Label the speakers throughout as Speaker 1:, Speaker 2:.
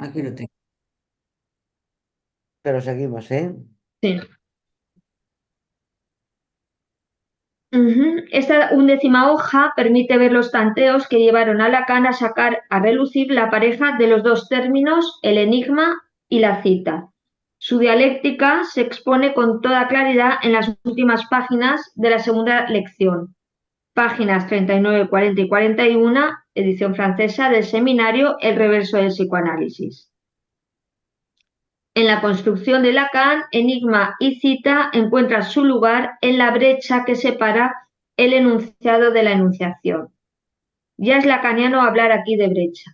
Speaker 1: Aquí lo tengo. Pero seguimos, ¿eh?
Speaker 2: Sí. Esta undécima hoja permite ver los tanteos que llevaron a Lacan a sacar a relucir la pareja de los dos términos, el enigma y la cita. Su dialéctica se expone con toda claridad en las últimas páginas de la segunda lección, páginas 39, 40 y 41, edición francesa del seminario El reverso del psicoanálisis. En la construcción de Lacan, enigma y cita encuentran su lugar en la brecha que separa el enunciado de la enunciación. Ya es lacaniano hablar aquí de brecha.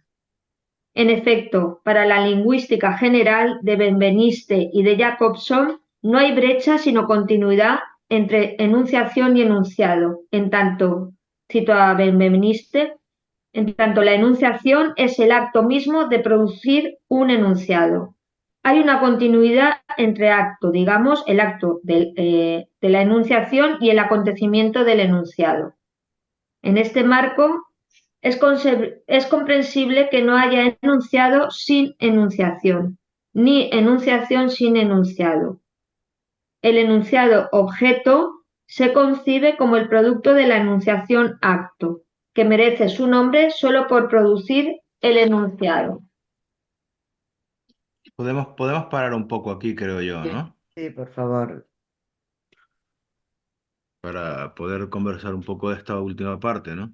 Speaker 2: En efecto, para la lingüística general de Benveniste y de Jacobson, no hay brecha sino continuidad entre enunciación y enunciado, en tanto, cito a Benveniste, en tanto la enunciación es el acto mismo de producir un enunciado. Hay una continuidad entre acto, digamos, el acto de la enunciación y el acontecimiento del enunciado. En este marco, es comprensible que no haya enunciado sin enunciación, ni enunciación sin enunciado. El enunciado objeto se concibe como el producto de la enunciación acto, que merece su nombre solo por producir el enunciado.
Speaker 3: Podemos parar un poco aquí, creo yo,
Speaker 1: Sí,
Speaker 3: ¿no?
Speaker 1: sí, por favor.
Speaker 3: Para poder conversar un poco de esta última parte, ¿no?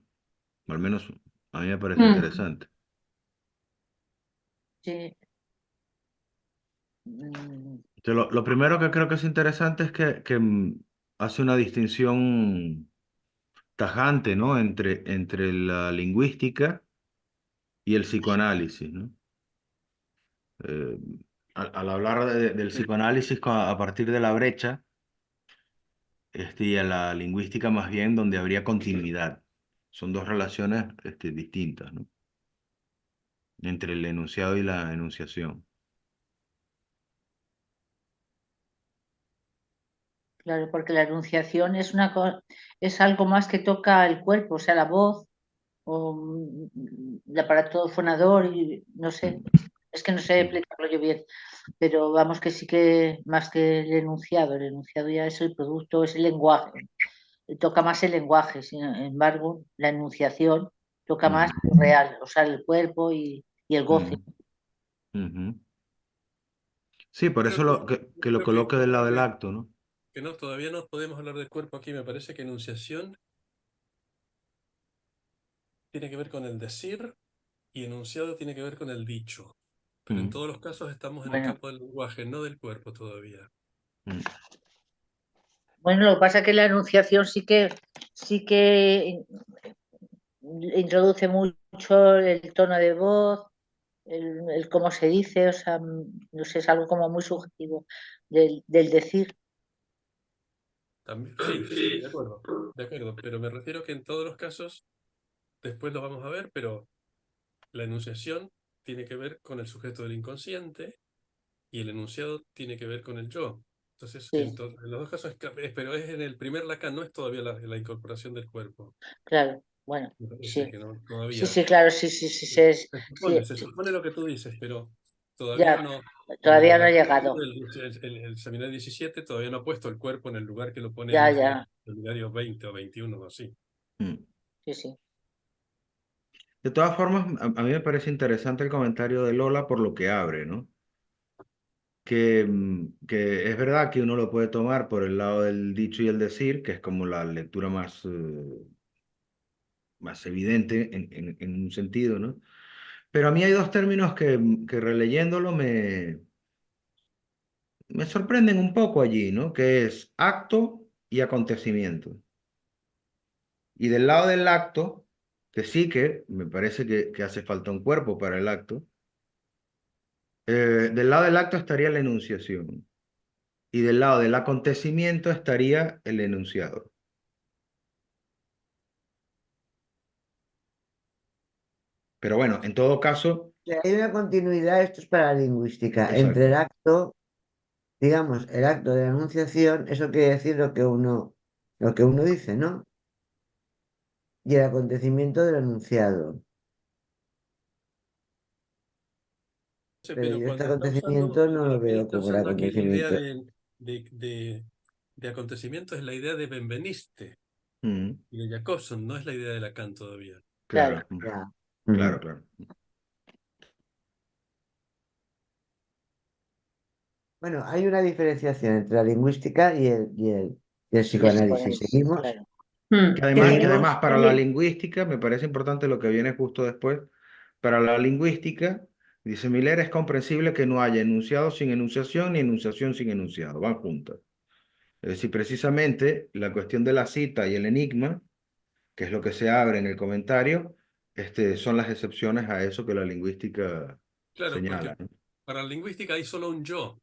Speaker 3: Al menos a mí me parece
Speaker 2: Mm.
Speaker 3: interesante.
Speaker 1: Sí. Mm,
Speaker 3: Lo primero que creo que es interesante es que hace una distinción tajante, ¿no? Entre la lingüística y el psicoanálisis, ¿no? Eh, al hablar del psicoanálisis a partir de la brecha, y a la lingüística más bien donde habría continuidad. Son dos relaciones distintas, ¿no? Entre el enunciado y la enunciación.
Speaker 4: Claro, porque la enunciación es es algo más que toca el cuerpo, o sea, la voz o el aparato fonador y no sé,
Speaker 3: Mm,
Speaker 4: es que no sé
Speaker 3: mm,
Speaker 4: explicarlo yo bien, pero vamos que sí que más que el enunciado ya es el producto, es el lenguaje, toca más el lenguaje, sin embargo, la enunciación toca más
Speaker 3: mm,
Speaker 4: lo real, o sea, el cuerpo y el goce.
Speaker 3: mm, ujú. Sí, por
Speaker 5: Yo
Speaker 3: eso que lo
Speaker 5: creo que,
Speaker 3: coloque del lado del
Speaker 5: que-
Speaker 3: acto, ¿no?
Speaker 5: que no, todavía no podemos hablar del cuerpo aquí. Me parece que enunciación tiene que ver con el decir y enunciado tiene que ver con el dicho. Pero en
Speaker 3: Mm,
Speaker 5: todos los casos estamos en el
Speaker 4: Bueno,
Speaker 5: campo del lenguaje, no del cuerpo todavía.
Speaker 3: mm,
Speaker 4: bueno, lo que pasa es que la enunciación sí que introduce mucho el tono de voz, el cómo se dice, o sea, no sé, es algo como muy subjetivo del decir.
Speaker 5: También, sí, sí, de acuerdo, pero me refiero que en todos los casos, después lo vamos a ver, pero la enunciación tiene que ver con el sujeto del inconsciente y el enunciado tiene que ver con el yo. Entonces,
Speaker 4: Sí,
Speaker 5: en los dos casos, pero es en el primer Lacan, no es todavía la incorporación del cuerpo.
Speaker 4: claro, bueno,
Speaker 5: Me parece
Speaker 4: sí,
Speaker 5: que no,
Speaker 4: sí,
Speaker 5: todavía.
Speaker 4: sí, claro, sí, sí, sí, sí, sí,
Speaker 5: Se supone lo que tú dices, pero todavía
Speaker 4: ya,
Speaker 5: no.
Speaker 4: todavía no
Speaker 5: La
Speaker 4: he
Speaker 5: corriente
Speaker 4: llegado,
Speaker 5: el seminario 17 todavía no ha puesto el cuerpo en el lugar que lo pone en
Speaker 4: ya,
Speaker 5: el
Speaker 4: ya,
Speaker 5: seminario 20 o 21 o así.
Speaker 3: mm.
Speaker 4: sí, sí,
Speaker 3: De todas formas, a mí me parece interesante el comentario de Lola por lo que abre, ¿no? Que es verdad que uno lo puede tomar por el lado del dicho y el decir, que es como la lectura más evidente en un sentido, ¿no? Pero a mí hay dos términos que releyéndolo me sorprenden un poco allí, ¿no? Que es acto y acontecimiento. Y del lado del acto, que sí que me parece que hace falta un cuerpo para el acto, del lado del acto estaría la enunciación y del lado del acontecimiento estaría el enunciado. Pero bueno, en todo caso,
Speaker 1: Hay una continuidad, esto es para la lingüística, entre el
Speaker 3: exacto.
Speaker 1: acto, digamos, el acto de la enunciación, eso quiere decir lo que uno dice, ¿no? Y el acontecimiento del enunciado. Pero
Speaker 5: pero
Speaker 1: yo este
Speaker 5: cuando
Speaker 1: acontecimiento no lo
Speaker 5: él
Speaker 1: veo
Speaker 5: está
Speaker 1: como un
Speaker 5: usando aquí la idea
Speaker 1: acontecimiento.
Speaker 5: de acontecimiento, es la idea de Benveniste
Speaker 3: Mm,
Speaker 5: y de Jacobson, no es la idea de Lacan todavía.
Speaker 3: claro,
Speaker 1: Ya.
Speaker 3: claro,
Speaker 1: Ujú.
Speaker 3: claro.
Speaker 1: Bueno, hay una diferenciación entre la lingüística y el
Speaker 5: Sí,
Speaker 4: Y el
Speaker 5: sí.
Speaker 1: psicoanálisis.
Speaker 4: psicoanálisis,
Speaker 1: Seguimos.
Speaker 4: claro.
Speaker 3: Que
Speaker 2: Seguimos.
Speaker 3: además para la lingüística, me parece importante lo que viene justo después, para la lingüística, dice Miller, es comprensible que no haya enunciado sin enunciación ni enunciación sin enunciado, van juntas. Es decir, precisamente la cuestión de la cita y el enigma, que es lo que se abre en el comentario, son las excepciones a eso que la lingüística
Speaker 5: Claro,
Speaker 3: señala,
Speaker 5: porque
Speaker 3: ¿no?
Speaker 5: para la lingüística hay solo un yo.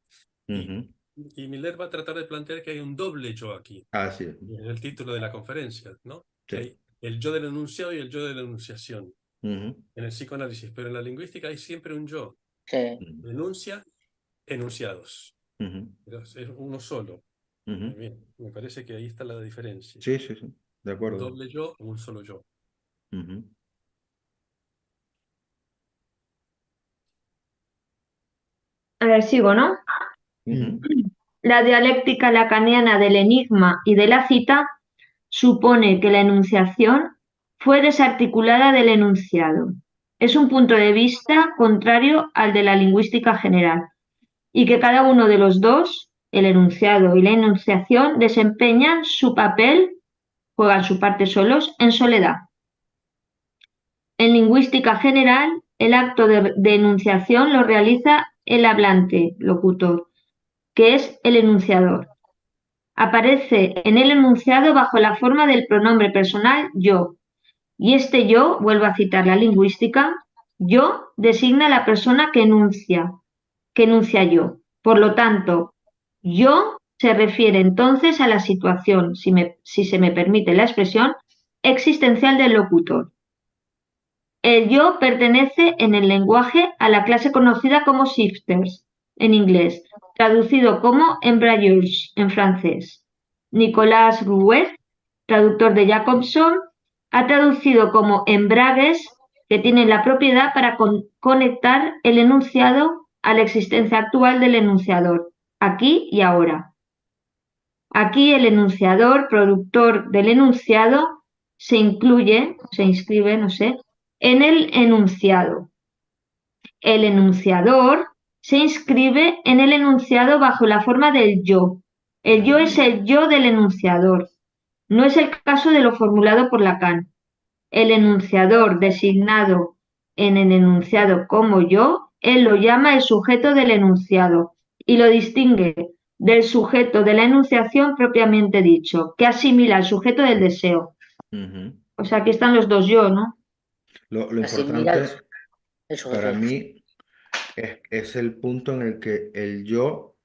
Speaker 5: Y,
Speaker 3: Ujú.
Speaker 5: y Miller va a tratar de plantear que hay un doble yo aquí.
Speaker 3: Así es.
Speaker 5: Es el título de la conferencia, ¿no? Que
Speaker 3: Sí.
Speaker 5: hay el yo del enunciado y el yo de la enunciación
Speaker 3: Ujú,
Speaker 5: en el psicoanálisis, pero en la lingüística hay siempre un yo.
Speaker 4: Sí.
Speaker 3: ujú,
Speaker 5: Enuncia, enunciados.
Speaker 3: ujú,
Speaker 5: Pero es uno solo.
Speaker 3: ujú.
Speaker 5: Bien, me parece que ahí está la diferencia.
Speaker 3: Sí, sí, sí, de
Speaker 5: Un
Speaker 3: acuerdo.
Speaker 5: doble yo o un solo yo.
Speaker 3: Ujú,
Speaker 2: A ver, sigo, ¿no?
Speaker 3: ujú,
Speaker 2: La dialéctica lacaniana del enigma y de la cita supone que la enunciación fue desarticulada del enunciado. Es un punto de vista contrario al de la lingüística general, y que cada uno de los dos, el enunciado y la enunciación, desempeñan su papel, juegan su parte solos, en soledad. En lingüística general, el acto de enunciación lo realiza el hablante, locutor, que es el enunciador. Aparece en el enunciado bajo la forma del pronombre personal yo, y este yo, vuelvo a citar la lingüística, yo designa a la persona que enuncia yo. Por lo tanto, yo se refiere entonces a la situación, si se me permite la expresión, existencial del locutor. El yo pertenece en el lenguaje a la clase conocida como shifters en inglés, traducido como embrayeurs en francés. Nicolas Rouet, traductor de Jacobson, ha traducido como embragues que tienen la propiedad para conectar el enunciado a la existencia actual del enunciador, aquí y ahora. Aquí el enunciador, productor del enunciado, se inscribe, no sé, en el enunciado. El enunciador se inscribe en el enunciado bajo la forma del yo. El yo es el yo del enunciador. No es el caso de lo formulado por Lacan. El enunciador designado en el enunciado como yo, él lo llama el sujeto del enunciado y lo distingue del sujeto de la enunciación propiamente dicho, que asimila al sujeto del deseo.
Speaker 3: ujú.
Speaker 2: O sea, aquí están los dos yo, ¿no?
Speaker 3: Lo
Speaker 4: Así mira
Speaker 3: importante
Speaker 4: el sujeto
Speaker 3: para
Speaker 4: del deseo.
Speaker 3: mí es el punto en el que el yo,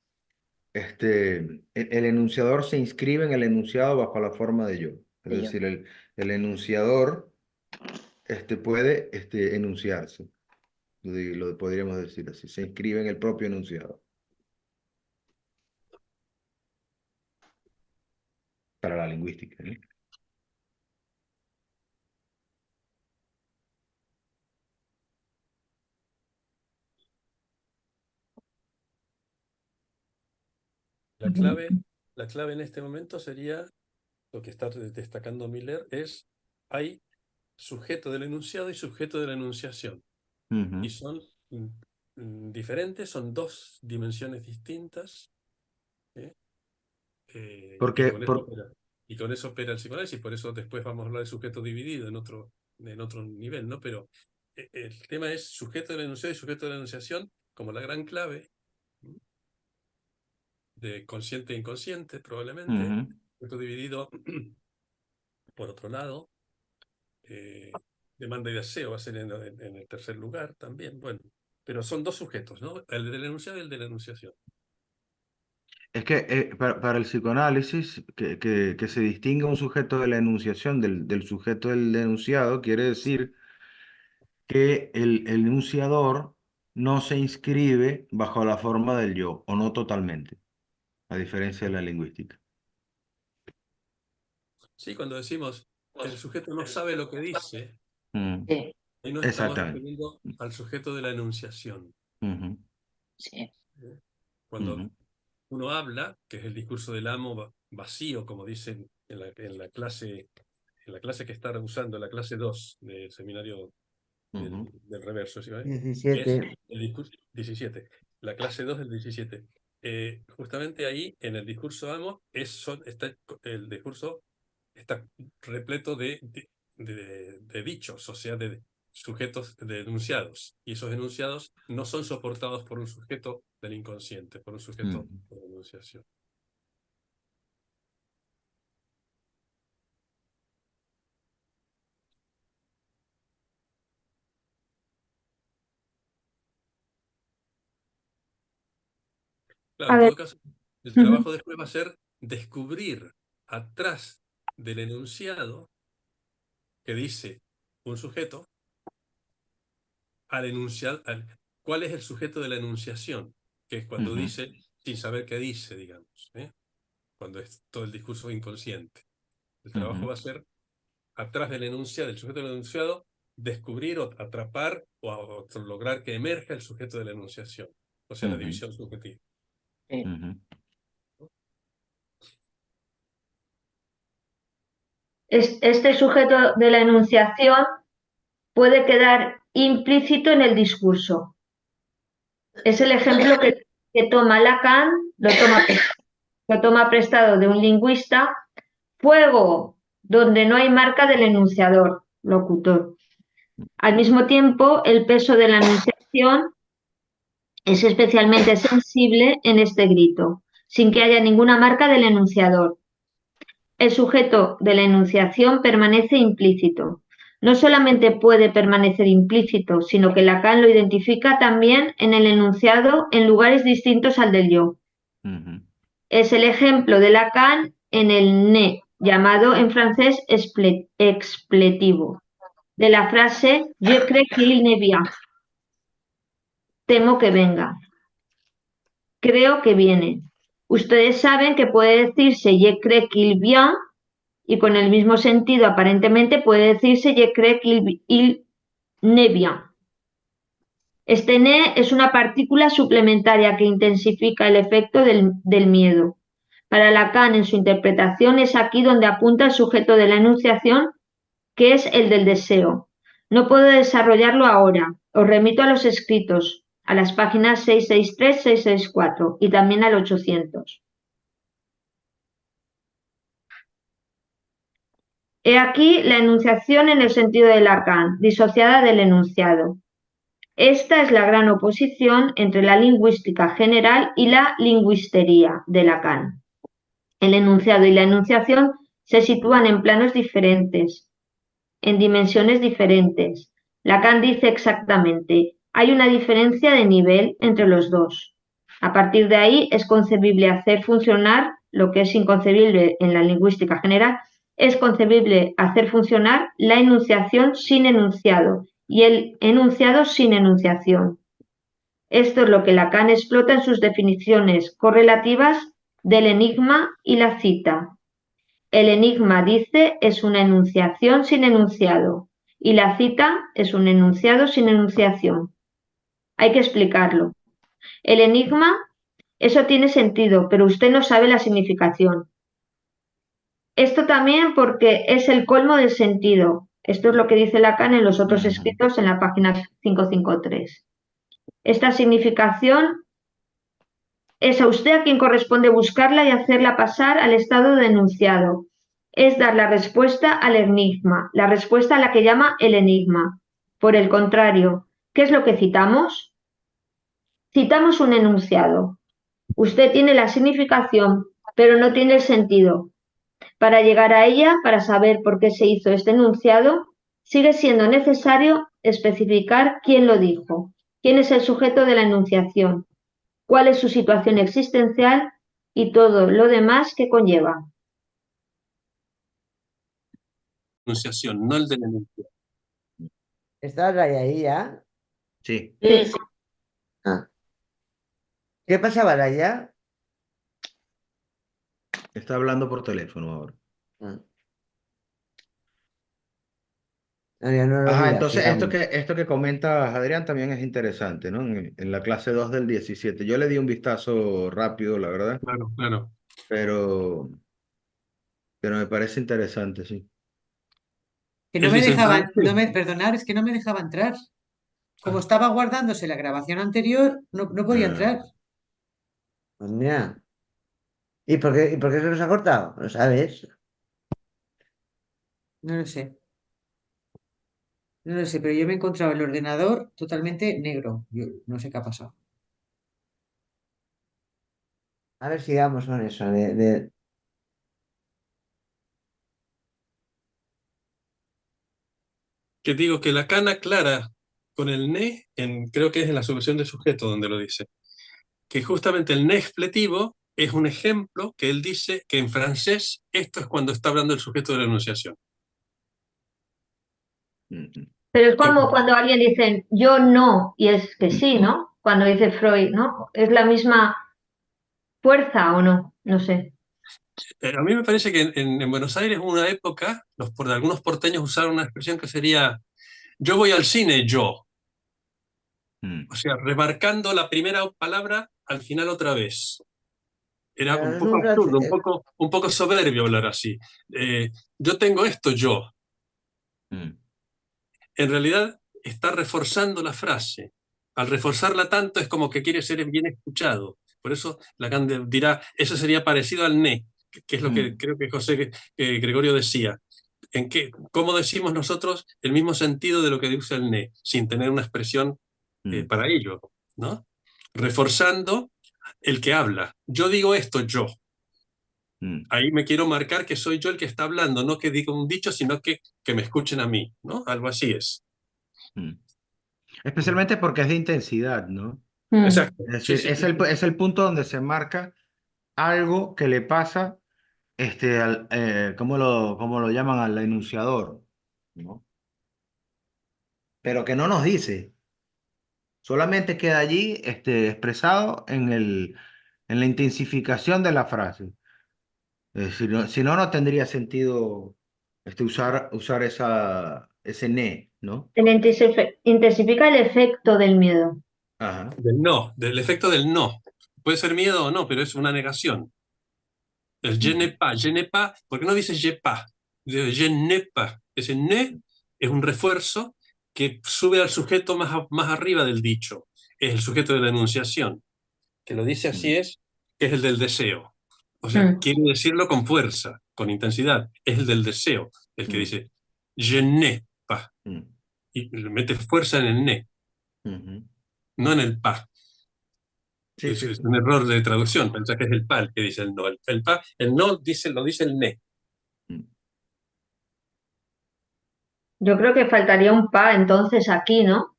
Speaker 3: el enunciador se inscribe en el enunciado bajo la forma de yo. Es
Speaker 4: De yo.
Speaker 3: decir, el enunciador puede enunciarse, lo podríamos decir así, se inscribe en el propio enunciado para la lingüística, ¿no?
Speaker 5: La clave, la clave en este momento sería, lo que está destacando Miller, es hay sujeto del enunciado y sujeto de la enunciación. Y
Speaker 3: Ujú.
Speaker 5: son diferentes, son dos dimensiones distintas. ¿Eh?
Speaker 3: Porque,
Speaker 5: Y con eso opera el psicoanálisis, por eso después vamos a hablar de sujeto dividido en otro nivel, ¿no? Pero el tema es sujeto del enunciado y sujeto de la enunciación como la gran clave, ¿m? De consciente e inconsciente, probablemente.
Speaker 3: ujú.
Speaker 5: Sujeto dividido, por otro lado, demanda y deseo va a ser en el tercer lugar también, bueno. Pero son dos sujetos, ¿no? El del enunciado y el de la enunciación.
Speaker 3: Es que para el psicoanálisis, que se distinga un sujeto de la enunciación del sujeto del enunciado, quiere decir que el enunciador no se inscribe bajo la forma del yo, o no totalmente, a diferencia de la lingüística.
Speaker 5: Sí, cuando decimos el sujeto no sabe lo que dice,
Speaker 3: Mm,
Speaker 4: Sí.
Speaker 5: ahí no estamos
Speaker 3: exactamente.
Speaker 5: refiriendo al sujeto de la enunciación.
Speaker 3: Ujú.
Speaker 4: Sí.
Speaker 5: Cuando
Speaker 3: Ujú,
Speaker 5: uno habla, que es el discurso del amo vacío, como dicen en la clase que están usando, la clase 2 del seminario
Speaker 3: ujú,
Speaker 5: del reverso, ¿sí? Es
Speaker 1: 17.
Speaker 5: el discurso 17, la clase 2 del 17. Justamente ahí, en el discurso amo, el discurso está repleto de dichos, o sea, de sujetos, de enunciados. Y esos enunciados no son soportados por un sujeto del inconsciente, por un sujeto
Speaker 3: ujú.
Speaker 5: de enunciación. Claro,
Speaker 2: A
Speaker 5: en
Speaker 2: ver,
Speaker 5: todo caso, el
Speaker 2: ujú,
Speaker 5: trabajo después va a ser descubrir atrás del enunciado que dice un sujeto al enunciado, cuál es el sujeto de la enunciación, que es cuando
Speaker 3: Ujú,
Speaker 5: dice sin saber qué dice, digamos, ¿eh? Cuando es todo el discurso inconsciente. El trabajo
Speaker 3: ujú,
Speaker 5: va a ser, atrás del enunciado, del sujeto del enunciado, descubrir o atrapar o lograr que emerja el sujeto de la enunciación, o sea, la
Speaker 3: ujú,
Speaker 5: división subjetiva.
Speaker 4: Sí.
Speaker 3: ujú,
Speaker 2: este sujeto de la enunciación puede quedar implícito en el discurso. Es el ejemplo que toma Lacan, lo toma prestado de un lingüista. Fuego, donde no hay marca del enunciador, locutor. Al mismo tiempo, el peso de la enunciación es especialmente sensible en este grito, sin que haya ninguna marca del enunciador. El sujeto de la enunciación permanece implícito. No solamente puede permanecer implícito, sino que Lacan lo identifica también en el enunciado en lugares distintos al del yo.
Speaker 3: ujú,
Speaker 2: Es el ejemplo de Lacan en el ne, llamado en francés expletivo, de la frase Je crée qu'il ne vient, temo que venga, creo que viene. Ustedes saben que puede decirse Je crée qu'il vient y con el mismo sentido aparentemente puede decirse Je crée qu'il ne vient. Este ne es una partícula suplementaria que intensifica el efecto del miedo. Para Lacan, en su interpretación, es aquí donde apunta el sujeto de la enunciación, que es el del deseo. No puedo desarrollarlo ahora. Os remito a los escritos, a las páginas 663-664 y también al 800. He aquí la enunciación en el sentido de Lacan, disociada del enunciado. Esta es la gran oposición entre la lingüística general y la lingüistería de Lacan. El enunciado y la enunciación se sitúan en planos diferentes, en dimensiones diferentes. Lacan dice exactamente, hay una diferencia de nivel entre los dos. A partir de ahí es concebible hacer funcionar lo que es inconcebible en la lingüística general, es concebible hacer funcionar la enunciación sin enunciado y el enunciado sin enunciación. Esto es lo que Lacan explota en sus definiciones correlativas del enigma y la cita. El enigma, dice, es una enunciación sin enunciado y la cita es un enunciado sin enunciación. Hay que explicarlo. El enigma, eso tiene sentido, pero usted no sabe la significación. Esto también porque es el colmo del sentido. Esto es lo que dice Lacan en los otros
Speaker 3: ujú,
Speaker 2: escritos en la página 553. Esta significación es a usted a quien corresponde buscarla y hacerla pasar al estado de enunciado. Es dar la respuesta al enigma, la respuesta a la que llama el enigma. Por el contrario, ¿qué es lo que citamos? Citamos un enunciado. Usted tiene la significación, pero no tiene el sentido. Para llegar a ella, para saber por qué se hizo este enunciado, sigue siendo necesario especificar quién lo dijo, quién es el sujeto de la enunciación, cuál es su situación existencial y todo lo demás que conlleva.
Speaker 5: Enunciación, no el del enunciado.
Speaker 1: ¿Estás ahí ya?
Speaker 3: sí,
Speaker 4: Sí, sí.
Speaker 1: Ah. ¿Qué pasaba allá?
Speaker 3: está hablando por teléfono ahora.
Speaker 1: Ah. Ya no lo
Speaker 3: Ajá,
Speaker 1: digas,
Speaker 3: entonces
Speaker 1: sigamos.
Speaker 3: esto que comentas, Adrián, también es interesante, ¿no? En la clase 2 del 17. Yo le di un vistazo rápido, la verdad,
Speaker 5: Claro, claro.
Speaker 3: pero, pero me parece interesante, sí.
Speaker 6: Que no
Speaker 5: El
Speaker 6: me dejaban,
Speaker 5: licenciado, sí.
Speaker 6: perdonar, es que no me dejaba entrar. Como
Speaker 5: Ah,
Speaker 6: estaba guardándose la grabación anterior, no podía
Speaker 3: Ah,
Speaker 6: entrar.
Speaker 1: Pues mira, y por qué se nos ha cortado? ¿Lo sabes?
Speaker 6: No lo sé. No lo sé, pero yo me he encontrado el ordenador totalmente negro. Yo no sé qué ha pasado.
Speaker 1: A ver, sigamos con eso.
Speaker 5: que digo que Lacan aclara con el ne, creo que es en la solución de sujeto donde lo dice, que justamente el ne expletivo es un ejemplo que él dice que en francés esto es cuando está hablando el sujeto de la enunciación.
Speaker 3: ujú.
Speaker 2: Pero es
Speaker 5: Que-
Speaker 2: como cuando alguien dice yo no, y es que sí, ¿no? Cuando dice Freud, ¿no? ¿Es la misma fuerza o no? No sé.
Speaker 5: a mí me parece que en Buenos Aires hubo una época, algunos porteños usaron una expresión que sería yo voy al cine, yo.
Speaker 3: Mm.
Speaker 5: O sea, remarcando la primera palabra al final otra vez. Era
Speaker 1: Pero
Speaker 5: un
Speaker 1: no es
Speaker 5: poco
Speaker 1: un
Speaker 5: absurdo,
Speaker 1: francés.
Speaker 5: un poco soberbio hablar así. Yo tengo esto, yo.
Speaker 3: Mm.
Speaker 5: En realidad está reforzando la frase. Al reforzarla tanto es como que quiere ser bien escuchado. Por eso Lacan dirá, eso sería parecido al ne, que es lo que
Speaker 3: Mm.
Speaker 5: creo que José Gregorio decía. ¿Cómo decimos nosotros el mismo sentido de lo que dice el ne, sin tener una expresión
Speaker 3: Mm.
Speaker 5: para ello, ¿no? Reforzando el que habla. Yo digo esto, yo.
Speaker 3: Mm.
Speaker 5: Ahí me quiero marcar que soy yo el que está hablando, no que diga un dicho, sino que me escuchen a mí, ¿no? Algo así es.
Speaker 3: Mm. Especialmente porque es de intensidad, ¿no?
Speaker 2: Mm.
Speaker 5: Exacto.
Speaker 3: Es
Speaker 5: Sí,
Speaker 3: decir,
Speaker 5: sí, sí.
Speaker 3: es el punto donde se marca algo que le pasa, ¿cómo lo llaman? Al enunciador, ¿no? Pero que no nos dice, solamente queda allí, expresado en la intensificación de la frase. Es decir, si no, no tendría sentido, usar ese ne, ¿no?
Speaker 2: Intensifica el efecto del miedo.
Speaker 3: Ajá.
Speaker 5: Del no, del efecto del no. Puede ser miedo o no, pero es una negación. El
Speaker 3: Ujú.
Speaker 5: je n'ai pas, ¿por qué no dices je pas? Dice, je n'ai pas. Ese ne es un refuerzo que sube al sujeto más arriba del dicho. Es el sujeto de la enunciación, que lo dice así
Speaker 3: Mm.
Speaker 5: que es el del deseo. O sea,
Speaker 2: Mm.
Speaker 5: quiere decirlo con fuerza, con intensidad. Es el del deseo, el que
Speaker 3: Mm.
Speaker 5: dice je n'ai pas.
Speaker 3: Mm.
Speaker 5: Y le mete fuerza en el ne,
Speaker 3: Ujú.
Speaker 5: no en el pas.
Speaker 3: Sí, sí,
Speaker 5: Es
Speaker 3: sí.
Speaker 5: un error de traducción, pensá que es el pa el que dice el no. El no lo dice el ne.
Speaker 3: Mm.
Speaker 2: Yo creo que faltaría un pa entonces aquí, ¿no?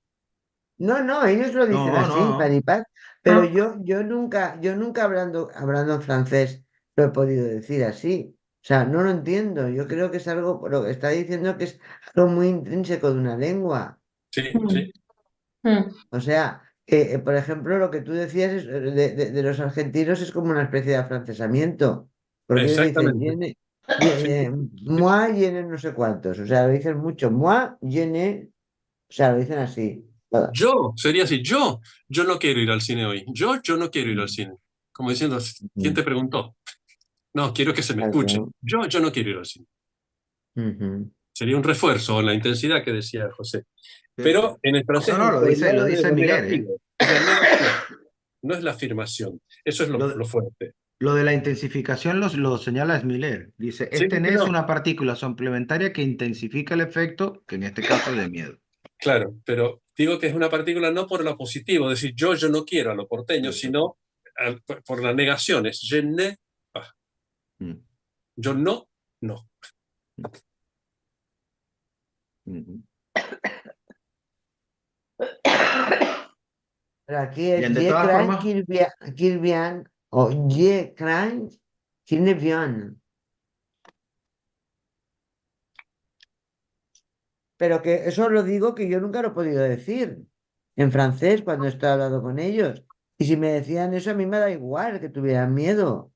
Speaker 1: No, no, ellos lo dicen
Speaker 3: No,
Speaker 1: así, pan
Speaker 3: no.
Speaker 1: y pan, pero
Speaker 2: Ah,
Speaker 1: yo nunca hablando en francés lo he podido decir así. O sea, no lo entiendo. Yo creo que es algo, lo que está diciendo que es algo muy intrínseco de una lengua.
Speaker 5: Sí,
Speaker 2: mm,
Speaker 5: sí,
Speaker 2: mm.
Speaker 1: O sea, por ejemplo, lo que tú decías de los argentinos es como una especie de afrancesamiento, porque ellos dicen,
Speaker 5: exactamente. Sí, sí.
Speaker 1: moi, llene no sé cuántos. O sea, lo dicen mucho, moi, llene, o sea, lo dicen así.
Speaker 5: Yo, sería así, yo no quiero ir al cine hoy. Yo no quiero ir al cine. Como diciendo, ¿quién
Speaker 1: Ujú.
Speaker 5: te preguntó? No, quiero que se me escuche.
Speaker 1: Claro.
Speaker 5: Yo no quiero ir al cine.
Speaker 1: Ujú.
Speaker 5: Sería un refuerzo en la intensidad que decía José.
Speaker 3: Sí,
Speaker 5: Pero
Speaker 3: sí.
Speaker 5: en el francés
Speaker 3: No, no,
Speaker 5: no hay
Speaker 3: lo
Speaker 5: nada de
Speaker 3: dice
Speaker 5: lo
Speaker 3: Miller, ¿eh?
Speaker 5: negativo. Es la negación, no es la afirmación. Eso es
Speaker 3: Lo,
Speaker 5: lo fuerte.
Speaker 3: lo de la intensificación lo señala Miller. Dice,
Speaker 5: Sí,
Speaker 3: este
Speaker 5: sí,
Speaker 3: ne es
Speaker 5: no.
Speaker 3: una partícula complementaria que intensifica el efecto, que en este caso es de miedo.
Speaker 5: Claro, pero digo que es una partícula no por lo positivo, es decir, yo no quiero a lo porteño,
Speaker 3: Exacto.
Speaker 5: sino por la negación, es je ne pas.
Speaker 3: Mm.
Speaker 5: Yo no, no.
Speaker 3: Ujú.
Speaker 1: Pero aquí es
Speaker 3: Bien, de
Speaker 1: Je
Speaker 3: todas
Speaker 1: crains
Speaker 3: formas,
Speaker 1: qu'il vient, o Je crains qu'il ne vienne. Pero que eso lo digo que yo nunca lo he podido decir en francés cuando estoy hablando con ellos. Y si me decían eso, a mí me da igual que tuvieran miedo.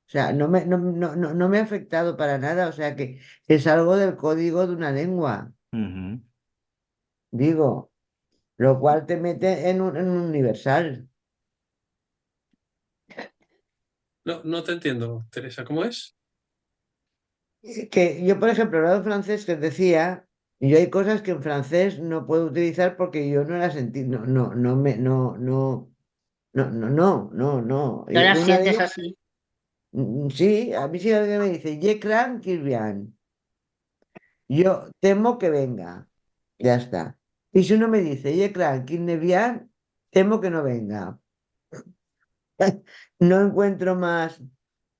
Speaker 1: O sea, no me ha afectado para nada. O sea, que es algo del código de una lengua.
Speaker 3: Ujú.
Speaker 1: Digo, lo cual te mete en un universal.
Speaker 5: No, no te entiendo, Teresa, ¿cómo es?
Speaker 1: Que yo, por ejemplo, hablando francés que os decía, yo hay cosas que en francés no puedo utilizar porque yo no las entiendo, no.
Speaker 4: ¿No
Speaker 1: Y
Speaker 4: las
Speaker 1: una de
Speaker 4: sientes
Speaker 1: ellas,
Speaker 4: así?
Speaker 1: sí, a mí sí alguien me dice, Je crains qu'il vienne. Yo temo que venga. Ya está. Y si uno me dice, Je crains qu'il ne vienne, temo que no venga. No encuentro más.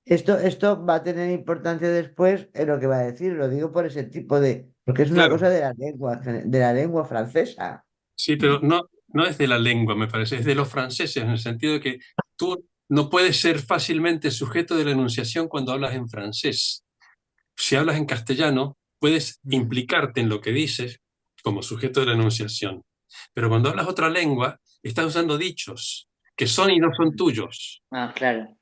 Speaker 1: Esto va a tener importancia después en lo que va a decir, lo digo por ese tipo de, porque es una
Speaker 5: Claro,
Speaker 1: cosa de la lengua francesa.
Speaker 5: sí, pero no, no es de la lengua, me parece, es de los franceses, en el sentido de que tú no puedes ser fácilmente sujeto de la enunciación cuando hablas en francés. Si hablas en castellano, puedes
Speaker 1: Mm.
Speaker 5: implicarte en lo que dices como sujeto de la enunciación. Pero cuando hablas otra lengua, estás usando dichos que son y no son tuyos.
Speaker 4: Ah, claro.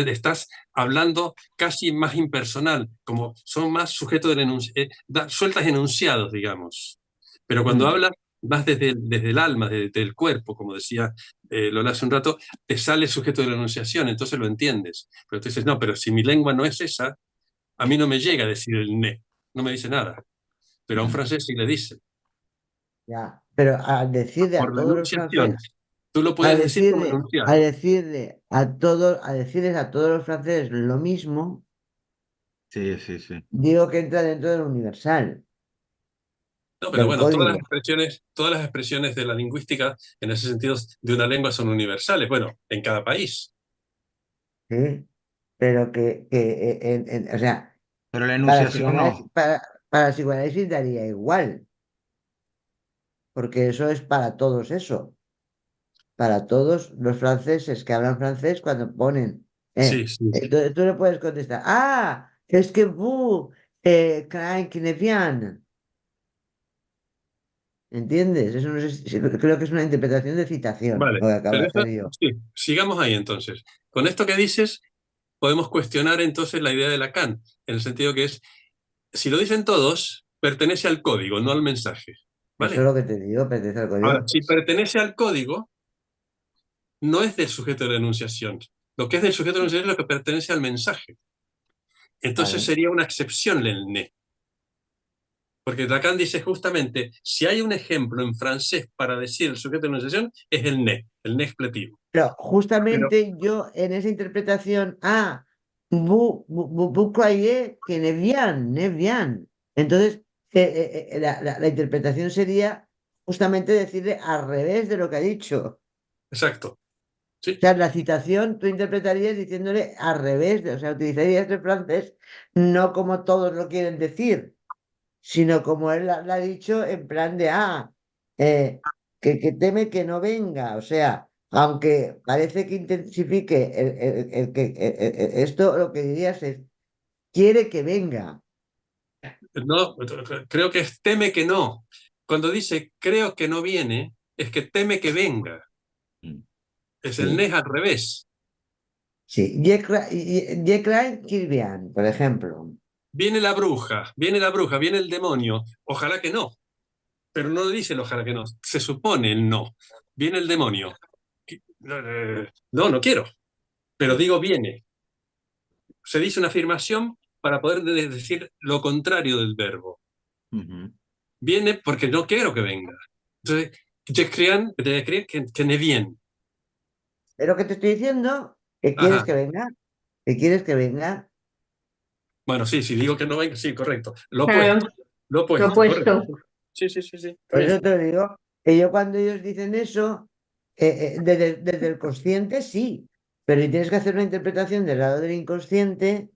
Speaker 5: Estás hablando casi más impersonal, como son más sujetos del sueltas enunciados, digamos. Pero cuando
Speaker 1: Mm.
Speaker 5: hablas, vas desde el alma, desde el cuerpo, como decía Lola hace un rato, te sale el sujeto de la enunciación, entonces lo entiendes. Pero tú dices, no, pero si mi lengua no es esa, a mí no me llega a decir el ne, no me dice nada. Pero a un francés sí le dice,
Speaker 1: Ya, pero al decirle a
Speaker 5: por la
Speaker 1: todos los
Speaker 5: enunciación.
Speaker 1: franceses,
Speaker 5: Tú lo
Speaker 1: a
Speaker 5: puedes decir como
Speaker 1: decirle, a
Speaker 5: enunciado.
Speaker 1: decirle a decirles a todos los franceses lo mismo,
Speaker 3: Sí, sí, sí.
Speaker 1: digo que entra dentro del universal,
Speaker 5: No, pero
Speaker 1: del
Speaker 5: bueno,
Speaker 1: código.
Speaker 5: todas las expresiones de la lingüística en ese sentido de una lengua son universales. Bueno, en cada país.
Speaker 1: ¿Sí? Pero o sea,
Speaker 3: Pero la
Speaker 1: para
Speaker 3: enunciación
Speaker 1: psicoanálisis,
Speaker 3: no.
Speaker 1: para psicoanálisis daría igual, porque eso es para todos eso. Para todos los franceses que hablan francés cuando ponen,
Speaker 5: Sí, sí.
Speaker 1: tú le puedes contestar, es que vous, crain qui ne vient. ¿Entiendes? Eso no sé creo que es una interpretación de citación,
Speaker 5: Vale.
Speaker 1: lo que acabo
Speaker 5: Pero
Speaker 1: de
Speaker 5: eso,
Speaker 1: hacer yo.
Speaker 5: sí, sigamos ahí entonces. Con esto que dices, podemos cuestionar entonces la idea de Lacan, en el sentido que es, si lo dicen todos, pertenece al código, no al mensaje.
Speaker 1: Eso es
Speaker 5: ¿Vale?
Speaker 1: lo que te digo, pertenece al
Speaker 5: Ahora,
Speaker 1: código.
Speaker 5: si pertenece al código, no es del sujeto de la enunciación. Lo que es del sujeto de la enunciación es lo que pertenece al mensaje. Entonces
Speaker 1: Vale.
Speaker 5: sería una excepción el ne. Porque Lacan dice justamente, si hay un ejemplo en francés para decir el sujeto de enunciación, es el ne expletivo.
Speaker 1: Pero
Speaker 5: Pero,
Speaker 1: justamente yo en esa interpretación, vous croyez que ne vient, ne vient. Entonces, la interpretación sería justamente decirle al revés de lo que ha dicho.
Speaker 5: exacto,
Speaker 1: O
Speaker 5: ¿sí?
Speaker 1: sea, la citación tú interpretarías diciéndole al revés, o sea, utilizarías el francés no como todos lo quieren decir, sino como él la ha dicho en plan de, eh, que teme que no venga, o sea, aunque parece que intensifique esto, lo que dirías es, quiere que venga.
Speaker 5: No, creo que es teme que no. Cuando dice creo que no viene, es que teme que venga.
Speaker 3: Mm.
Speaker 5: Es el ne
Speaker 1: Sí,
Speaker 5: al revés.
Speaker 1: sí. Je crains qu'il vienne, por ejemplo.
Speaker 5: Viene la bruja, viene el demonio. Ojalá que no. Pero no dice el ojalá que no. Se supone el no. Viene el demonio. No, no quiero. Pero digo viene. Se dice una afirmación para poder decir lo contrario del verbo.
Speaker 3: Ujú.
Speaker 5: Viene porque no quiero que venga. Entonces, je creen que ne viene.
Speaker 1: Pero que te estoy diciendo, que quieres
Speaker 5: Ajá.
Speaker 1: que venga, que quieres que venga.
Speaker 5: Bueno, sí, sí, digo que no venga, sí, correcto.
Speaker 2: Claro,
Speaker 5: Lo
Speaker 2: lo
Speaker 5: opuesto, correcto.
Speaker 2: opuesto.
Speaker 5: Sí, sí, sí, sí, está
Speaker 1: Por
Speaker 5: bien.
Speaker 1: eso te lo digo, que yo cuando ellos dicen eso, desde el consciente sí, pero si tienes que hacer una interpretación del lado del inconsciente,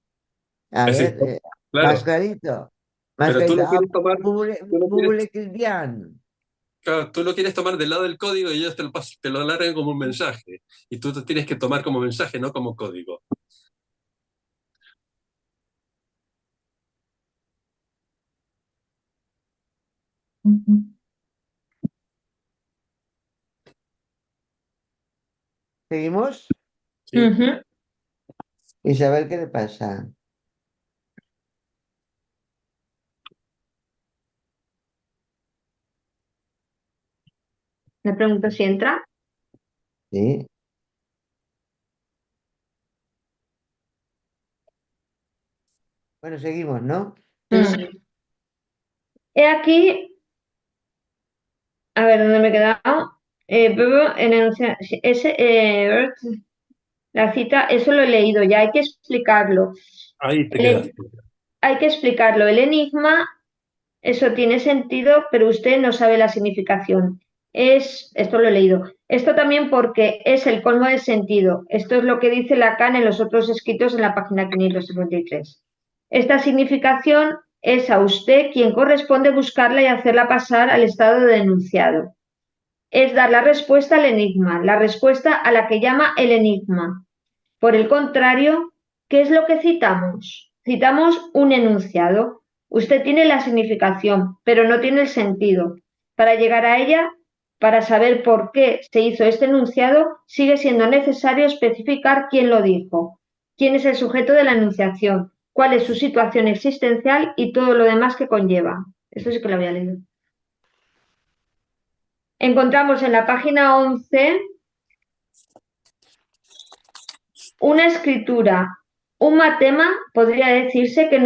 Speaker 1: a
Speaker 5: Es decir,
Speaker 1: ver, más
Speaker 5: claro,
Speaker 1: clarito, más
Speaker 5: pero tú
Speaker 1: clarito.
Speaker 5: lo quieres tomar, tú lo quieres,
Speaker 1: Bubble Kilbian.
Speaker 5: claro, tú lo quieres tomar del lado del código y ellos te lo alargan como un mensaje. Y tú te tienes que tomar como mensaje, no como código.
Speaker 1: ¿Seguimos?
Speaker 5: ¿Sí?
Speaker 2: Ujú.
Speaker 1: Isabel, ¿qué le pasa?
Speaker 2: Le pregunto si entra.
Speaker 1: Sí. Bueno, seguimos, ¿no?
Speaker 2: Mm. He aquí, a ver, ¿dónde me he quedado? En la cita, eso lo he leído ya, hay que explicarlo.
Speaker 5: Ahí te
Speaker 2: El en-
Speaker 5: quedaste.
Speaker 2: hay que explicarlo. El enigma, eso tiene sentido, pero usted no sabe la significación. Esto lo he leído. Esto también porque es el colmo del sentido. Esto es lo que dice Lacan en los otros escritos en la página 553. Esta significación es a usted quien corresponde buscarla y hacerla pasar al estado de enunciado. Es dar la respuesta al enigma, la respuesta a la que llama el enigma. Por el contrario, ¿qué es lo que citamos? Citamos un enunciado. Usted tiene la significación, pero no tiene el sentido. Para llegar a ella, para saber por qué se hizo este enunciado, sigue siendo necesario especificar quién lo dijo, quién es el sujeto de la enunciación, cuál es su situación existencial y todo lo demás que conlleva. Esto sí que lo había leído. Encontramos en la página 11 una escritura, un matema, podría decirse, que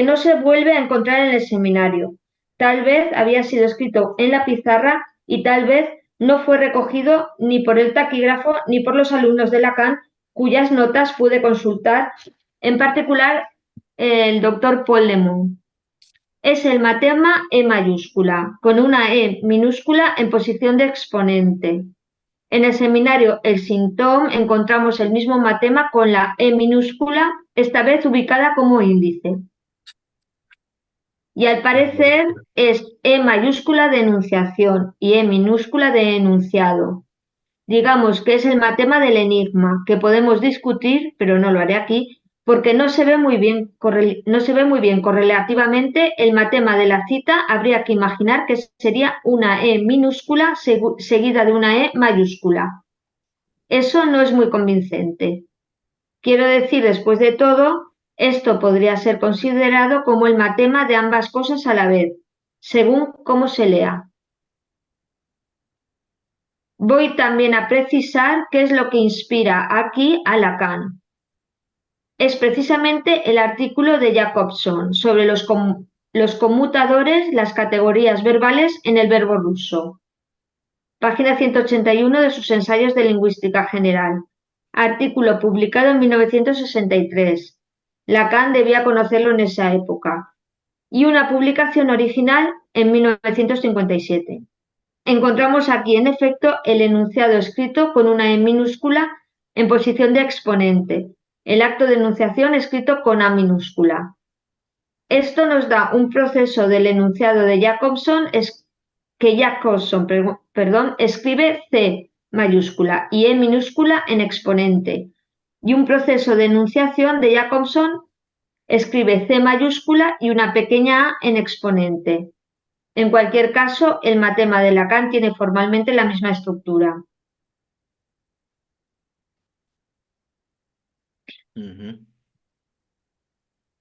Speaker 2: no se vuelve a encontrar en el seminario. Tal vez había sido escrito en la pizarra y tal vez no fue recogido ni por el taquígrafo ni por los alumnos de Lacan, cuyas notas pude consultar, en particular el doctor Paul Lemon. Es el matema E mayúscula, con una E minúscula en posición de exponente. En el seminario El Sintóm encontramos el mismo matema con la E minúscula, esta vez ubicada como índice. Y al parecer es E mayúscula de enunciación y E minúscula de enunciado. Digamos que es el matema del enigma, que podemos discutir, pero no lo haré aquí, porque no se ve muy bien correlativamente el matema de la cita. Habría que imaginar que sería una E minúscula seguida de una E mayúscula. Eso no es muy convincente. Quiero decir, después de todo, esto podría ser considerado como el matema de ambas cosas a la vez, según cómo se lea. Voy también a precisar qué es lo que inspira aquí a Lacan. Es precisamente el artículo de Jacobson sobre los conmutadores, las categorías verbales en el verbo ruso. Página 181 de sus ensayos de lingüística general. Artículo publicado en 1963. Lacan debía conocerlo en esa época. Y una publicación original en 1957. Encontramos aquí, en efecto, el enunciado escrito con una E minúscula en posición de exponente, el acto de enunciación escrito con A minúscula. Esto nos da un proceso del enunciado de Jacobson que Jacobson escribe C mayúscula y E minúscula en exponente, y un proceso de enunciación de Jacobson escribe C mayúscula y una pequeña A en exponente. En cualquier caso, el matema de Lacan tiene formalmente la misma estructura.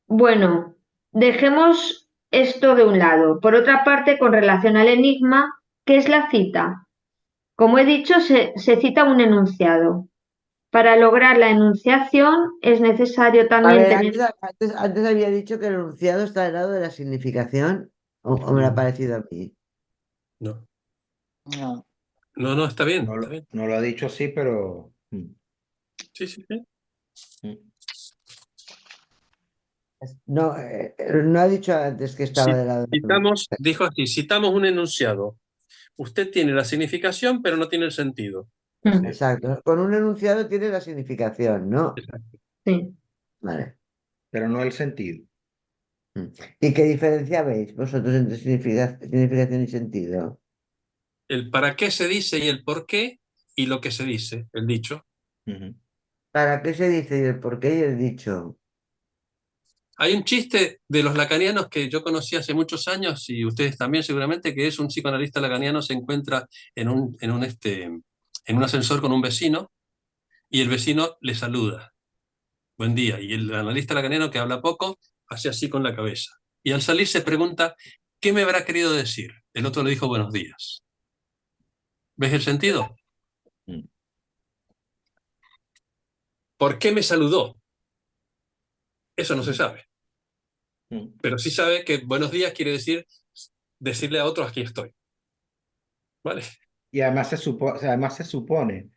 Speaker 2: Bueno, dejemos esto de un lado. Por otra parte, con relación al enigma, ¿qué es la cita? Como he dicho, se cita un enunciado. Para lograr la enunciación es necesario
Speaker 1: A
Speaker 2: también
Speaker 1: ver,
Speaker 2: tener...
Speaker 1: antes había dicho que el enunciado está al lado de la significación, o me lo ha parecido a mí.
Speaker 5: No,
Speaker 4: No.
Speaker 5: no, está bien,
Speaker 3: No
Speaker 5: está
Speaker 3: lo,
Speaker 5: bien.
Speaker 3: no lo ha dicho así, pero...
Speaker 5: Sí, sí, sí.
Speaker 1: No, no ha dicho antes que estaba del lado de la
Speaker 5: Dijo así, citamos un enunciado. Usted tiene la significación, pero no tiene el sentido.
Speaker 1: Exacto. Con un enunciado tiene la significación, ¿no?
Speaker 5: Exacto.
Speaker 2: Sí.
Speaker 1: Vale.
Speaker 3: Pero no el sentido.
Speaker 1: ¿Y qué diferencia veis vosotros entre significación y sentido?
Speaker 5: El para qué se dice y el por qué y lo que se dice, el dicho.
Speaker 1: ¿Para qué se dice y el por qué y el dicho?
Speaker 5: Hay un chiste de los lacanianos que yo conocí hace muchos años y ustedes también seguramente, que es un psicoanalista lacaniano se encuentra en un ascensor con un vecino y el vecino le saluda. Buen día. Y el analista lacaniano, que habla poco, hace así con la cabeza. Y al salir se pregunta, ¿qué me habrá querido decir? El otro le dijo buenos días. ¿Ves el sentido?
Speaker 3: Mm.
Speaker 5: ¿Por qué me saludó? Eso no se sabe.
Speaker 3: Mm.
Speaker 5: Pero sí sabe que buenos días quiere decir decirle a otros aquí estoy. ¿Vale?
Speaker 3: Y además además se supone,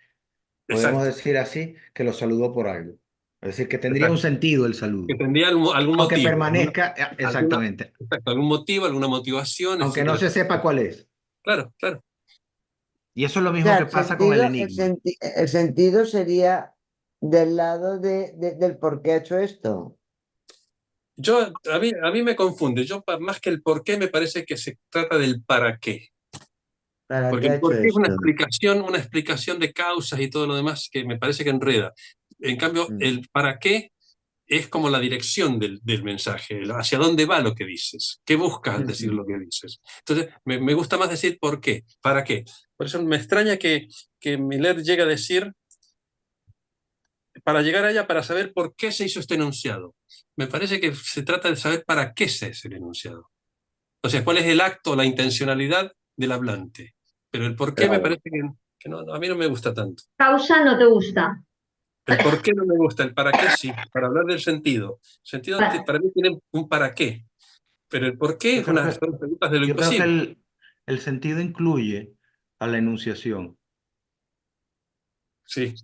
Speaker 3: podemos
Speaker 5: Exacto.
Speaker 3: decir así, que lo saludó por algo. Es decir, que tendría un
Speaker 5: Exacto.
Speaker 3: sentido el
Speaker 5: Que
Speaker 3: saludo.
Speaker 5: tendría algún
Speaker 3: Aunque
Speaker 5: motivo.
Speaker 3: permanezca, exactamente.
Speaker 5: Exacto, algún motivo, alguna motivación,
Speaker 3: Aunque no
Speaker 5: etcétera.
Speaker 3: se sepa cuál es.
Speaker 5: Claro, claro.
Speaker 3: Y eso es lo
Speaker 1: O
Speaker 3: mismo
Speaker 1: sea,
Speaker 3: que pasa con el enigma.
Speaker 1: el sentido sería del lado del por qué ha hecho esto.
Speaker 5: A mí me confunde. Más que el por qué, me parece que se trata del para qué.
Speaker 1: ¿Para
Speaker 5: Porque
Speaker 1: qué ha
Speaker 5: el
Speaker 1: hecho
Speaker 5: por qué es
Speaker 1: esto?
Speaker 5: una explicación de causas y todo lo demás que me parece que enreda. En cambio,
Speaker 1: Mm.
Speaker 5: el para qué es como la dirección del mensaje, hacia dónde va lo que dices, qué buscas al decir
Speaker 1: Ujú.
Speaker 5: lo que dices. Entonces, me gusta más decir por qué, para qué. Por eso me extraña que Miller llegue a decir, para llegar allá, para saber por qué se hizo este enunciado. Me parece que se trata de saber para qué se hace el enunciado. O sea, cuál es el acto, la intencionalidad del hablante. Pero el por qué me
Speaker 1: Claro.
Speaker 5: parece que a mí no me gusta tanto.
Speaker 2: Causa no te gusta.
Speaker 5: El por qué no me gusta, el para qué sí, para hablar del sentido. El sentido
Speaker 2: Vale.
Speaker 5: para mí tiene un para qué, pero el por qué
Speaker 3: Yo creo que,
Speaker 5: son preguntas de lo
Speaker 3: yo creo que
Speaker 5: imposible.
Speaker 3: el sentido incluye a la enunciación.
Speaker 5: Sí,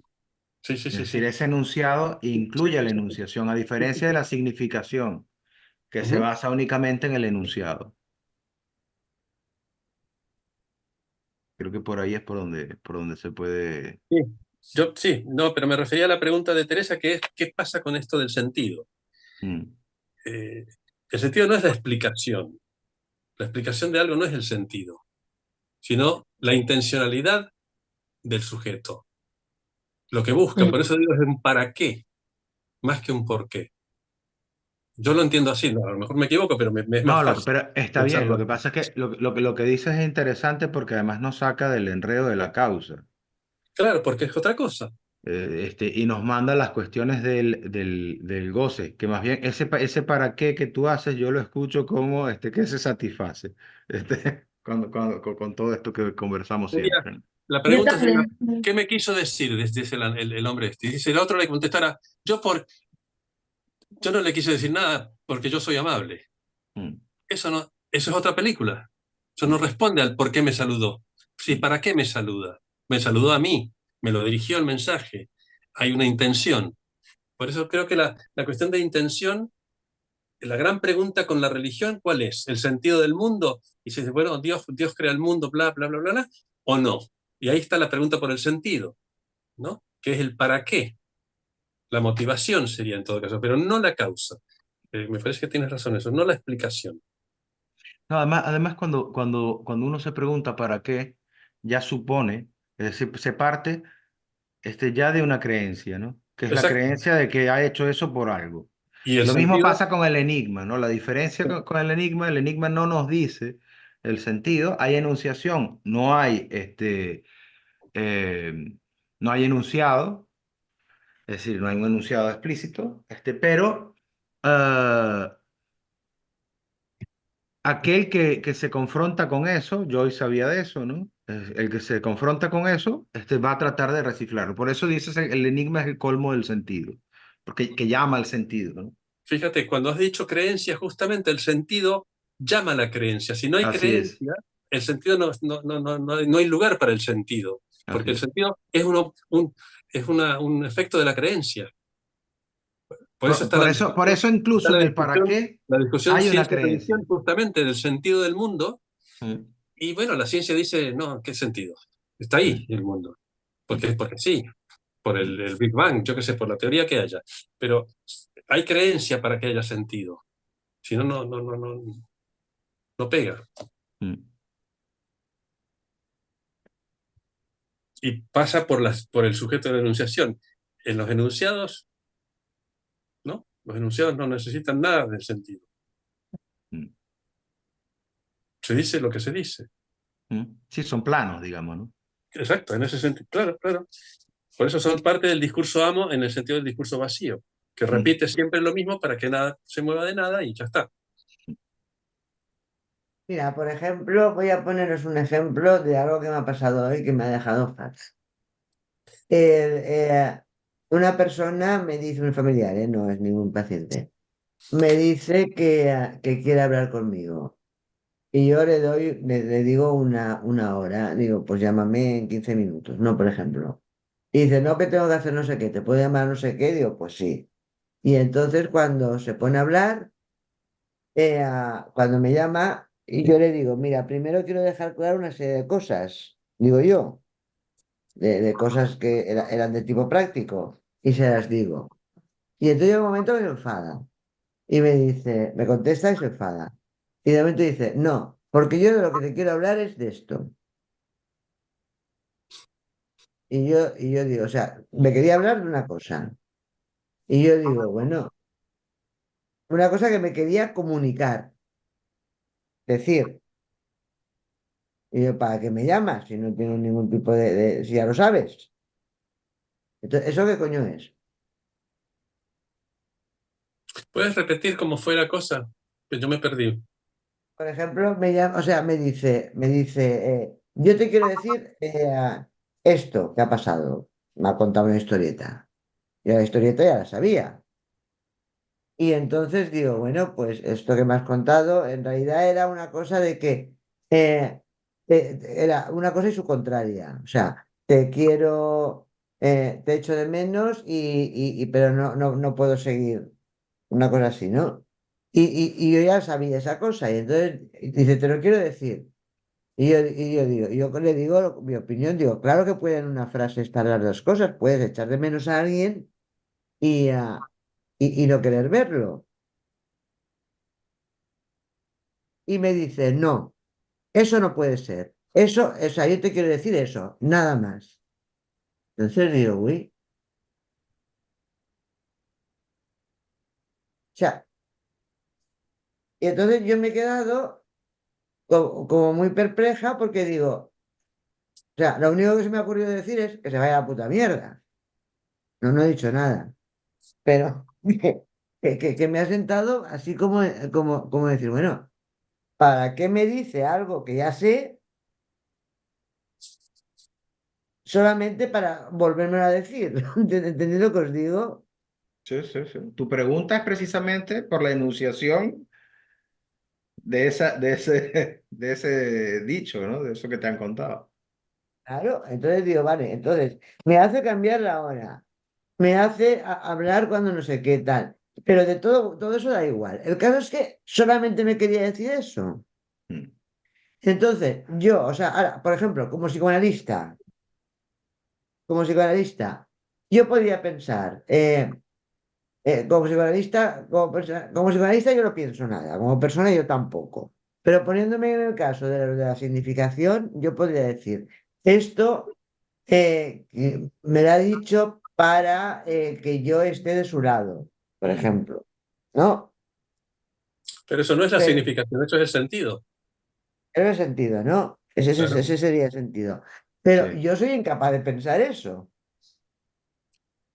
Speaker 5: sí, sí,
Speaker 3: Es
Speaker 5: sí,
Speaker 3: decir,
Speaker 5: sí.
Speaker 3: ese enunciado
Speaker 5: Sí,
Speaker 3: incluye a
Speaker 5: sí,
Speaker 3: la
Speaker 5: sí,
Speaker 3: enunciación, a
Speaker 5: sí,
Speaker 3: diferencia de
Speaker 5: sí.
Speaker 3: la significación, que se
Speaker 5: Ujú.
Speaker 3: basa únicamente en el enunciado. Creo que por ahí es por donde se puede.
Speaker 5: Sí. Yo sí, no, pero me refería a la pregunta de Teresa, que es, ¿qué pasa con esto del sentido?
Speaker 3: Mm.
Speaker 5: Eh, el sentido no es la explicación. La explicación de algo no es el sentido, sino la intencionalidad del sujeto, lo que busca. Por eso digo, es un para qué, más que un por qué. Yo lo entiendo así, no, a lo mejor me equivoco, pero me es
Speaker 3: No,
Speaker 5: más fácil
Speaker 3: pero está bien.
Speaker 5: pensarlo
Speaker 3: Lo que
Speaker 5: así.
Speaker 3: pasa es que lo que dices es interesante porque además nos saca del enredo de la causa.
Speaker 5: Claro, porque es otra cosa.
Speaker 3: Y nos manda las cuestiones del goce, que más bien ese para qué que tú haces, yo lo escucho como que se satisface con todo esto que conversamos
Speaker 5: Sería,
Speaker 3: siempre.
Speaker 5: la
Speaker 2: Yo
Speaker 5: pregunta sería,
Speaker 2: también.
Speaker 5: ¿qué me quiso decir desde el hombre este? Y dice, el otro le contestara, yo no le quise decir nada porque yo soy amable.
Speaker 3: Mm,
Speaker 5: Eso no, eso es otra película. Eso no
Speaker 3: mm,
Speaker 5: responde al por qué me saludó. Sí,
Speaker 3: mm.
Speaker 5: ¿para qué me saluda? Me saludó a mí, me lo dirigió el mensaje. Hay una intención. Por eso creo que la cuestión de intención, la gran pregunta con la religión, ¿cuál es? ¿El sentido del mundo? Y se dice, bueno, Dios crea el mundo, bla, bla, bla, bla, bla, o no. Y ahí está la pregunta por el sentido, ¿no? Que es el para qué. La motivación sería en todo caso, pero no la causa. Me parece que tienes razón eso, no la explicación.
Speaker 3: No, además cuando uno se pregunta para qué, ya supone, es decir, se parte ya de una creencia, ¿no? Que es la
Speaker 5: Exacto.
Speaker 3: creencia de que ha hecho eso por algo.
Speaker 5: Y el
Speaker 3: Lo mismo
Speaker 5: sentido,
Speaker 3: pasa con el enigma, ¿no? La diferencia con el enigma no nos dice el sentido, hay enunciación, eh, no hay enunciado, es decir, no hay un enunciado explícito, pero eh, aquel que se confronta con eso, yo hoy sabía de eso, ¿no? El que se confronta con eso, va a tratar de reciclarlo. Por eso dices el enigma es el colmo del sentido, porque que llama al sentido, ¿no?
Speaker 5: fíjate, cuando has dicho creencia, justamente el sentido llama a la creencia. Si no hay
Speaker 3: Así es,
Speaker 5: creencia, el sentido no hay lugar para el sentido,
Speaker 3: así
Speaker 5: porque el
Speaker 3: es.
Speaker 5: sentido es un efecto de la creencia. Por eso está
Speaker 3: Por eso incluso en el para qué
Speaker 5: la discusión
Speaker 3: hay una creencia.
Speaker 5: ciencia-religión justamente del sentido del mundo.
Speaker 3: Mm,
Speaker 5: Y bueno, la ciencia dice, no, ¿qué sentido? Está ahí
Speaker 3: mm,
Speaker 5: el mundo.
Speaker 3: mm,
Speaker 5: Porque sí, por
Speaker 3: mm,
Speaker 5: el Big Bang, yo qué sé, por la teoría que haya. Pero hay creencia para que haya sentido. Si no, no pega.
Speaker 3: mm.
Speaker 5: Y pasa por el sujeto de la enunciación. En los enunciados, ¿no? Los enunciados no necesitan nada del sentido.
Speaker 3: Mm,
Speaker 5: Se dice lo que se dice.
Speaker 3: mm. Sí, son planos, digamos, ¿no?
Speaker 5: Exacto, en ese sentido. Claro, claro. Por eso son parte del discurso amo en el sentido del discurso vacío, que
Speaker 3: Mm.
Speaker 5: repite siempre lo mismo para que nada se mueva de nada y ya está.
Speaker 1: Mira, por ejemplo, voy a poneros un ejemplo de algo que me ha pasado hoy que me ha dejado fatal. Una persona me dice, un familiar, no es ningún paciente, me dice que quiere hablar conmigo. Y yo le digo una hora, digo, pues llámame en 15 minutos, no, por ejemplo. Y dice, no, que tengo que hacer no sé qué, ¿te puedo llamar no sé qué? Digo, pues sí. Y entonces cuando se pone a hablar, cuando me llama, y yo le digo, mira, primero quiero dejar claro una serie de cosas, digo yo, de cosas que eran de tipo práctico, y se las digo. Y entonces llega un momento que se enfada, y me dice, me contesta y se enfada. Y de momento dice, no, porque yo de lo que te quiero hablar es de esto. Y yo digo, o sea, me quería hablar de una cosa. Y yo digo, bueno, una cosa que me quería comunicar, decir. Y yo, ¿para qué me llamas? Si no tengo ningún tipo si ya lo sabes. Entonces, ¿eso qué coño es?
Speaker 5: ¿Puedes repetir cómo fue la cosa? Que yo me perdí.
Speaker 1: Por ejemplo, me llama, o sea, me dice, yo te quiero decir esto que ha pasado. Me ha contado una historieta. Y la historieta ya la sabía. Y entonces digo, bueno, pues esto que me has contado en realidad era una cosa de que era una cosa y su contraria. O sea, te quiero, te echo de menos pero no puedo seguir. Una cosa así, ¿no? Y yo ya sabía esa cosa. Y entonces dice, te lo quiero decir. Y yo digo, y yo le digo mi opinión, digo, claro que pueden en una frase estar las dos cosas. Puedes echar de menos a alguien y no querer verlo. Y me dice, no, eso no puede ser. Eso, o sea, yo te quiero decir eso, nada más. Entonces digo, uy, o sea, y entonces yo me he quedado como muy perpleja porque digo, o sea, lo único que se me ha ocurrido decir es que se vaya a la puta mierda. No he dicho nada, pero que me ha sentado así como decir, bueno, ¿para qué me dice algo que ya sé solamente para volvérmelo a decir? ¿Entendéis lo que os digo?
Speaker 3: Sí, sí, sí. Tu pregunta es precisamente por la enunciación de ese dicho, ¿no? De eso que te han contado.
Speaker 1: Claro, entonces digo, vale, entonces me hace cambiar la hora, me hace hablar cuando no sé qué tal, pero de todo eso da igual. El caso es que solamente me quería decir eso.
Speaker 3: Mm.
Speaker 1: Entonces, yo, o sea, ahora, por ejemplo, como psicoanalista, yo podría pensar, como psicoanalista yo no pienso nada, como persona yo tampoco. Pero poniéndome en el caso de la significación, yo podría decir, esto me lo ha dicho para que yo esté de su lado, por
Speaker 3: Mm.
Speaker 1: ejemplo, ¿no?
Speaker 5: Pero eso no es la
Speaker 1: Pero,
Speaker 5: significación, eso es el sentido.
Speaker 1: en ese sentido, ¿no?
Speaker 5: Claro.
Speaker 1: Ese sería el sentido. Pero
Speaker 3: Sí.
Speaker 1: yo soy incapaz de pensar eso.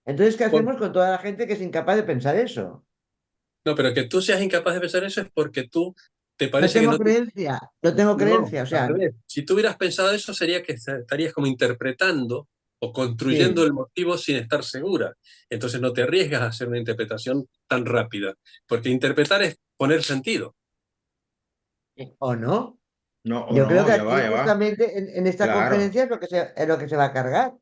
Speaker 1: Entonces, ¿qué
Speaker 5: Por-
Speaker 1: hacemos con toda la gente que es incapaz de pensar eso?
Speaker 5: No, pero que tú seas incapaz de pensar eso es porque tú te
Speaker 1: No
Speaker 5: parece que
Speaker 1: tengo
Speaker 5: no.
Speaker 1: creencia, no tengo
Speaker 5: No,
Speaker 1: creencia, o
Speaker 5: al
Speaker 1: sea,
Speaker 5: revés. Si tú hubieras pensado eso, sería que estarías como interpretando o construyendo
Speaker 1: sí,
Speaker 5: el motivo sin estar segura. Entonces no te arriesgas a hacer una interpretación tan rápida, porque interpretar es poner sentido.
Speaker 1: o no.
Speaker 3: No, o
Speaker 1: Yo creo
Speaker 3: no,
Speaker 1: que
Speaker 3: ya
Speaker 1: aquí
Speaker 3: va, ya va.
Speaker 1: justamente en esta
Speaker 3: Claro.
Speaker 1: conferencia es lo que se va a cargar.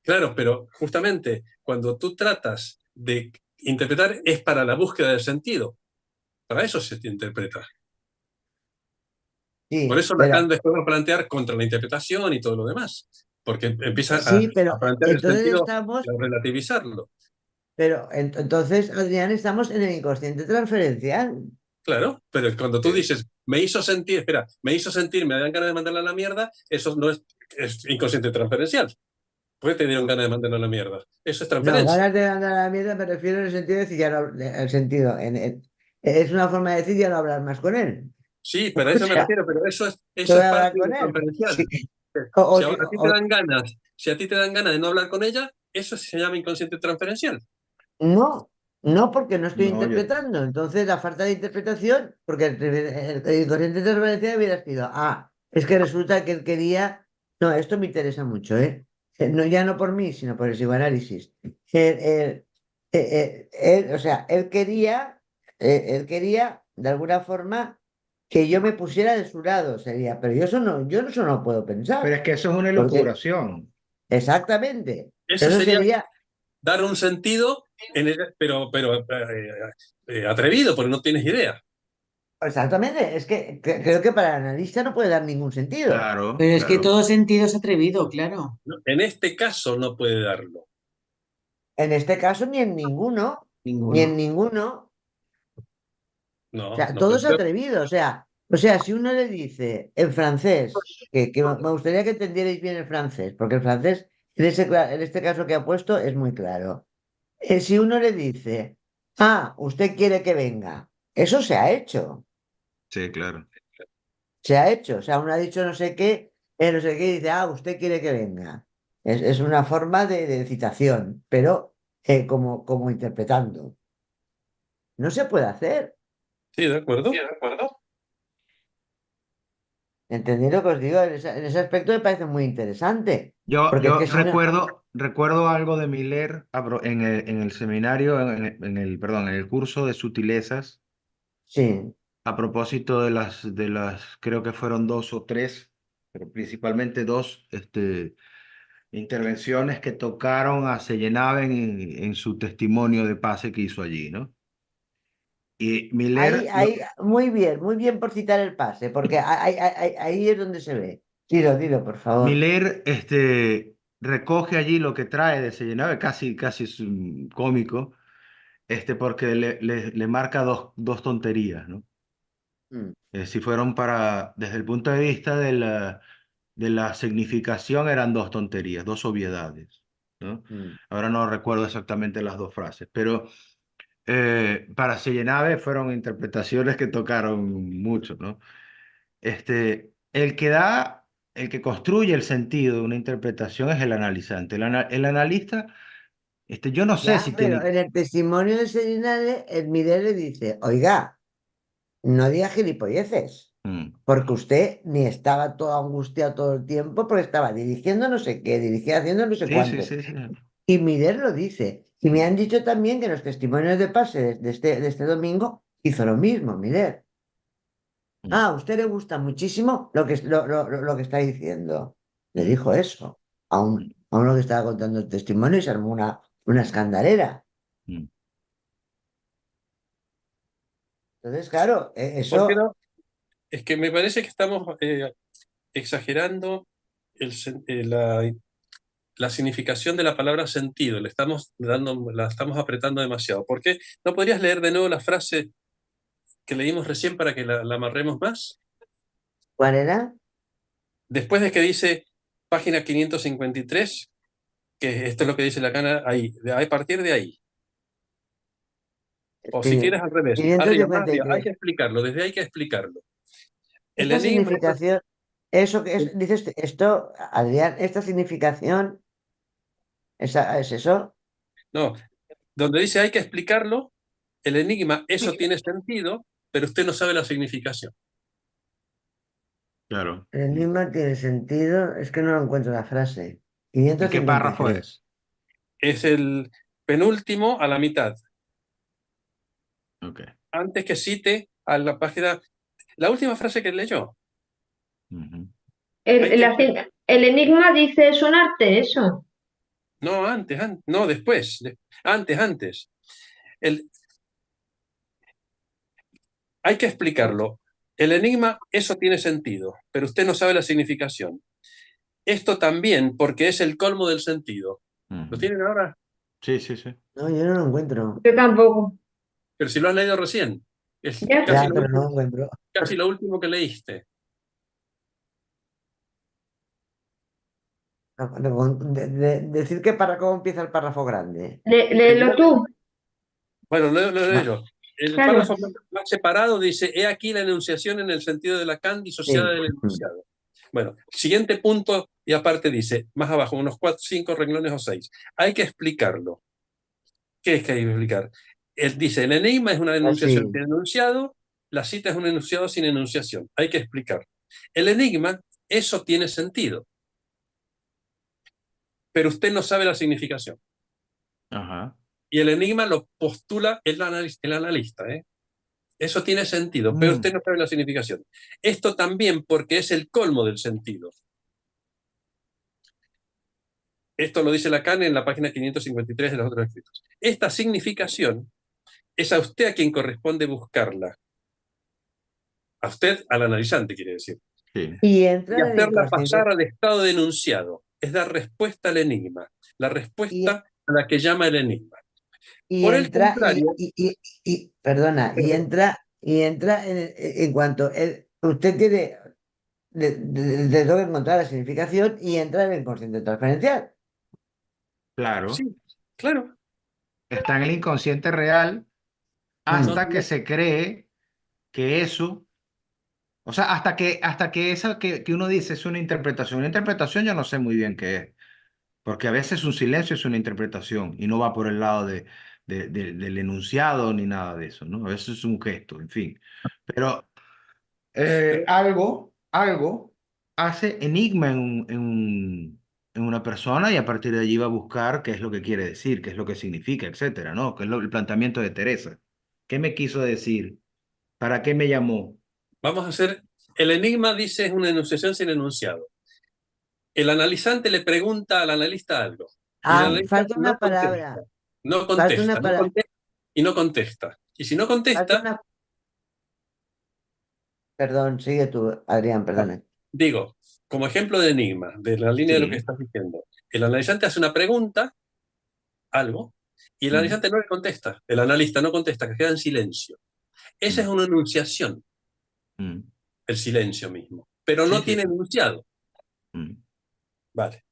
Speaker 5: Claro, pero justamente cuando tú tratas de interpretar es para la búsqueda del sentido. Para eso se te interpreta. Por
Speaker 1: Sí,
Speaker 5: eso
Speaker 1: pero
Speaker 5: Lacan después va a plantear contra la interpretación y todo lo demás, porque empieza
Speaker 1: sí, pero
Speaker 5: a plantear el
Speaker 1: entonces
Speaker 5: sentido y
Speaker 1: estamos,
Speaker 5: a relativizarlo.
Speaker 1: pero entonces, Adrián, estamos en el inconsciente transferencial.
Speaker 5: Claro, pero cuando tú
Speaker 3: Sí.
Speaker 5: dices, me hizo sentir, espera, me hizo sentir, me dan ganas de mandarla a la mierda, eso no es inconsciente transferencial. Puede tener un
Speaker 1: No,
Speaker 5: ganas de mandarla a la mierda. Eso es
Speaker 1: no,
Speaker 5: transferencia.
Speaker 1: ganas de andar a la mierda me refiero en el sentido de decir ya no, el sentido, es una forma de decir ya no hablar más con él.
Speaker 5: Sí, pero a
Speaker 1: O
Speaker 5: eso me
Speaker 1: sea,
Speaker 5: refiero, pero
Speaker 1: no
Speaker 5: eso
Speaker 1: voy
Speaker 5: es
Speaker 1: a
Speaker 5: parte
Speaker 1: hablar
Speaker 5: de
Speaker 1: con
Speaker 5: lo
Speaker 1: él. Sí.
Speaker 5: transferencial.
Speaker 1: O, o
Speaker 5: Si
Speaker 1: si-
Speaker 5: a ti te
Speaker 1: o-
Speaker 5: dan ganas, si a ti te dan ganas de no hablar con ella, eso se llama inconsciente transferencial.
Speaker 1: no. No, porque no estoy
Speaker 3: No,
Speaker 1: interpretando. Entonces, la falta de interpretación, porque el corriente transparencia hubiera sido, es que resulta que él quería. No, esto me interesa mucho, ¿eh? No, ya no por mí, sino por el psicoanálisis. O sea, él quería, de alguna forma, que yo me pusiera de su lado, sería, pero yo eso no puedo
Speaker 3: pero
Speaker 1: pensar,
Speaker 3: es que eso es una
Speaker 1: porque
Speaker 3: elucubración.
Speaker 1: exactamente,
Speaker 5: Eso
Speaker 1: eso
Speaker 5: sería
Speaker 1: sería.
Speaker 5: dar un sentido, pero atrevido, porque no tienes idea.
Speaker 1: Exactamente, es que creo que para el analista no puede dar ningún sentido.
Speaker 3: Claro,
Speaker 6: Pero es que
Speaker 3: claro.
Speaker 6: todo sentido es atrevido, claro.
Speaker 5: ¿No? En este caso no puede darlo.
Speaker 1: En este caso, ni en ninguno, ni en
Speaker 6: Ninguno.
Speaker 1: ninguno. O
Speaker 5: No,
Speaker 1: sea,
Speaker 5: no
Speaker 1: todo
Speaker 5: puede
Speaker 1: es
Speaker 5: ser.
Speaker 1: atrevido. O sea, si uno le dice en francés, que me gustaría que entendierais bien el francés, porque el francés, en este caso que ha puesto, es muy claro. Si uno le dice, usted quiere que venga, eso se ha hecho.
Speaker 3: Sí, claro.
Speaker 1: Se ha hecho. O sea, uno ha dicho no sé qué, y dice, usted quiere que venga. Es una forma de citación, pero como interpretando. No se puede hacer.
Speaker 5: Sí, de acuerdo.
Speaker 1: ¿Entendéis lo que os digo? En ese aspecto me parece muy interesante. Porque es
Speaker 3: Yo
Speaker 1: que si no.
Speaker 3: recuerdo algo de Miller en el seminario, perdón, en el curso de sutilezas,
Speaker 1: Sí.
Speaker 3: a propósito creo que fueron dos o tres, pero principalmente dos, intervenciones que tocaron a Sellenaven en su testimonio de pase que hizo allí, ¿no? Y
Speaker 1: Ahí,
Speaker 3: Miller,
Speaker 1: ahí, muy bien por citar el pase, porque ahí es donde se ve. Dilo, por favor.
Speaker 3: Miller, recoge allí lo que trae de Sellenaven, casi es un cómico, porque le marca dos tonterías, ¿no?
Speaker 1: Mm,
Speaker 3: Si fueron desde el punto de vista de la significación, eran dos tonterías, dos obviedades, ¿no?
Speaker 1: mm.
Speaker 3: Ahora no recuerdo exactamente las dos frases, pero para Sellenave fueron interpretaciones que tocaron mucho, ¿no? El que construye el sentido de una interpretación es el analizante. El analista, yo no sé si
Speaker 1: Ya, pero
Speaker 3: tiene.
Speaker 1: en el testimonio de Serinale, el Miguel le dice, oiga, no diga gilipolleces,
Speaker 3: Mm.
Speaker 1: porque usted ni estaba todo angustiado todo el tiempo, porque estaba dirigiendo no sé qué, dirigía haciendo no sé
Speaker 3: Sí, sí,
Speaker 1: cuánto.
Speaker 3: sí, sí.
Speaker 1: Y Miguel lo dice. Y me
Speaker 3: Mm,
Speaker 1: han dicho también que en los testimonios de pase de este domingo hizo lo mismo, Miguel.
Speaker 3: mm,
Speaker 1: A usted le gusta muchísimo lo que está diciendo. Le
Speaker 3: mm,
Speaker 1: dijo eso a uno que estaba contando el testimonio y se armó una escandalera.
Speaker 3: mm.
Speaker 1: Entonces, claro,
Speaker 5: ¿Por qué
Speaker 1: eso.
Speaker 5: no? Es que me parece que estamos exagerando la significación de la palabra sentido. La estamos apretando demasiado. ¿Por qué? ¿No podrías leer de nuevo la frase que leímos recién para que la amarremos más?
Speaker 1: ¿Cuál era?
Speaker 5: Después de que dice página 553, que esto es lo que dice la cana ahí, a partir de ahí. O si quieres al revés, arriba, más arriba, hay
Speaker 1: 553.
Speaker 5: que explicarlo, desde ahí hay que explicarlo. El
Speaker 1: Esta
Speaker 5: enigma,
Speaker 1: significación, eso que es, dices esto, Adrián, esta significación, ¿es eso?
Speaker 5: no, donde dice hay que explicarlo, el enigma, eso tiene sentido, pero usted no sabe la significación.
Speaker 3: Claro.
Speaker 1: El enigma tiene sentido, es que no lo encuentro la frase.
Speaker 3: ¿Y qué párrafo
Speaker 1: 553.
Speaker 3: es?
Speaker 5: Es el penúltimo a la mitad,
Speaker 3: Ok.
Speaker 5: antes que cite a la página, la última frase que leyó.
Speaker 3: Ujú.
Speaker 5: Hay que,
Speaker 2: El enigma dice, es un arte eso.
Speaker 5: no, no, después, antes. El, hay que explicarlo. El enigma, eso tiene sentido, pero usted no sabe la significación. Esto también, porque es el colmo del sentido. ¿Lo
Speaker 3: Ujú.
Speaker 5: tienen ahora?
Speaker 3: Sí, sí, sí.
Speaker 1: No, yo no lo encuentro.
Speaker 2: Yo tampoco.
Speaker 5: Pero si lo has leído recién, es
Speaker 2: Ya
Speaker 1: Ya,
Speaker 2: está.
Speaker 1: pero no lo encuentro.
Speaker 5: casi lo último que leíste.
Speaker 1: Decir que para cómo empieza el párrafo grande.
Speaker 2: Léelo tú.
Speaker 5: Bueno, lo leo
Speaker 1: Ah,
Speaker 5: yo. El
Speaker 2: Claro.
Speaker 5: párrafo más separado dice, he aquí la enunciación en el sentido de Lacan disociada
Speaker 1: sí.
Speaker 5: del enunciado. Bueno, siguiente punto, y aparte dice, más abajo, unos 4, 5 renglones o 6. Hay que explicarlo. ¿Qué es que hay que explicar? Él dice, el enigma es una enunciación
Speaker 1: Así.
Speaker 5: sin enunciado, la cita es un enunciado sin enunciación. Hay que explicar. El enigma, eso tiene sentido, pero usted no sabe la significación.
Speaker 3: Ajá.
Speaker 5: Y el enigma lo postula el analista, ¿eh? Eso tiene sentido, pero usted no sabe la significación. Esto también porque es el colmo del sentido. Esto lo dice Lacan en la página 553 de los otros escritos. Esta significación es a usted a quien corresponde buscarla. A usted, al analizante, quiere decir.
Speaker 3: Sí.
Speaker 1: Y
Speaker 5: Y
Speaker 1: entra en el
Speaker 5: hacerla
Speaker 1: inconsciente.
Speaker 5: pasar al estado de enunciado. Es dar respuesta al enigma. La
Speaker 1: Y,
Speaker 5: respuesta a la que llama el enigma.
Speaker 1: y
Speaker 5: Por el
Speaker 1: entra,
Speaker 5: contrario,
Speaker 1: perdona, y entra en cuanto usted tiene, le toca encontrar la significación y entra en el inconsciente transferencial.
Speaker 3: Claro.
Speaker 5: sí, claro,
Speaker 3: Está en el inconsciente real
Speaker 1: Mm.
Speaker 3: hasta que se cree que eso, o sea, hasta que esa que uno dice es una interpretación. Una interpretación yo no sé muy bien qué es, porque a veces un silencio es una interpretación y no va por el lado del enunciado ni nada de eso, ¿no? A veces es un gesto, en fin. Pero
Speaker 5: pero
Speaker 3: algo hace enigma en una persona y a partir de allí va a buscar qué es lo que quiere decir, qué es lo que significa, etcétera, ¿no? Que es el planteamiento de Teresa. ¿Qué me quiso decir? ¿Para qué me llamó?
Speaker 5: vamos a hacer, el enigma dice es una enunciación sin enunciado. El analizante le pregunta al analista algo y el analista
Speaker 1: Falta
Speaker 5: no
Speaker 1: una
Speaker 5: contesta,
Speaker 1: palabra,
Speaker 5: no
Speaker 1: falta una
Speaker 5: contesta, no
Speaker 1: palabra,
Speaker 5: contesta y no contesta. Y si no
Speaker 1: falta
Speaker 5: contesta,
Speaker 1: una, perdón, sigue tú, Adrián, perdona.
Speaker 5: digo, como ejemplo de enigma, de la línea de lo que
Speaker 3: Sí.
Speaker 5: estás diciendo, el analizante hace una pregunta, algo, y el
Speaker 3: Mm,
Speaker 5: analizante no le contesta, el analista no contesta, que queda en silencio. Esa es
Speaker 3: mm,
Speaker 5: una enunciación,
Speaker 3: mm.
Speaker 5: el silencio mismo, pero
Speaker 3: Sí,
Speaker 5: no
Speaker 3: sí,
Speaker 5: tiene
Speaker 3: sí.
Speaker 5: enunciado.
Speaker 3: Mm,
Speaker 5: Vale,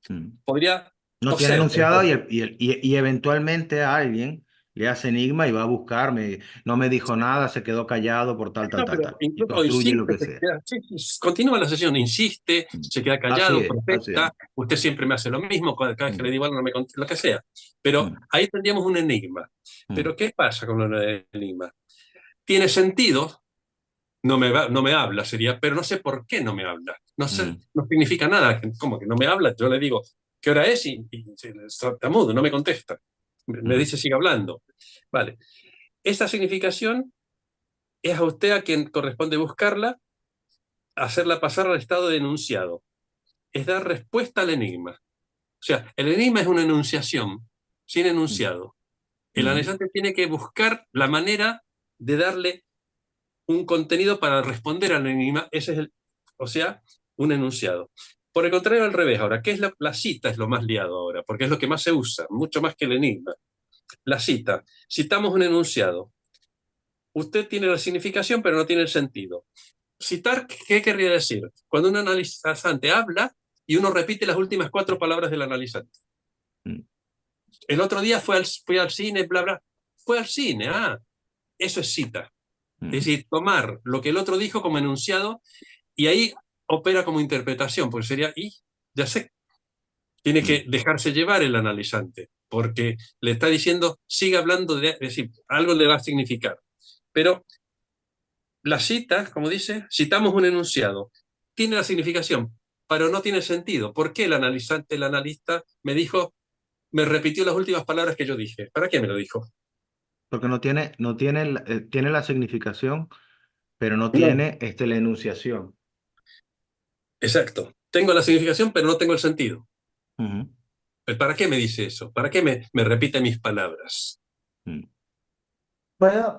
Speaker 3: mm.
Speaker 5: podría
Speaker 3: No tiene
Speaker 5: toser, por
Speaker 3: enunciado
Speaker 5: ejemplo.
Speaker 3: y eventualmente a alguien le hace enigma y va a buscarme. No me dijo nada, se quedó callado por tal, tal,
Speaker 5: No,
Speaker 3: tal,
Speaker 5: pero
Speaker 3: tal. Y
Speaker 5: incluso o
Speaker 3: construye lo
Speaker 5: insiste,
Speaker 3: que sea.
Speaker 5: sí, continúa la sesión, insiste,
Speaker 3: Mm.
Speaker 5: se queda
Speaker 3: Así
Speaker 5: callado,
Speaker 3: es, así es.
Speaker 5: protesta, usted siempre me hace lo mismo, cada vez que le
Speaker 3: Mm,
Speaker 5: digo algo no me contesta, lo que sea. Pero
Speaker 3: mm,
Speaker 5: ahí tendríamos un enigma.
Speaker 3: mm,
Speaker 5: Pero ¿qué pasa con un enigma? Tiene sentido, no me habla, sería, pero no sé por qué no me habla. No sé,
Speaker 3: mm,
Speaker 5: no significa nada. ¿Cómo que no me habla? Yo le digo, ¿qué hora es? Y está mudo, no me contesta. Me
Speaker 3: mm,
Speaker 5: dice, sigue hablando. Vale. Esa significación es a usted a quien corresponde buscarla, hacerla pasar al estado de enunciado. Es dar respuesta al enigma. O sea, el enigma es una enunciación sin
Speaker 3: mm,
Speaker 5: enunciado. El
Speaker 3: mm,
Speaker 5: analizante tiene que buscar la manera de darle un contenido para responder al enigma. Ese es o sea, un enunciado. Por el contrario, al revés. Ahora, ¿qué es la cita? Es lo más liado ahora, porque es lo que más se usa, mucho más que el enigma. La cita. Citamos un enunciado. Usted tiene la significación, pero no tiene el sentido. Citar, ¿qué querría decir? Cuando un analizante habla y uno repite las últimas 4 palabras del analizante.
Speaker 3: mm,
Speaker 5: El otro día fue al cine, bla, bla. Fue al cine, eso es cita. Es
Speaker 3: mm,
Speaker 5: decir, tomar lo que el otro dijo como enunciado y ahí opera como interpretación, porque sería, y ya sé, tiene
Speaker 3: mm.
Speaker 5: que dejarse llevar el analizante, porque le está diciendo, sigue hablando es decir, algo le va a significar. Pero la cita, como dice, citamos un enunciado, tiene la significación, pero no tiene sentido. ¿Por qué el analizante, el analista, me repitió las últimas palabras que yo dije? ¿Para qué me lo dijo?
Speaker 3: Porque tiene la significación, pero no
Speaker 5: No.
Speaker 3: tiene la enunciación.
Speaker 5: Exacto. Tengo la significación, pero no tengo el sentido.
Speaker 3: Ujú,
Speaker 5: ¿Para qué me dice eso? ¿Para qué me repite mis palabras?
Speaker 3: mm.
Speaker 1: ¿Puedo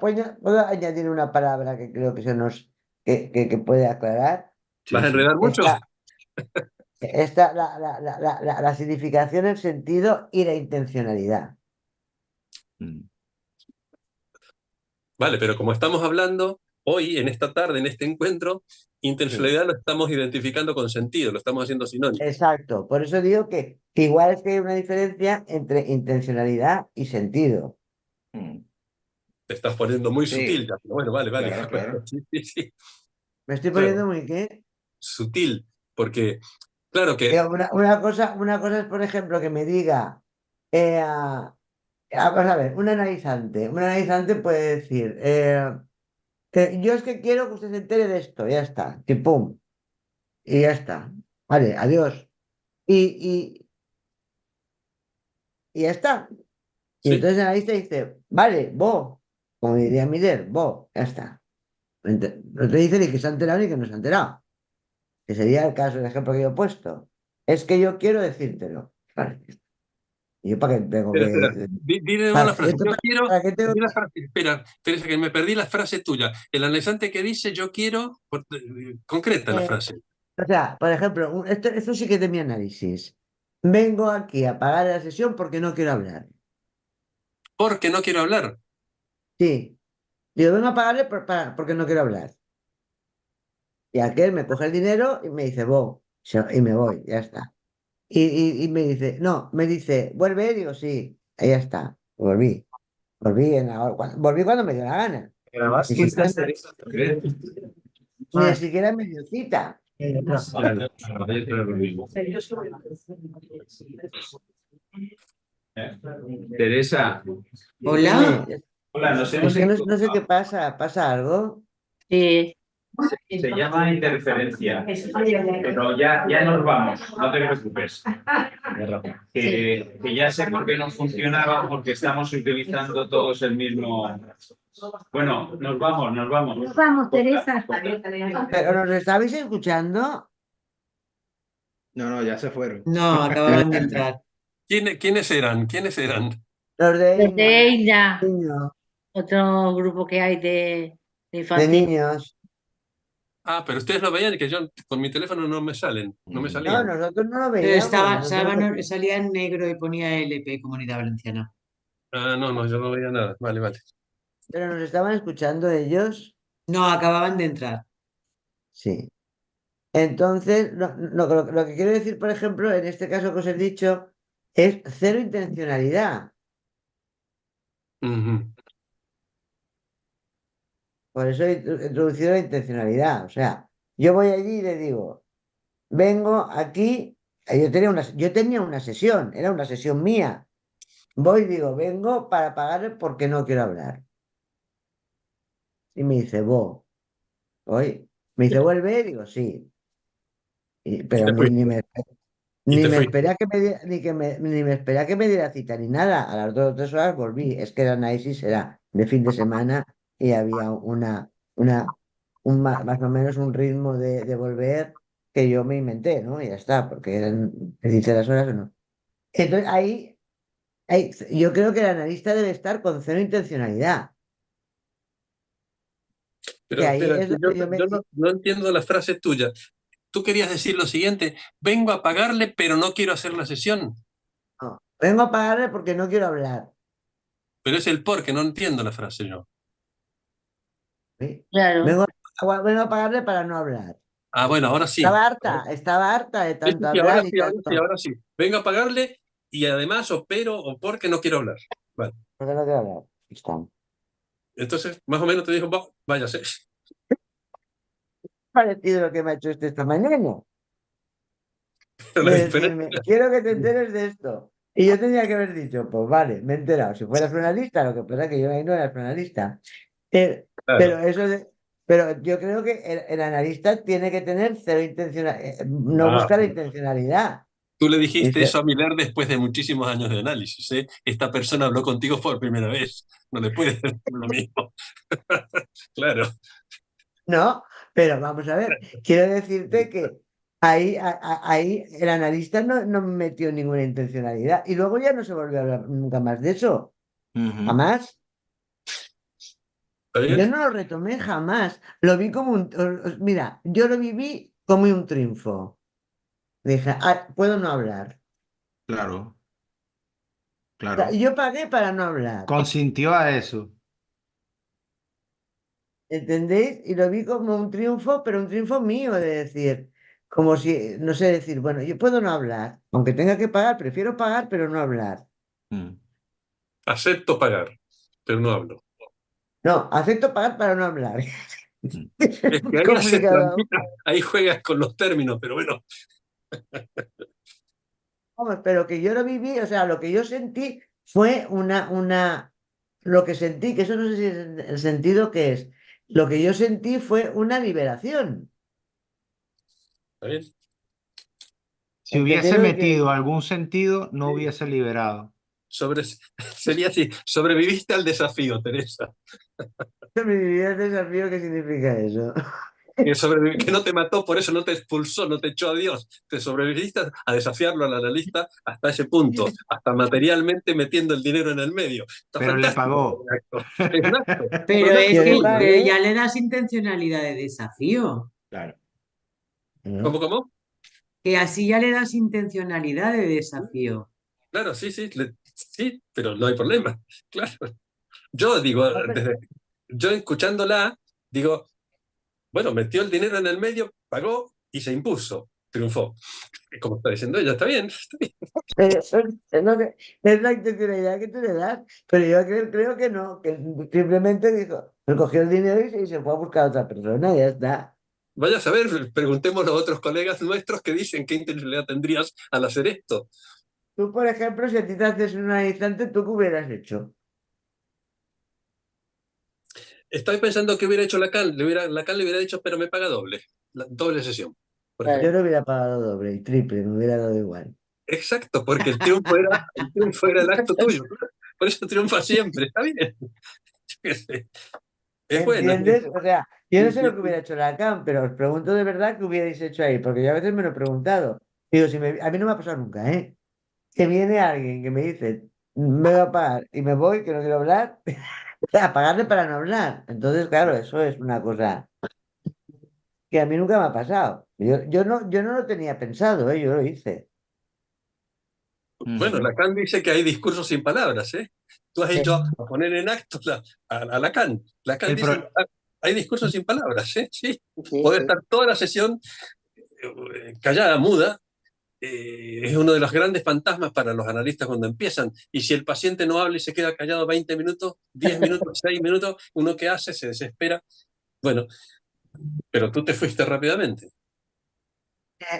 Speaker 1: añadir una palabra que creo que que puede aclarar?
Speaker 5: ¿Vas
Speaker 3: Sí,
Speaker 5: a
Speaker 3: sí.
Speaker 5: enredar mucho?
Speaker 1: Esta, la significación, el sentido y la intencionalidad.
Speaker 3: Mm,
Speaker 5: Vale, pero como estamos hablando hoy, en esta tarde, en este encuentro,
Speaker 3: sí.
Speaker 5: intencionalidad lo estamos identificando con sentido, lo estamos haciendo sinónimo.
Speaker 1: Exacto. Por eso digo que igual es que hay una diferencia entre intencionalidad y sentido.
Speaker 3: Mm.
Speaker 5: Te estás poniendo muy sutil
Speaker 3: Sí,
Speaker 5: ya, pero bueno, vale, vale.
Speaker 3: claro, claro.
Speaker 5: Sí, sí, sí.
Speaker 1: Me estoy poniendo
Speaker 5: Claro,
Speaker 1: muy qué.
Speaker 5: sutil, porque, claro que,
Speaker 1: Una cosa es, por ejemplo, que me diga, Vamos a ver, un analizante puede decir, yo es que quiero que usted se entere de esto, ya está, y pum, y ya está, vale, adiós. Y, y ya está. Y
Speaker 5: Sí,
Speaker 1: entonces el analista dice, vale, vos, como diría Miller, vos, ya está. No te dice ni que se ha enterado ni que no se ha enterado, que sería el caso, el ejemplo que yo he puesto. Es que yo quiero decírtelo. Vale. ¿Y yo para qué tengo
Speaker 5: espera.
Speaker 1: que...?
Speaker 5: Di de nuevo la
Speaker 1: ¿Para,
Speaker 5: frase. Yo quiero.
Speaker 1: para qué tengo
Speaker 5: Di la
Speaker 1: que...?
Speaker 5: frase. Espera, Teresa, que me perdí la frase tuya. El analizante que dice yo quiero. Concreta la
Speaker 1: eh,
Speaker 5: frase.
Speaker 1: o sea, por ejemplo, esto sí que es de mi análisis. Vengo aquí a pagar la sesión porque no quiero hablar.
Speaker 5: Porque no quiero hablar.
Speaker 1: Sí, yo vengo a pagarle porque no quiero hablar. Y aquel me coge el dinero y me dice, vos, y me voy, ya está. Y me dice, no, me dice, vuelve, digo, sí, ahí ya está, volví. Volví cuando me dio la gana. Ni
Speaker 3: ¿Grabaste
Speaker 1: siquiera,
Speaker 3: estas Teresa?
Speaker 1: ni siquiera me dio cita.
Speaker 3: Claro, claro, lo mismo. Teresa,
Speaker 6: Hola.
Speaker 1: Dime,
Speaker 3: hola, nos
Speaker 1: es
Speaker 3: hemos
Speaker 1: que no sé qué
Speaker 3: equivocado.
Speaker 1: pasa, ¿pasa algo?
Speaker 4: Sí,
Speaker 3: Se llama interferencia, pero ya nos vamos, no te preocupes. Que ya sé por qué no funcionaba, porque estamos utilizando todos el mismo. Bueno, nos vamos, nos vamos.
Speaker 2: Nos vamos, Teresa.
Speaker 1: ¿Pero nos estabais escuchando?
Speaker 3: No, no, ya se fueron.
Speaker 6: No, acababan de entrar.
Speaker 5: ¿Quiénes eran? ¿Quiénes eran?
Speaker 1: Los de
Speaker 4: desde
Speaker 1: Eina,
Speaker 4: ella,
Speaker 1: niños,
Speaker 4: otro grupo que hay de
Speaker 1: de
Speaker 4: infantil.
Speaker 1: niños.
Speaker 5: Ah, pero ustedes lo veían y que yo con mi teléfono no me salen. No me
Speaker 1: No,
Speaker 5: salían.
Speaker 1: nosotros no lo
Speaker 6: Pero
Speaker 1: veíamos.
Speaker 6: salía en negro y ponía LP, Comunidad Valenciana.
Speaker 5: Ah, no, no, yo no veía nada. Vale, vale.
Speaker 1: Pero nos estaban escuchando ellos.
Speaker 6: No, acababan de entrar.
Speaker 1: Sí. Entonces, lo que quiero decir, por ejemplo, en este caso que os he dicho, es cero intencionalidad.
Speaker 5: Ujú.
Speaker 1: Por eso he introducido la intencionalidad. O sea, yo voy allí y le digo, vengo aquí, yo tenía una sesión, era una sesión mía. Voy y digo, vengo para pagarle porque no quiero hablar. Y me dice, voy. Me dice, vuelve, digo, sí.
Speaker 5: Y
Speaker 1: Pero
Speaker 5: te fuiste. Y
Speaker 1: ni
Speaker 5: te
Speaker 1: me
Speaker 5: fuiste.
Speaker 1: esperé a que ni me esperé a que me diera cita ni nada. A las 2 o 3 horas volví. Es que el análisis era de fin de semana y había más o menos un ritmo de volver que yo me inventé, ¿no? Y ya está, porque eran 16 horas o no. Entonces yo creo que el analista debe estar con cero intencionalidad.
Speaker 5: Pero
Speaker 1: Que ahí
Speaker 5: espera,
Speaker 1: es
Speaker 5: que
Speaker 1: donde yo me...
Speaker 5: yo no entiendo la frase tuya. Tú querías decir lo siguiente, vengo a pagarle, pero no quiero hacer la sesión.
Speaker 1: no, vengo a pagarle porque no quiero hablar.
Speaker 5: Pero es el por, que no entiendo la frase yo.
Speaker 1: ¿Sí?
Speaker 4: Claro.
Speaker 1: Vengo a pagarle para no hablar.
Speaker 5: Ah, bueno, ahora sí.
Speaker 1: Estaba harta de
Speaker 5: Sí,
Speaker 1: tanto
Speaker 5: sí, ahora
Speaker 1: hablar y
Speaker 5: sí, ahora sí,
Speaker 1: tanto.
Speaker 5: ahora sí. Vengo a pagarle y además o pero o porque no quiero hablar. Vale.
Speaker 1: Porque no quiero hablar. Está
Speaker 5: Entonces, más o menos te dijo, váyase.
Speaker 1: parecido lo que me ha hecho esta mañana.
Speaker 5: Pero la
Speaker 1: De
Speaker 5: diferencia.
Speaker 1: decirme, quiero que te enteres de esto. Y yo tenía que haber dicho, pues vale, me he enterado. Si fueras analista, lo que pasa es que yo ahí no era analista. Pero
Speaker 5: Claro,
Speaker 1: eso pero yo creo que el analista tiene que tener cero intencionalidad, no
Speaker 5: ah,
Speaker 1: buscar la intencionalidad.
Speaker 5: tú le dijiste
Speaker 1: Dice,
Speaker 5: eso a Miller después de muchísimos años de análisis, ¿eh? Esta persona habló contigo por primera vez. No le puedes decir lo mismo. Claro.
Speaker 1: no, pero vamos a ver, quiero decirte que ahí el analista no metió ninguna intencionalidad y luego ya no se volvió a hablar nunca más de eso,
Speaker 3: Ujú.
Speaker 1: jamás.
Speaker 5: ¿Está
Speaker 1: Yo
Speaker 5: bien?
Speaker 1: no lo retomé jamás, lo vi como mira, yo lo viví como un triunfo. Dije, puedo no hablar.
Speaker 3: Claro,
Speaker 1: O sea,
Speaker 3: claro.
Speaker 1: yo pagué para no hablar,
Speaker 3: Consintió a eso.
Speaker 1: ¿entendéis? Y lo vi como un triunfo, pero un triunfo mío de decir, como si, no sé, decir, bueno, yo puedo no hablar, aunque tenga que pagar, prefiero pagar, pero no hablar.
Speaker 3: Mm.
Speaker 5: Acepto pagar, pero no hablo.
Speaker 1: No, acepto pagar para no hablar.
Speaker 3: Mm.
Speaker 1: Es
Speaker 5: Es que
Speaker 1: muy
Speaker 5: ahí haces
Speaker 1: complicado.
Speaker 5: trampita, ahí juegas con los términos, pero bueno,
Speaker 1: Vamos, pero que yo lo viví, o sea, lo que yo sentí fue lo que sentí, que eso no sé si es el sentido que es. Lo que yo sentí fue una liberación.
Speaker 5: ¿Está bien?
Speaker 3: Si hubiese
Speaker 1: ¿Entendieron lo que quiero
Speaker 3: metido
Speaker 1: decir?
Speaker 3: algún sentido, no
Speaker 5: Sí.
Speaker 3: hubiese liberado.
Speaker 5: Sería así, sobreviviste al desafío, Teresa.
Speaker 1: Sobrevivir al desafío, ¿qué significa eso?
Speaker 5: Que no te mató, por eso no te expulsó, no te echó a Dios. Te sobreviviste a desafiarlo al analista hasta ese punto, hasta materialmente metiendo el dinero en el medio. Está
Speaker 3: Pero le
Speaker 5: fantástico.
Speaker 3: pagó.
Speaker 5: Es un acto.
Speaker 6: Pero
Speaker 5: Fue un acto
Speaker 6: es
Speaker 1: Yo le
Speaker 5: puro.
Speaker 6: que
Speaker 1: pagué.
Speaker 6: ya le das intencionalidad de desafío.
Speaker 3: Claro.
Speaker 5: ¿Cómo, cómo?
Speaker 6: Que así ya le das intencionalidad de desafío.
Speaker 5: Claro, sí, sí, sí, pero no hay problema. Claro. Yo digo, yo escuchándola, digo, bueno, metió el dinero en el medio, pagó y se impuso, triunfó. Como está diciendo ella, está bien, está bien.
Speaker 1: Pero es la intencionalidad que tú le das, pero yo creo que no, que simplemente dijo, recogió el dinero y se fue a buscar a otra persona y ya está.
Speaker 5: Vaya a saber, preguntémoslo a otros colegas nuestros que dicen qué intencionalidad tendrías al hacer esto.
Speaker 1: Tú, por ejemplo, si a ti te haces un instante, ¿tú qué hubieras hecho?
Speaker 5: Estoy pensando que hubiera hecho Lacan, Lacan le hubiera dicho, pero me paga doble, doble sesión, por
Speaker 1: Yo
Speaker 5: ejemplo.
Speaker 1: no hubiera pagado doble y triple, me hubiera dado igual.
Speaker 5: Exacto, porque el triunfo era el acto tuyo. Por eso triunfa siempre, está bien. Yo qué sé. Es bueno.
Speaker 1: ¿Entiendes? O sea, yo no
Speaker 5: Sí,
Speaker 1: sé
Speaker 5: sí,
Speaker 1: lo que
Speaker 5: sí.
Speaker 1: hubiera hecho Lacan, pero os pregunto de verdad qué hubierais hecho ahí, porque yo a veces me lo he preguntado. Digo, a mí no me ha pasado nunca, ¿eh? Que viene alguien que me dice, me va a pagar y me voy, que no quiero hablar, a pagarle para no hablar. Entonces, claro, eso es una cosa que a mí nunca me ha pasado. Yo no lo tenía pensado, ¿eh? Yo lo hice.
Speaker 5: Bueno,
Speaker 3: Ujú.
Speaker 5: Lacan dice que hay discursos sin palabras, ¿eh? Tú has hecho poner en acto a Lacan. Lacan
Speaker 3: El
Speaker 5: dice,
Speaker 3: pro-
Speaker 5: hay discursos sin palabras, ¿eh? Sí.
Speaker 4: Sí,
Speaker 5: Puede
Speaker 4: sí.
Speaker 5: estar toda la sesión callada, muda. Es uno de los grandes fantasmas para los analistas cuando empiezan. Y si el paciente no habla y se queda callado 20 minutos, 10 minutos, 6 minutos, ¿uno qué hace? Se desespera. Bueno, pero tú te fuiste rápidamente.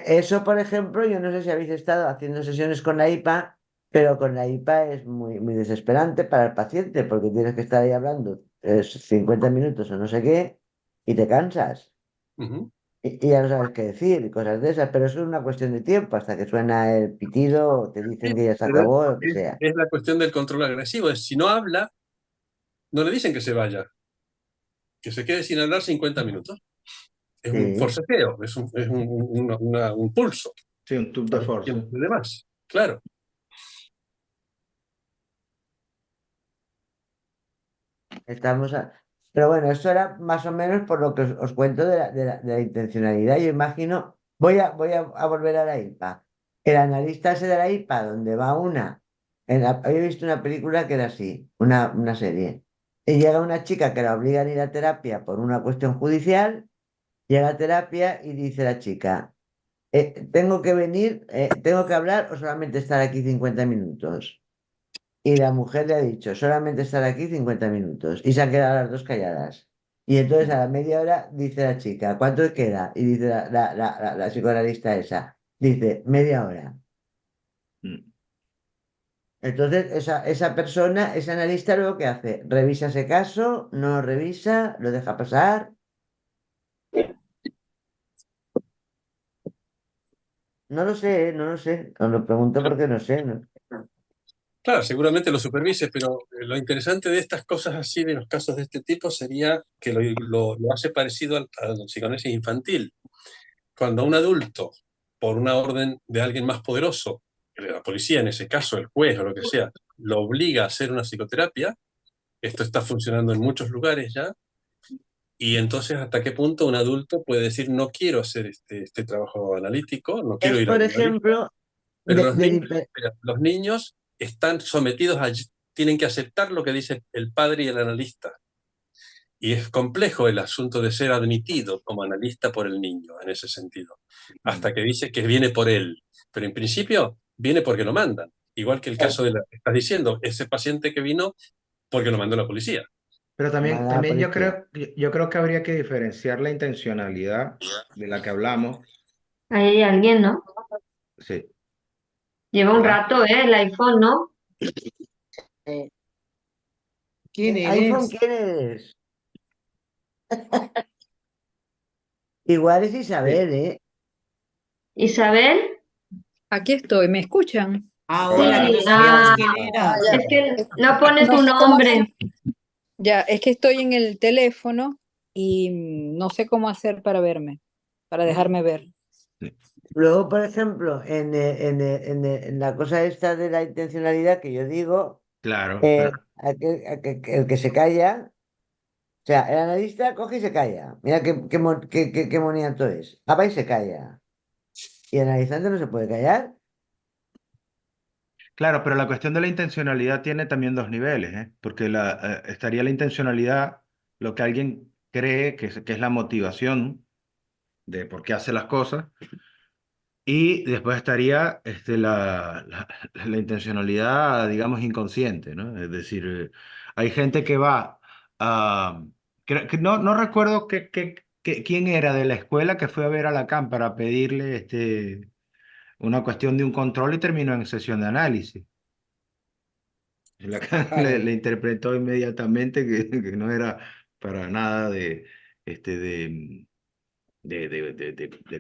Speaker 1: Eso, por ejemplo, yo no sé si habéis estado haciendo sesiones con la IPA, pero con la IPA es muy, muy desesperante para el paciente porque tienes que estar ahí hablando 50 minutos o no sé qué y te cansas
Speaker 5: Ujú.
Speaker 1: y ya no sabes qué decir y cosas de esas, pero eso es una cuestión de tiempo hasta que suena el pitido o te
Speaker 5: Sí,
Speaker 1: dicen que ya se
Speaker 5: pero
Speaker 1: acabó o lo que sea.
Speaker 5: es la cuestión del control agresivo. Es si no habla, no le dicen que se vaya, que se quede sin hablar 50 minutos. Es un
Speaker 1: Sí.
Speaker 5: forcejeo, un pulso
Speaker 3: sí, un tour de
Speaker 5: para los
Speaker 3: force.
Speaker 5: tiempos y demás. Claro.
Speaker 1: Estamos Pero bueno, eso era más o menos por lo que os cuento de la intencionalidad. Yo imagino, voy a volver a la IPA. El analista ese de la IPA, donde va había visto una película que era así, una serie. Y llega una chica que la obligan a ir a terapia por una cuestión judicial, llega a terapia y dice la chica, tengo que venir, tengo que hablar o solamente estar aquí 50 minutos. Y la mujer le ha dicho, solamente estar aquí 50 minutos. Y se han quedado las dos calladas. Y entonces a la media hora dice la chica, ¿cuánto queda? Y dice la psicoanalista esa, dice, media hora.
Speaker 3: Mm.
Speaker 1: Entonces esa persona, ese analista luego ¿qué hace? Revisa ese caso, no revisa, lo deja pasar. No lo sé, no lo sé. Os lo pregunto porque no sé, ¿no?
Speaker 5: Claro, seguramente lo supervise, pero lo interesante de estas cosas así, de los casos de este tipo, sería que lo hace parecido al psicoanálisis infantil. Cuando un adulto, por una orden de alguien más poderoso, la policía en ese caso, el juez o lo que sea, lo obliga a hacer una psicoterapia, esto está funcionando en muchos lugares ya, y entonces hasta qué punto un adulto puede decir, no quiero hacer este trabajo analítico, no quiero
Speaker 1: Es,
Speaker 5: ir a
Speaker 1: por
Speaker 5: un analista,
Speaker 1: ejemplo,
Speaker 5: pero
Speaker 1: de, de difer-
Speaker 5: los niños están sometidos a, tienen que aceptar lo que dice el padre y el analista. Y es complejo el asunto de ser admitido como analista por el niño en ese sentido, hasta que dice que viene por él. Pero en principio viene porque lo mandan. Igual que el caso de la que estás diciendo, ese paciente que vino porque lo mandó la policía.
Speaker 3: Pero también,
Speaker 1: Manda a la
Speaker 3: también
Speaker 1: policía.
Speaker 3: yo creo que habría que diferenciar la intencionalidad de la que hablamos,
Speaker 2: Ahí hay alguien, ¿no?
Speaker 3: sí,
Speaker 2: Lleva un
Speaker 3: ¿verdad?
Speaker 2: rato, ¿eh? El iPhone, ¿no?
Speaker 4: Eh,
Speaker 6: ¿Quién
Speaker 1: iPhone,
Speaker 6: eres?
Speaker 1: ¿quién eres? Igual es
Speaker 5: Sí.
Speaker 1: Isabel, ¿eh?
Speaker 2: Isabel,
Speaker 7: Aquí estoy, ¿me escuchan?
Speaker 6: Ah, hola, que no
Speaker 2: sí,
Speaker 6: sabíamos quién era.
Speaker 7: Ya.
Speaker 2: es que no pone
Speaker 7: No
Speaker 2: tu
Speaker 7: sé cómo hacer.
Speaker 2: nombre.
Speaker 7: Ya, es que estoy en el teléfono y no sé cómo hacer para verme, para dejarme ver.
Speaker 3: Sí.
Speaker 1: Luego, por ejemplo, en la cosa esta de la intencionalidad que yo digo,
Speaker 3: Claro, pero
Speaker 1: el que se calla, o sea, el analista coge y se calla. Mira qué moniato es. Ah, va y se calla. Y el analizante no se puede callar.
Speaker 3: claro, pero la cuestión de la intencionalidad tiene también dos niveles, ¿eh? Porque estaría la intencionalidad, lo que alguien cree que es la motivación de por qué hace las cosas, y después estaría la intencionalidad, digamos, inconsciente, ¿no? Es decir, hay gente que va a... que no recuerdo quién era de la escuela que fue a ver a Lacan para pedirle una cuestión de un control y terminó en sesión de análisis. Lacan
Speaker 6: Vaya.
Speaker 3: le interpretó inmediatamente que no era para nada de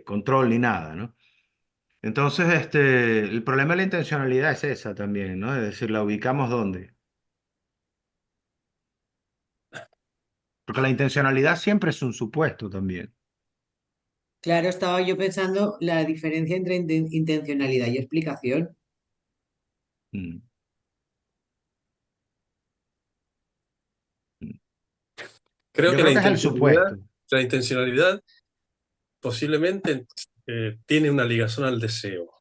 Speaker 3: control ni nada, ¿no? Entonces, el problema de la intencionalidad es esa también, ¿no? Es decir, la ubicamos dónde. Porque la intencionalidad siempre es un supuesto también.
Speaker 6: Claro, estaba yo pensando la diferencia entre intencionalidad y explicación.
Speaker 3: Mm, mm.
Speaker 5: Creo
Speaker 3: Yo
Speaker 5: que
Speaker 3: creo que es el supuesto.
Speaker 5: la intencionalidad posiblemente tiene una ligazón al deseo,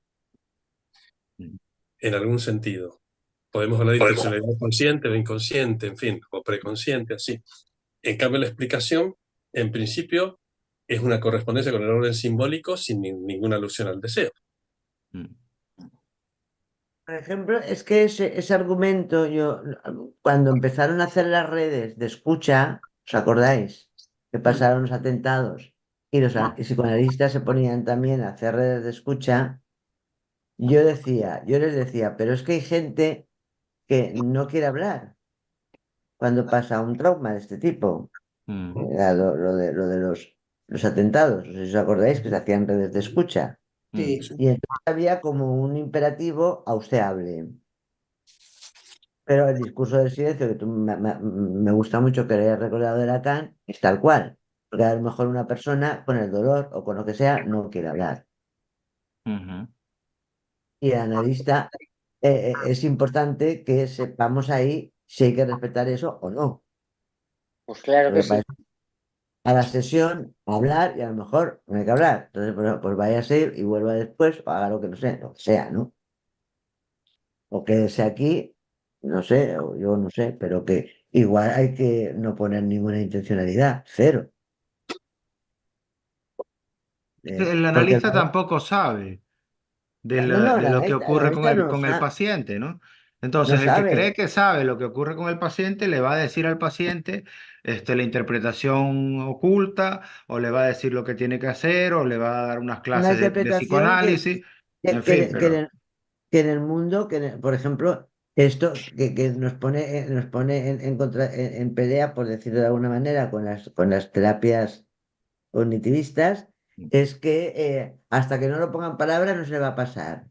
Speaker 3: Mm,
Speaker 5: en algún sentido. Podemos hablar de intencionalidad consciente o inconsciente, en fin, o preconsciente, así. En cambio, la explicación, en principio, es una correspondencia con el orden simbólico sin ninguna alusión al deseo.
Speaker 3: mm,
Speaker 1: Por ejemplo, es que ese argumento, cuando empezaron a hacer las redes de escucha, ¿os acordáis? Que pasaron los atentados y y psicoanalistas se ponían también a hacer redes de escucha, yo les decía, pero es que hay gente que no quiere hablar cuando pasa un trauma de este tipo.
Speaker 3: mm,
Speaker 1: Era lo de los atentados, no sé si os acordáis que se hacían redes de escucha.
Speaker 3: mm.
Speaker 6: Sí,
Speaker 1: Y entonces había como un imperativo a usted hable. Pero el discurso del silencio, que me gusta mucho que lo hayas recordado de Lacan, es tal cual. Porque a lo mejor una persona con el dolor o con lo que sea no quiere hablar.
Speaker 3: Ujú.
Speaker 1: Y el analista es importante que sepamos ahí si hay que respetar eso o no.
Speaker 4: pues claro que
Speaker 1: Porque para
Speaker 4: sí.
Speaker 1: eso, a la sesión, a hablar y a lo mejor no hay que hablar. Entonces, pues váyase y vuelva después o haga lo que no sé, lo que sea, ¿no? O quédese aquí, no sé, o yo no sé, pero que igual hay que no poner ninguna intencionalidad, cero.
Speaker 3: El
Speaker 1: Porque
Speaker 3: analista tampoco sabe
Speaker 1: no, no,
Speaker 3: de lo que
Speaker 1: el
Speaker 3: ocurre
Speaker 1: analista no,
Speaker 3: con el paciente, ¿no?
Speaker 1: no
Speaker 3: Entonces, el que cree
Speaker 1: sabe.
Speaker 3: que sabe lo que ocurre con el paciente le va a decir al paciente la interpretación oculta, o le va a decir lo que tiene que hacer, o le va a dar unas
Speaker 1: Una
Speaker 3: clases de
Speaker 1: interpretación
Speaker 3: psicoanálisis, en
Speaker 1: que,
Speaker 3: fin,
Speaker 1: que en
Speaker 3: pero...
Speaker 1: que en el mundo, por ejemplo, esto que nos pone en pelea, por decirlo de alguna manera, con las terapias cognitivistas, es que hasta que no lo pongan palabras no se le va a pasar.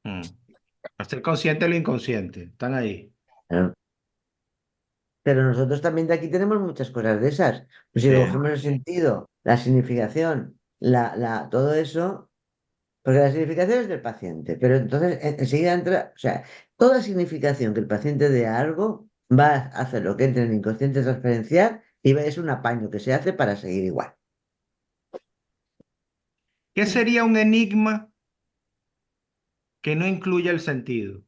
Speaker 3: Mm. Hacer consciente lo inconsciente, están ahí.
Speaker 1: Claro. Pero nosotros también de aquí tenemos muchas cosas de esas. Pues si le
Speaker 3: Sí.
Speaker 1: cogemos el sentido, la significación, todo eso, porque la significación es del paciente, pero entonces enseguida entra, o sea, toda significación que el paciente dé a algo va a hacer lo que entre en el inconsciente transferencial y es un apaño que se hace para seguir igual.
Speaker 3: ¿Qué sería un enigma que no incluya el sentido?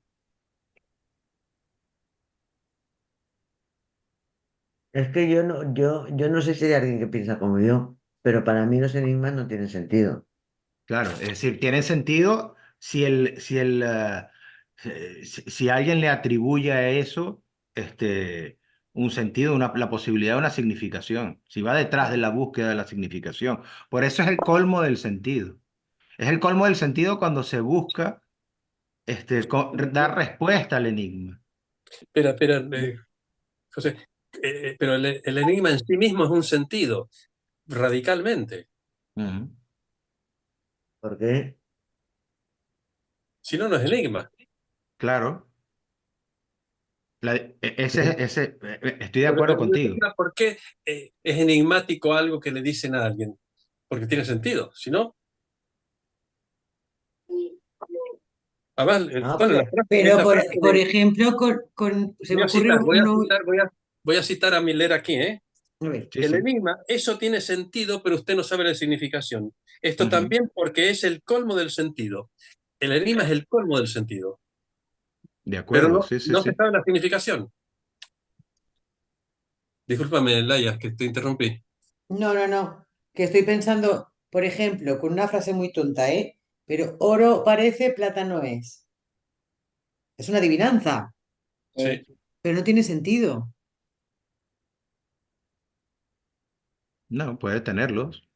Speaker 1: Es que yo no sé si hay alguien que piensa como yo, pero para mí los enigmas no tienen sentido.
Speaker 3: Claro, es decir, tiene sentido si alguien le atribuye a eso un sentido, la posibilidad de una significación, si va detrás de la búsqueda de la significación. Por eso es el colmo del sentido. Es el colmo del sentido cuando se busca dar respuesta al enigma.
Speaker 5: Espera, José, pero el enigma en sí mismo es un sentido, radicalmente.
Speaker 3: Ujú.
Speaker 1: ¿Por qué?
Speaker 5: Si no, no es enigma.
Speaker 3: Claro. Estoy de
Speaker 5: Pero
Speaker 3: acuerdo
Speaker 5: no
Speaker 3: contigo.
Speaker 5: entiendo por qué es enigmático algo que le dicen a alguien. Porque tiene sentido. Si no, además,
Speaker 1: No,
Speaker 5: bueno,
Speaker 6: Pero,
Speaker 5: esta frase
Speaker 6: por ejemplo, se
Speaker 5: voy
Speaker 6: me
Speaker 5: a
Speaker 6: ocurre
Speaker 5: citar,
Speaker 6: uno.
Speaker 5: voy a citar a Miller aquí, ¿eh?
Speaker 6: A ver,
Speaker 3: Sí,
Speaker 5: El
Speaker 3: sí.
Speaker 5: enigma, eso tiene sentido, pero usted no sabe la significación. Esto
Speaker 3: Ujú.
Speaker 5: también porque es el colmo del sentido. El enigma es el colmo del sentido,
Speaker 3: De
Speaker 5: pero
Speaker 3: acuerdo, sí, sí,
Speaker 5: no se
Speaker 3: sí.
Speaker 5: sabe la significación. Discúlpame, Laia, que te interrumpí.
Speaker 6: no, que estoy pensando, por ejemplo, con una frase muy tonta, ¿eh? Pero oro parece, plata no es. Es una adivinanza,
Speaker 5: Sí.
Speaker 6: pero no tiene sentido.
Speaker 3: No, puede tenerlos.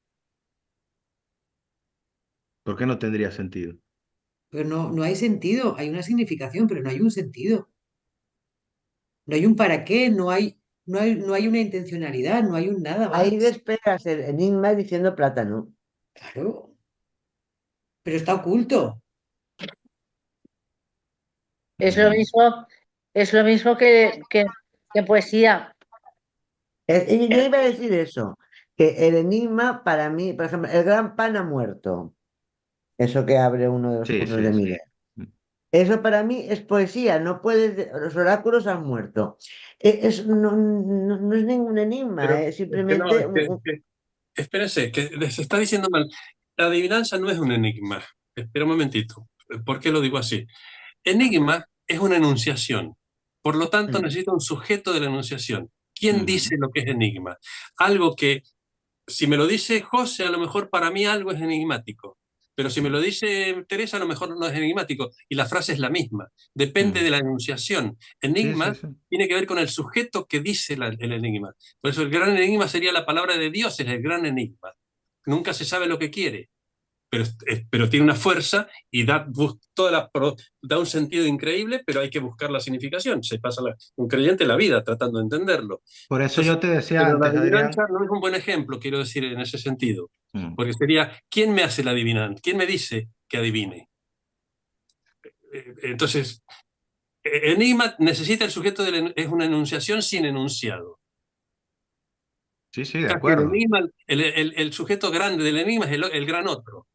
Speaker 3: ¿Por qué no tendría sentido?
Speaker 6: Pero no hay sentido. Hay una significación, pero no hay un sentido. No hay un para qué, no hay una intencionalidad, no hay un nada
Speaker 1: Ahí
Speaker 6: más.
Speaker 1: despegas el enigma diciendo plátano.
Speaker 6: Claro, pero está oculto.
Speaker 3: Ujú.
Speaker 4: Es lo mismo que poesía.
Speaker 1: Y yo iba a decir eso, que el enigma para mí, por ejemplo, el gran pan ha muerto, eso que abre uno de los
Speaker 3: Sí,
Speaker 1: cursos de
Speaker 3: sí, sí.
Speaker 1: Miller. Eso para mí es poesía, no puedes, los oráculos han muerto. No es ningún enigma,
Speaker 5: Pero
Speaker 1: es
Speaker 5: es que no,
Speaker 1: simplemente
Speaker 5: espérese, que se está diciendo mal. La adivinanza no es un enigma. Espera un momentito. ¿Por qué lo digo así? Enigma es una enunciación. Por lo tanto, necesita un sujeto de la enunciación. ¿Quién
Speaker 3: Ujú.
Speaker 5: dice lo que es enigma? Algo que, si me lo dice José, a lo mejor para mí algo es enigmático. Pero si me lo dice Teresa, a lo mejor no es enigmático. Y la frase es la misma. Depende
Speaker 3: Ujú.
Speaker 5: de la enunciación.
Speaker 3: Sí, sí,
Speaker 5: Enigma
Speaker 3: sí.
Speaker 5: tiene que ver con el sujeto que dice el enigma. Por eso el gran enigma sería la palabra de Dios, es el gran enigma. Nunca se sabe lo que quiere, pero tiene una fuerza y da un sentido increíble, pero hay que buscar la significación. Se pasa un creyente la vida tratando de entenderlo.
Speaker 3: Por eso
Speaker 5: Entonces,
Speaker 3: yo te decía
Speaker 5: pero la
Speaker 3: antes,
Speaker 5: adivinanza
Speaker 3: Adrián.
Speaker 5: no es un buen ejemplo, quiero decir, en ese sentido.
Speaker 3: Mm.
Speaker 5: Porque sería, ¿quién me hace la adivinanza? ¿Quién me dice que adivine? Entonces, enigma necesita el sujeto, es una enunciación sin enunciado.
Speaker 3: Sí, sí, de
Speaker 5: Casi el
Speaker 3: acuerdo.
Speaker 5: enigma, el sujeto grande del enigma es el gran otro.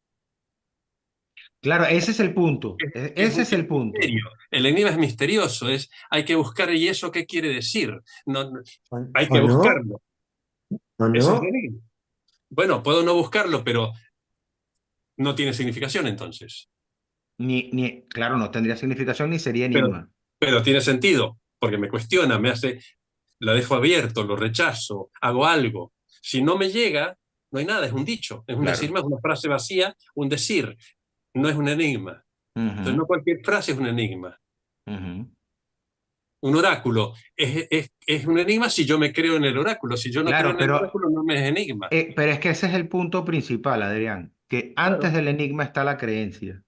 Speaker 3: Claro, ese es el punto. Ese es
Speaker 5: Es
Speaker 3: el punto.
Speaker 5: misterio. El enigma es misterioso, hay que buscar, ¿y eso qué quiere decir? Hay
Speaker 1: o
Speaker 5: que
Speaker 1: no,
Speaker 5: buscarlo.
Speaker 1: o
Speaker 5: Ese es el
Speaker 1: no.
Speaker 5: enigma. Bueno, puedo no buscarlo, pero no tiene significación entonces.
Speaker 3: Claro, no tendría significación ni sería
Speaker 5: Pero,
Speaker 3: enigma.
Speaker 5: pero tiene sentido, porque me cuestiona, la dejo abierto, lo rechazo, hago algo. Si no me llega, no hay nada, es un dicho, es un decir
Speaker 3: Claro.
Speaker 5: más, una frase vacía, un decir, no es un enigma. Entonces,
Speaker 3: Ujú.
Speaker 5: no cualquier frase es un enigma.
Speaker 3: Ujú.
Speaker 5: Un oráculo es un enigma si yo me creo en el oráculo. Si yo no creo
Speaker 3: Claro,
Speaker 5: en el oráculo, no me es enigma.
Speaker 3: pero es que ese es el punto principal, Adrián, que antes
Speaker 5: Claro.
Speaker 3: del enigma está la creencia.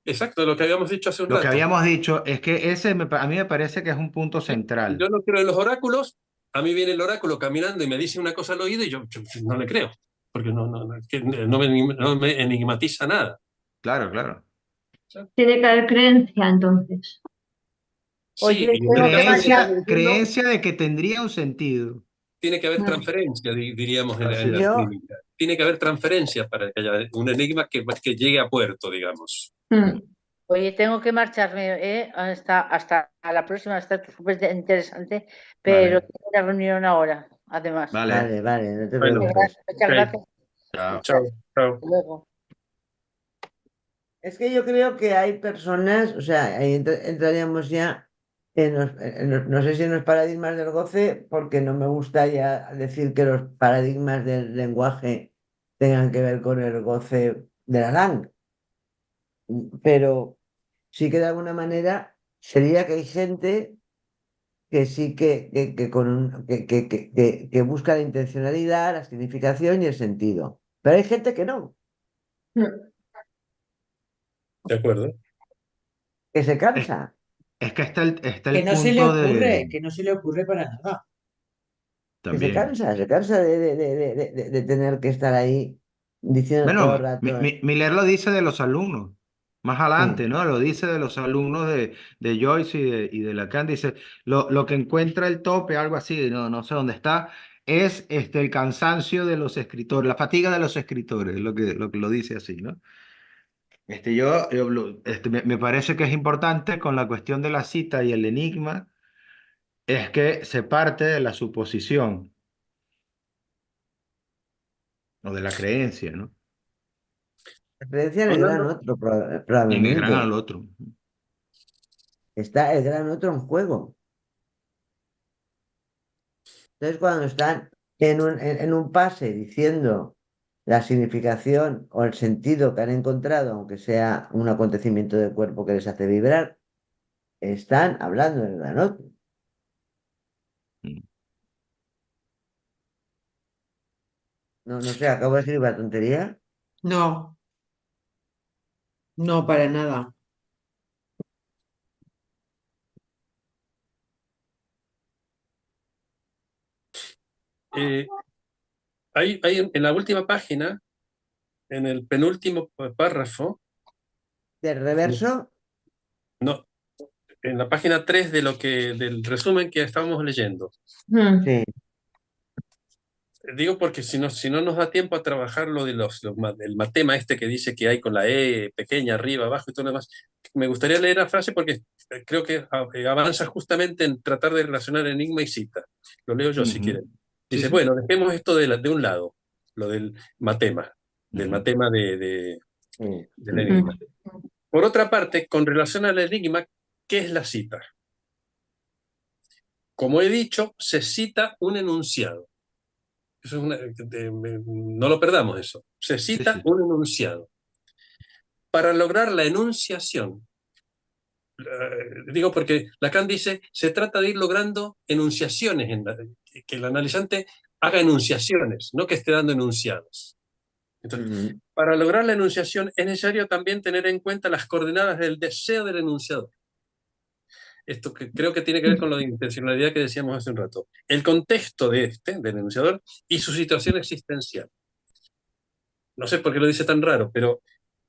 Speaker 5: Exacto, lo que habíamos dicho hace un
Speaker 3: Lo que
Speaker 5: rato.
Speaker 3: habíamos dicho es que a mí me parece que es un punto
Speaker 5: Si
Speaker 3: central.
Speaker 5: yo no creo en los oráculos, a mí viene el oráculo caminando y me dice una cosa al oído y yo no le creo, porque no me enigmatiza nada.
Speaker 3: Claro, claro.
Speaker 2: Tiene que haber creencia entonces.
Speaker 5: Sí,
Speaker 4: Oye,
Speaker 5: y en el
Speaker 4: tengo que
Speaker 5: caso que me están
Speaker 4: marchar.
Speaker 5: diciendo,
Speaker 3: Creencia de que tendría un sentido.
Speaker 5: tiene que haber
Speaker 2: Mm.
Speaker 5: transferencia, diríamos
Speaker 3: Así
Speaker 5: en la
Speaker 3: es.
Speaker 1: Yo,
Speaker 5: clínica. Tiene que haber transferencia para que haya un enigma que llegue a puerto, digamos.
Speaker 3: Mm.
Speaker 2: Mm.
Speaker 4: Oye, tengo que marcharme, hasta la próxima, está súper interesante, pero
Speaker 3: Vale,
Speaker 4: tengo una reunión ahora, además.
Speaker 3: vale.
Speaker 1: vale, no te
Speaker 5: Bueno,
Speaker 1: preocupes.
Speaker 4: Muchas
Speaker 5: ok.
Speaker 4: gracias.
Speaker 3: Chao.
Speaker 4: Gracias.
Speaker 5: Chao, chao.
Speaker 4: Hasta luego.
Speaker 1: Es que yo creo que hay personas, o sea, ahí entraríamos ya no sé si en los paradigmas del goce, porque no me gusta ya decir que los paradigmas del lenguaje tengan que ver con el goce de la lang, pero sí que de alguna manera sería que hay gente que sí que busca la intencionalidad, la significación y el sentido, pero hay gente que no,
Speaker 2: Mm.
Speaker 5: De acuerdo.
Speaker 1: que se
Speaker 3: Es,
Speaker 1: cansa.
Speaker 3: Es que está
Speaker 6: Que
Speaker 3: el
Speaker 6: no se le
Speaker 3: punto
Speaker 6: ocurre,
Speaker 3: de...
Speaker 6: que no se le ocurre para nada.
Speaker 1: Que
Speaker 3: También.
Speaker 1: se cansa de tener que estar ahí diciendo todo el
Speaker 3: Bueno,
Speaker 1: rato.
Speaker 3: Miller lo dice de los alumnos, más
Speaker 1: Sí.
Speaker 3: adelante, ¿no? Lo dice de los alumnos de Joyce y de Lacan. Dice, lo que encuentra el tope, algo así, no sé dónde está, es el cansancio de los escritores, la fatiga de los escritores, lo que lo dice así, ¿no? Me parece que es importante con la cuestión de la cita y el enigma, es que se parte de la suposición o de la creencia, ¿no?
Speaker 1: La creencia en el gran
Speaker 5: Hablando,
Speaker 1: otro,
Speaker 3: En el gran
Speaker 1: probablemente.
Speaker 3: al otro.
Speaker 1: Está el gran otro en juego. Entonces, cuando están en un pase diciendo la significación o el sentido que han encontrado, aunque sea un acontecimiento del cuerpo que les hace vibrar, están hablando del gran otro.
Speaker 3: Mm.
Speaker 1: No, no sé, acabo de decir una tontería.
Speaker 6: No, no, para nada.
Speaker 5: eh, hay en la última página, en el penúltimo párrafo,
Speaker 1: Del reverso,
Speaker 5: no, en la página 3 del resumen que estábamos leyendo.
Speaker 2: Mm.
Speaker 1: sí.
Speaker 5: Digo porque si no nos da tiempo a trabajar lo de el matema este que dice que hay con la E pequeña arriba, abajo y todo lo demás, me gustaría leer la frase porque creo que avanza justamente en tratar de relacionar enigma y cita. Lo leo yo si
Speaker 3: Ujú.
Speaker 5: quieren.
Speaker 3: Sí,
Speaker 5: Dice,
Speaker 3: sí.
Speaker 5: bueno, dejemos esto de un lado, lo del
Speaker 3: Ujú.
Speaker 5: matema
Speaker 1: Sí.
Speaker 5: del enigma.
Speaker 2: Mm.
Speaker 5: Por otra parte, con relación al enigma, ¿qué es la cita? Como he dicho, se cita un enunciado. Eso es no lo perdamos eso. Se
Speaker 3: Sí,
Speaker 5: cita
Speaker 3: sí.
Speaker 5: un enunciado. Para lograr la enunciación, digo porque Lacan dice, se trata de ir logrando enunciaciones, que el analizante haga enunciaciones, no que esté dando enunciados. Entonces,
Speaker 1: Ujú.
Speaker 5: para lograr la enunciación es necesario también tener en cuenta las coordenadas del deseo del enunciador. Esto que creo que tiene que ver con la intencionalidad que decíamos hace un rato. El contexto del enunciador, y su situación existencial. No sé por qué lo dice tan raro, pero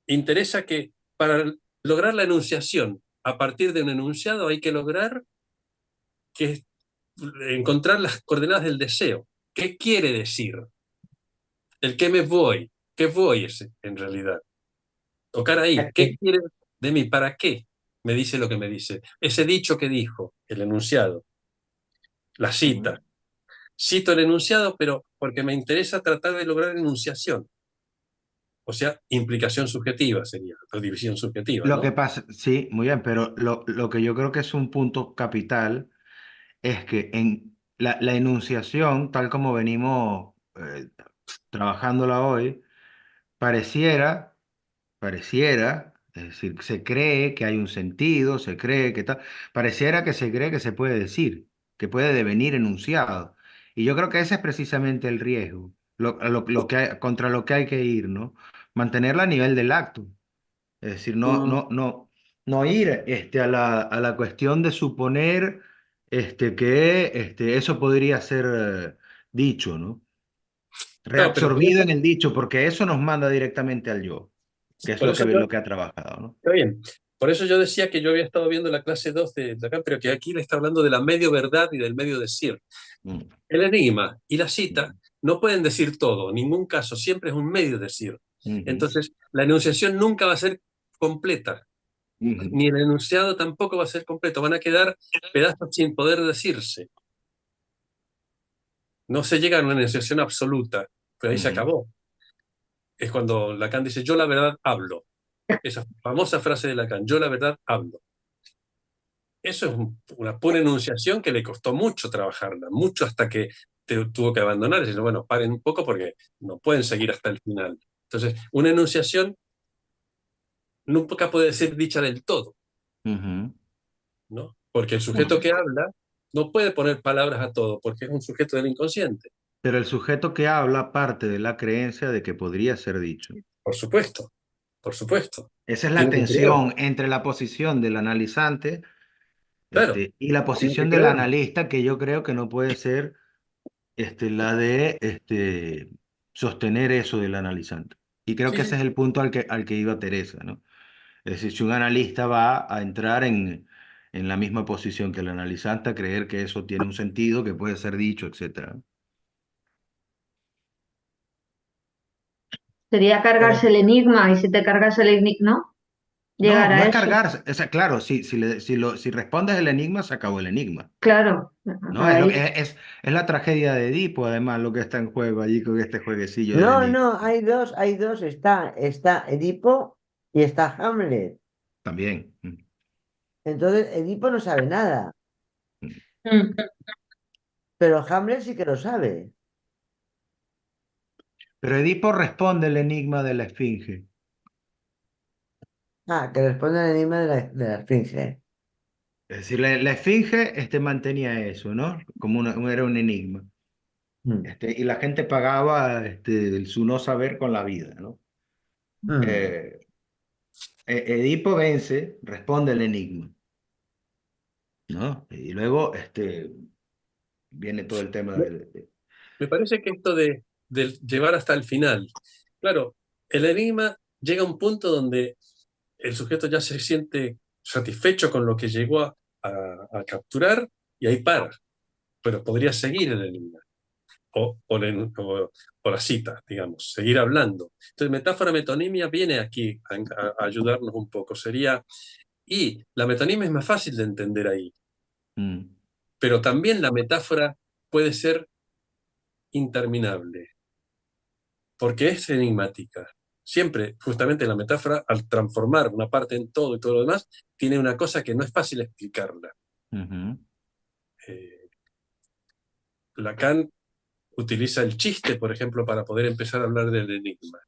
Speaker 5: interesa que para lograr la enunciación a partir de un enunciado hay que lograr encontrar las coordenadas del deseo. ¿Qué quiere decir? El qué me voy. ¿Qué voy es en realidad? Tocar ahí. ¿Qué
Speaker 1: Aquí.
Speaker 5: quiere de mí? ¿Para qué me dice lo que me dice? Ese dicho que dijo, el enunciado, la
Speaker 1: Ujú.
Speaker 5: cita. Cito el enunciado, pero porque me interesa tratar de lograr enunciación. O sea, implicación subjetiva sería, o división subjetiva,
Speaker 3: Lo que
Speaker 5: ¿no?
Speaker 3: pasa, sí, muy bien, pero lo que yo creo que es un punto capital es que en la enunciación, tal como venimos trabajándola hoy, pareciera, es decir, se cree que hay un sentido, se cree que tal, pareciera que se cree que se puede decir, que puede devenir enunciado. Y yo creo que ese es precisamente el riesgo, contra lo que hay que ir, ¿no? Mantenerla a nivel del acto. Es decir,
Speaker 6: Mm.
Speaker 3: no ir a la cuestión de suponer que eso podría ser dicho, ¿no?
Speaker 5: No, pero por
Speaker 3: Reabsorbido
Speaker 5: eso,
Speaker 3: en el dicho, porque eso nos manda directamente al yo, que es
Speaker 5: por eso yo,
Speaker 3: lo que ha trabajado, ¿no?
Speaker 5: está bien. Por eso yo decía que yo había estado viendo la clase 2 de Lacan, pero que aquí le está hablando de la medio verdad y del medio decir.
Speaker 3: Mm,
Speaker 5: El enigma y la cita
Speaker 3: mm,
Speaker 5: no pueden decir todo, en ningún caso, siempre es un medio decir.
Speaker 3: ujú,
Speaker 5: Entonces, la enunciación nunca va a ser completa,
Speaker 3: ujú,
Speaker 5: ni el enunciado tampoco va a ser completo, van a quedar pedazos sin poder decirse. No se llega a una enunciación absoluta, pero ahí se
Speaker 3: ujú.
Speaker 5: acabó. Es cuando Lacan dice, yo la verdad hablo. Esa famosa frase de Lacan, yo la verdad hablo. Eso es una pura enunciación que le costó mucho trabajarla, mucho hasta que tuvo que abandonar y decir, bueno, paren un poco porque no pueden seguir hasta el final. Entonces, una enunciación nunca puede ser dicha del todo,
Speaker 3: Ujú.
Speaker 5: ¿no? Porque el sujeto que habla no puede poner palabras a todo, porque es un sujeto del inconsciente.
Speaker 3: Pero el sujeto que habla parte de la creencia de que podría ser dicho.
Speaker 5: Por supuesto, por supuesto.
Speaker 3: Esa es la
Speaker 5: Tiene que creer.
Speaker 3: tensión entre la posición del analizante
Speaker 5: Claro,
Speaker 3: Y la
Speaker 5: tiene que
Speaker 3: posición del
Speaker 5: creerlo.
Speaker 3: analista, que yo creo que no puede ser la de sostener eso del analizante. Y creo
Speaker 5: Sí,
Speaker 3: que
Speaker 5: sí,
Speaker 3: ese es el punto al que iba Teresa, ¿no? Es decir, si un analista va a entrar en la misma posición que el analizante, a creer que eso tiene un sentido, que puede ser dicho, etcétera.
Speaker 2: Sería cargarse
Speaker 6: Pero
Speaker 2: el enigma y si te cargas el enigma, ¿no?
Speaker 3: No,
Speaker 2: Llegar
Speaker 3: no
Speaker 2: a
Speaker 3: es
Speaker 2: eso.
Speaker 3: cargarse. O sea, claro, si respondes el enigma, se acabó el enigma.
Speaker 2: Claro,
Speaker 3: ¿No?
Speaker 2: ahí.
Speaker 3: Es la tragedia de Edipo, además, lo que está en juego allí con este jueguecillo del
Speaker 1: No,
Speaker 3: enigma.
Speaker 1: no, hay dos, está Edipo y está Hamlet.
Speaker 3: También.
Speaker 1: Entonces, Edipo no sabe nada,
Speaker 2: Mm.
Speaker 1: pero Hamlet sí que lo sabe.
Speaker 3: Pero Edipo responde el enigma de la esfinge.
Speaker 1: Ah, que responde al enigma de la Esfinge.
Speaker 3: Es decir, la esfinge mantenía eso, ¿no? Como era un enigma.
Speaker 1: Mm,
Speaker 3: Y la gente pagaba su no saber con la vida, ¿no?
Speaker 1: mm.
Speaker 3: Eh, Edipo vence, responde el enigma, ¿no? Y luego viene todo el tema
Speaker 5: me, me parece que esto de llevar hasta el final, claro, el enigma llega a un punto donde el sujeto ya se siente satisfecho con lo que llegó a capturar y ahí para, pero podría seguir el enigma o la cita, digamos, seguir hablando. Entonces, metáfora metonimia viene aquí a ayudarnos un poco. Y la metonimia es más fácil de entender ahí,
Speaker 3: Mm,
Speaker 5: pero también la metáfora puede ser interminable, porque es enigmática. Siempre, justamente la metáfora, al transformar una parte en todo y todo lo demás, tiene una cosa que no es fácil explicarla.
Speaker 3: ujú.
Speaker 5: Eh, Lacan utiliza el chiste, por ejemplo, para poder empezar a hablar del enigma.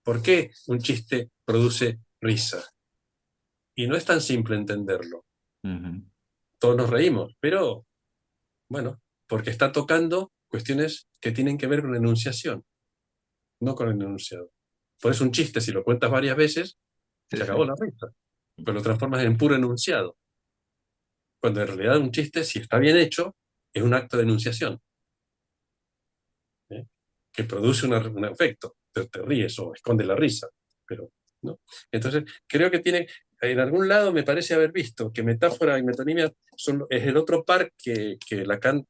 Speaker 5: ¿Por qué un chiste produce risa? Y no es tan simple entenderlo.
Speaker 3: Ujú.
Speaker 5: Todos nos reímos, pero bueno, porque está tocando cuestiones que tienen que ver con la enunciación, no con el enunciado. Por eso un chiste, si lo cuentas varias veces,
Speaker 3: Sí,
Speaker 5: se acabó
Speaker 3: sí.
Speaker 5: la risa, pues lo transformas en puro enunciado. Cuando en realidad un chiste, si está bien hecho, es un acto de enunciación, ¿eh? Que produce un efecto. Te ríes o esconde la risa, pero ¿no? Entonces, creo que en algún lado me parece haber visto que metáfora y metonimia es el otro par que Lacan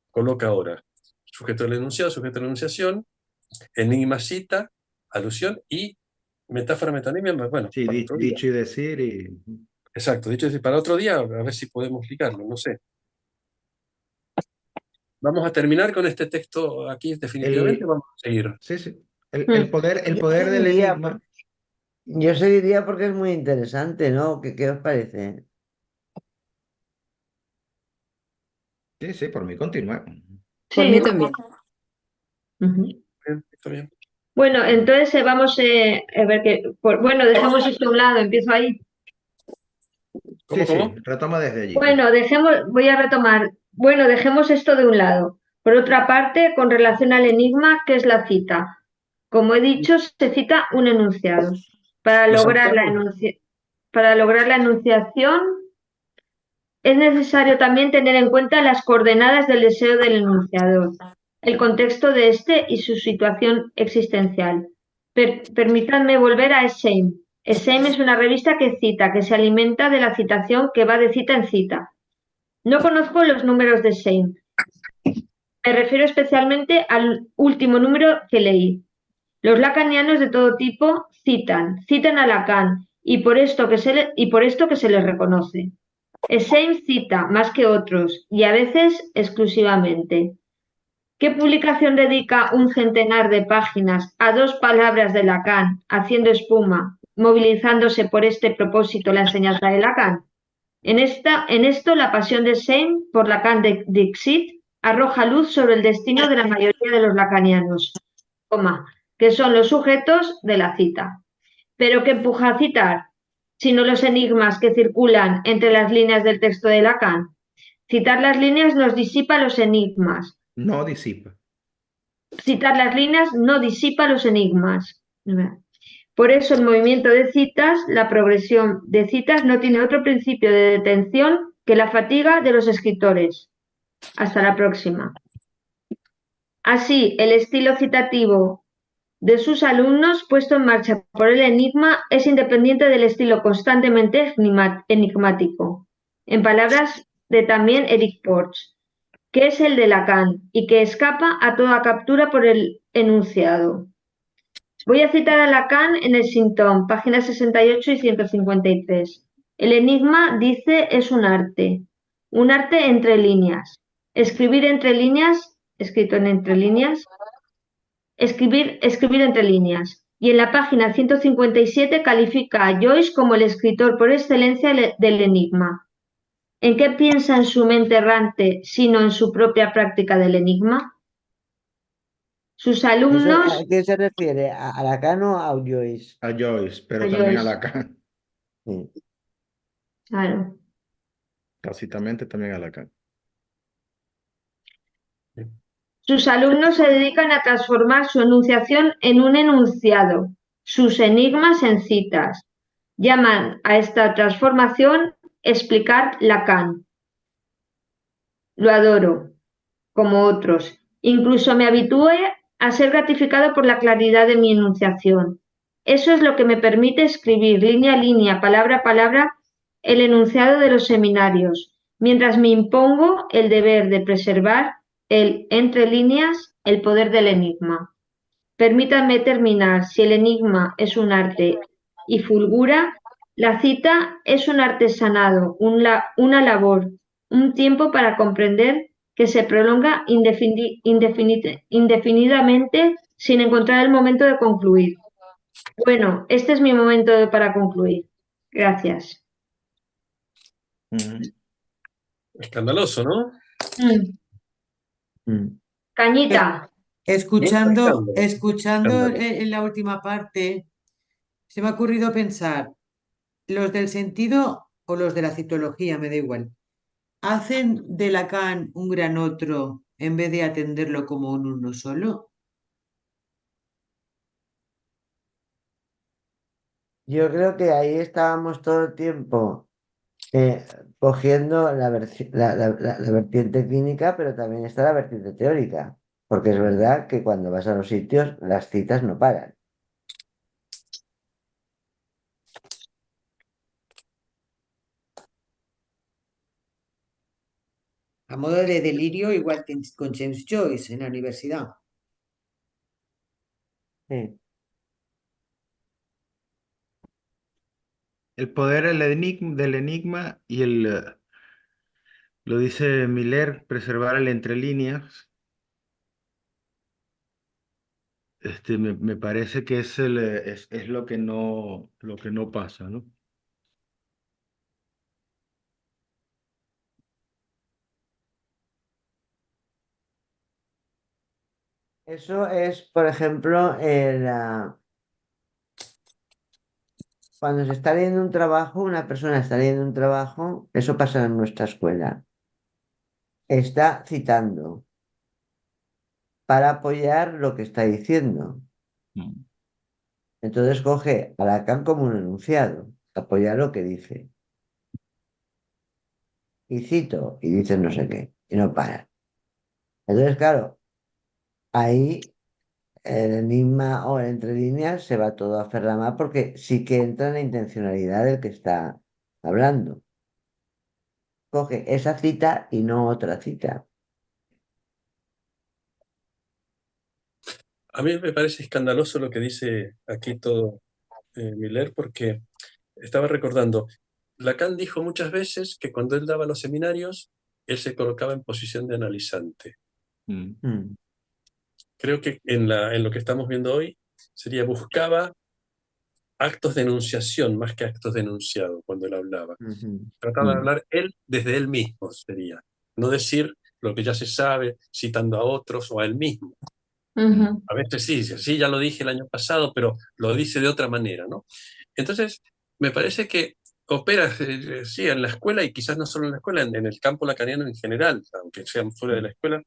Speaker 5: coloca ahora. Sujeto del enunciado, sujeto de la enunciación, enigma, cita, alusión y metáfora, metonimia, bueno,
Speaker 3: Sí,
Speaker 5: para otro día.
Speaker 3: dicho y decir
Speaker 5: Exacto, dicho decir, para otro día, a ver si podemos explicarlo, no sé. Vamos a terminar con este texto aquí, definitivamente,
Speaker 3: el,
Speaker 5: vamos a seguir.
Speaker 3: sí, sí.
Speaker 2: Mm.
Speaker 3: El
Speaker 1: Yo
Speaker 3: poder del
Speaker 1: seguiría,
Speaker 3: enigma.
Speaker 1: yo seguiría porque es muy interesante, ¿no? ¿Qué os parece?
Speaker 3: Sí, sí, por mí continúa.
Speaker 7: Por mí
Speaker 2: Sí.
Speaker 7: también.
Speaker 2: Ujú.
Speaker 5: Bien, está bien.
Speaker 2: Bueno, entonces vamos a ver bueno, dejemos esto a un lado, empiezo ahí.
Speaker 3: Sí,
Speaker 5: ¿Cómo,
Speaker 3: sí,
Speaker 5: cómo?
Speaker 3: retoma desde allí, sí.
Speaker 2: Bueno, voy a retomar. Bueno, dejemos esto de un lado. Por otra parte, con relación al enigma, ¿qué es la cita? Como he dicho, se cita un enunciado. Para
Speaker 5: Lo
Speaker 2: lograr la
Speaker 5: salteamos.
Speaker 2: para lograr la enunciación, es necesario también tener en cuenta las coordenadas del deseo del enunciador, el contexto de este y su situación existencial. Permítanme volver a Essheim. Essheim es una revista que cita, que se alimenta de la citación que va de cita en cita. No conozco los números de Essheim. Me refiero especialmente al último número que leí. Los lacanianos de todo tipo citan a Lacan, y por esto que se les reconoce. Essheim cita más que otros, y a veces exclusivamente. ¿Qué publicación dedica un centenar de páginas a dos palabras de Lacan, haciendo espuma, movilizándose por este propósito la enseñanza de Lacan? En esto, la pasión de Essheim por Lacan de Dixit arroja luz sobre el destino de la mayoría de los lacanianos, que son los sujetos de la cita. ¿Pero qué empuja a citar? Sino los enigmas que circulan entre las líneas del texto de Lacan. Citar las líneas nos disipa los enigmas.
Speaker 3: No disipa.
Speaker 2: Citar las líneas no disipa los enigmas. Por eso el movimiento de citas, la progresión de citas, no tiene otro principio de detención que la fatiga de los escritores. Hasta la próxima. Así, el estilo citativo de sus alumnos puesto en marcha por el enigma es independiente del estilo constantemente enigmático, en palabras de también Eric Porch, que es el de Lacan y que escapa a toda captura por el enunciado. Voy a citar a Lacan en el Symptom, páginas 68 y 153. El enigma, dice, es un arte entre líneas. Escribir entre líneas, escrito en entre líneas, escribir entre líneas. Y en la página 157 califica a Joyce como el escritor por excelencia del enigma. ¿En qué piensa en su mente errante, sino en su propia práctica del enigma? Sus
Speaker 1: ¿A
Speaker 2: alumnos,
Speaker 1: qué se refiere? ¿A Lacan o a Joyce?
Speaker 3: A Joyce,
Speaker 2: a
Speaker 3: pero también a
Speaker 2: Joyce,
Speaker 3: Lacan.
Speaker 1: Sí.
Speaker 2: claro.
Speaker 3: Tácitamente también a Lacan.
Speaker 2: Sus alumnos se dedican a transformar su enunciación en un enunciado, sus enigmas en citas. Llaman a esta transformación explicar Lacan. Lo adoro, como otros. Incluso me habitué a ser gratificado por la claridad de mi enunciación. Eso es lo que me permite escribir línea a línea, palabra a palabra, el enunciado de los seminarios, mientras me impongo el deber de preservar el entre líneas, el poder del enigma. Permítanme terminar. Si el enigma es un arte y fulgura, la cita es un artesanado, una labor, un tiempo para comprender que se prolonga indefinidamente sin encontrar el momento de concluir. Bueno, este es mi momento para concluir. Gracias.
Speaker 5: Escandaloso, ¿no?
Speaker 2: Cañita.
Speaker 6: Escuchando,
Speaker 5: Escándalo.
Speaker 6: escuchando
Speaker 5: Escándalo.
Speaker 6: en la última parte, se me ha ocurrido pensar, los del sentido o los de la citología, me da igual, ¿hacen de Lacan un gran otro en vez de atenderlo como un uno solo?
Speaker 1: Yo creo que ahí estábamos todo el tiempo eh, cogiendo la vertiente clínica, pero también está la vertiente teórica, porque es verdad que cuando vas a los sitios las citas no paran.
Speaker 6: A modo de delirio, igual que con James Joyce en la universidad.
Speaker 1: Sí.
Speaker 3: El poder del enigma y lo dice Miller, preservar el entre líneas. Me parece que es lo que no pasa, ¿no?
Speaker 1: Eso es, por ejemplo, cuando se está leyendo un trabajo, una persona está leyendo un trabajo, eso pasa en nuestra escuela, está citando para apoyar lo que está diciendo.
Speaker 3: Mm.
Speaker 1: Entonces coge a Lacan como un enunciado, apoya lo que dice. Y cito, y dice no sé qué, y no para. Entonces, claro, ahí el enigma o el entre líneas se va todo a ferramar porque sí que entra en la intencionalidad del que está hablando. Coge esa cita y no otra cita.
Speaker 5: A mí me parece escandaloso lo que dice aquí todo Miller, porque estaba recordando, Lacan dijo muchas veces que cuando él daba los seminarios, él se colocaba en posición de analizante.
Speaker 3: Mm.
Speaker 1: Mm,
Speaker 5: Creo que en lo que estamos viendo hoy buscaba actos de enunciación más que actos de enunciado cuando él hablaba.
Speaker 1: ujú.
Speaker 5: Trataba de hablar él desde él mismo, sería. No decir lo que ya se sabe, citando a otros o a él mismo.
Speaker 2: Ujú.
Speaker 5: A veces sí, ya lo dije el año pasado, pero lo dice de otra manera, ¿no? Entonces, me parece que opera, sí, en la escuela y quizás no solo en la escuela, en el campo lacaniano en general, aunque sean fuera de la escuela,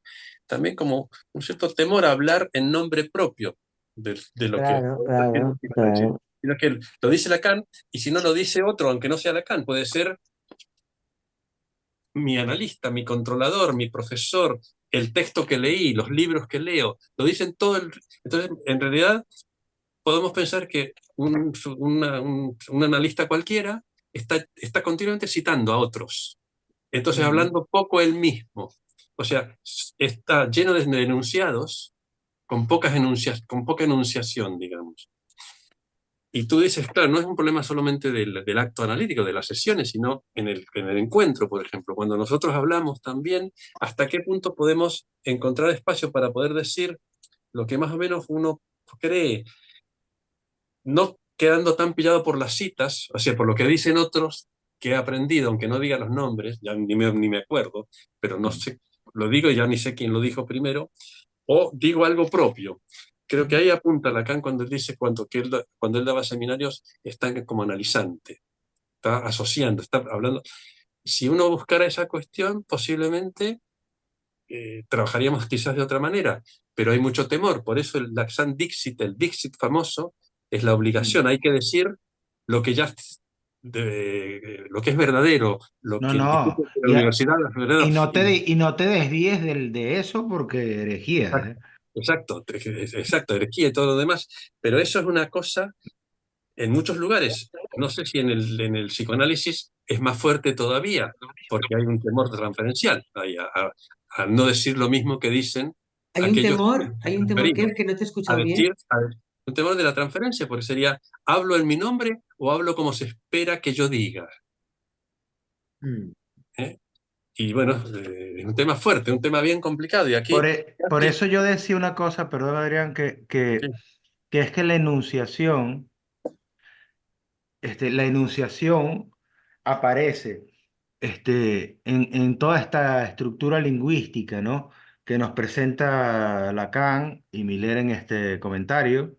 Speaker 5: también como un cierto temor a hablar en nombre propio de lo que
Speaker 1: Claro,
Speaker 5: otros tienen
Speaker 1: claro,
Speaker 5: que decir.
Speaker 1: claro.
Speaker 5: Sino que lo dice Lacan, y si no lo dice otro, aunque no sea Lacan, puede ser mi analista, mi controlador, mi profesor, el texto que leí, los libros que leo, lo dicen todo el... Entonces, en realidad, podemos pensar que un analista cualquiera está continuamente citando a otros. Entonces, hablando poco él mismo. O sea, está lleno de enunciados con con poca enunciación, digamos. Y tú dices, claro, no es un problema solamente del acto analítico, de las sesiones, sino en el encuentro, por ejemplo. Cuando nosotros hablamos también, ¿hasta qué punto podemos encontrar espacio para poder decir lo que más o menos uno cree? No quedando tan pillado por las citas, o sea, por lo que dicen otros que he aprendido, aunque no diga los nombres, ya ni me acuerdo, pero no sé, lo digo y ya ni sé quién lo dijo primero, o digo algo propio. Creo que ahí apunta Lacan cuando él dice cuando él daba seminarios, está como analizante, está asociando, está hablando. Si uno buscara esa cuestión, posiblemente trabajaríamos quizás de otra manera, pero hay mucho temor. Por eso el Laxant Dixit, el Dixit famoso, es la obligación. Hay que decir lo que ya lo que es verdadero, lo
Speaker 3: No,
Speaker 5: que el
Speaker 3: no.
Speaker 5: discurso de la universidad es verdadero.
Speaker 3: Y no te desvíes de eso porque herejía, ¿eh?
Speaker 5: Exacto, exacto, herejía y todo lo demás. Pero eso es una cosa en muchos lugares. No sé si en el psicoanálisis es más fuerte todavía, porque hay un temor transferencial, a no decir lo mismo que dicen aquellos que nos
Speaker 6: hay un temor
Speaker 5: referimos,
Speaker 6: que no te he
Speaker 5: a
Speaker 6: escuchado bien.
Speaker 5: decir, un temor de la transferencia, porque sería, ¿hablo en mi nombre o hablo como se espera que yo diga?
Speaker 1: Mm.
Speaker 5: ¿Eh? Y bueno, es un tema fuerte, un tema bien complicado. Y aquí,
Speaker 3: Por eso yo decía una cosa, perdón, Adrián,
Speaker 5: sí,
Speaker 3: que es que la enunciación aparece en toda esta estructura lingüística, ¿no? Que nos presenta Lacan y Miller en este comentario.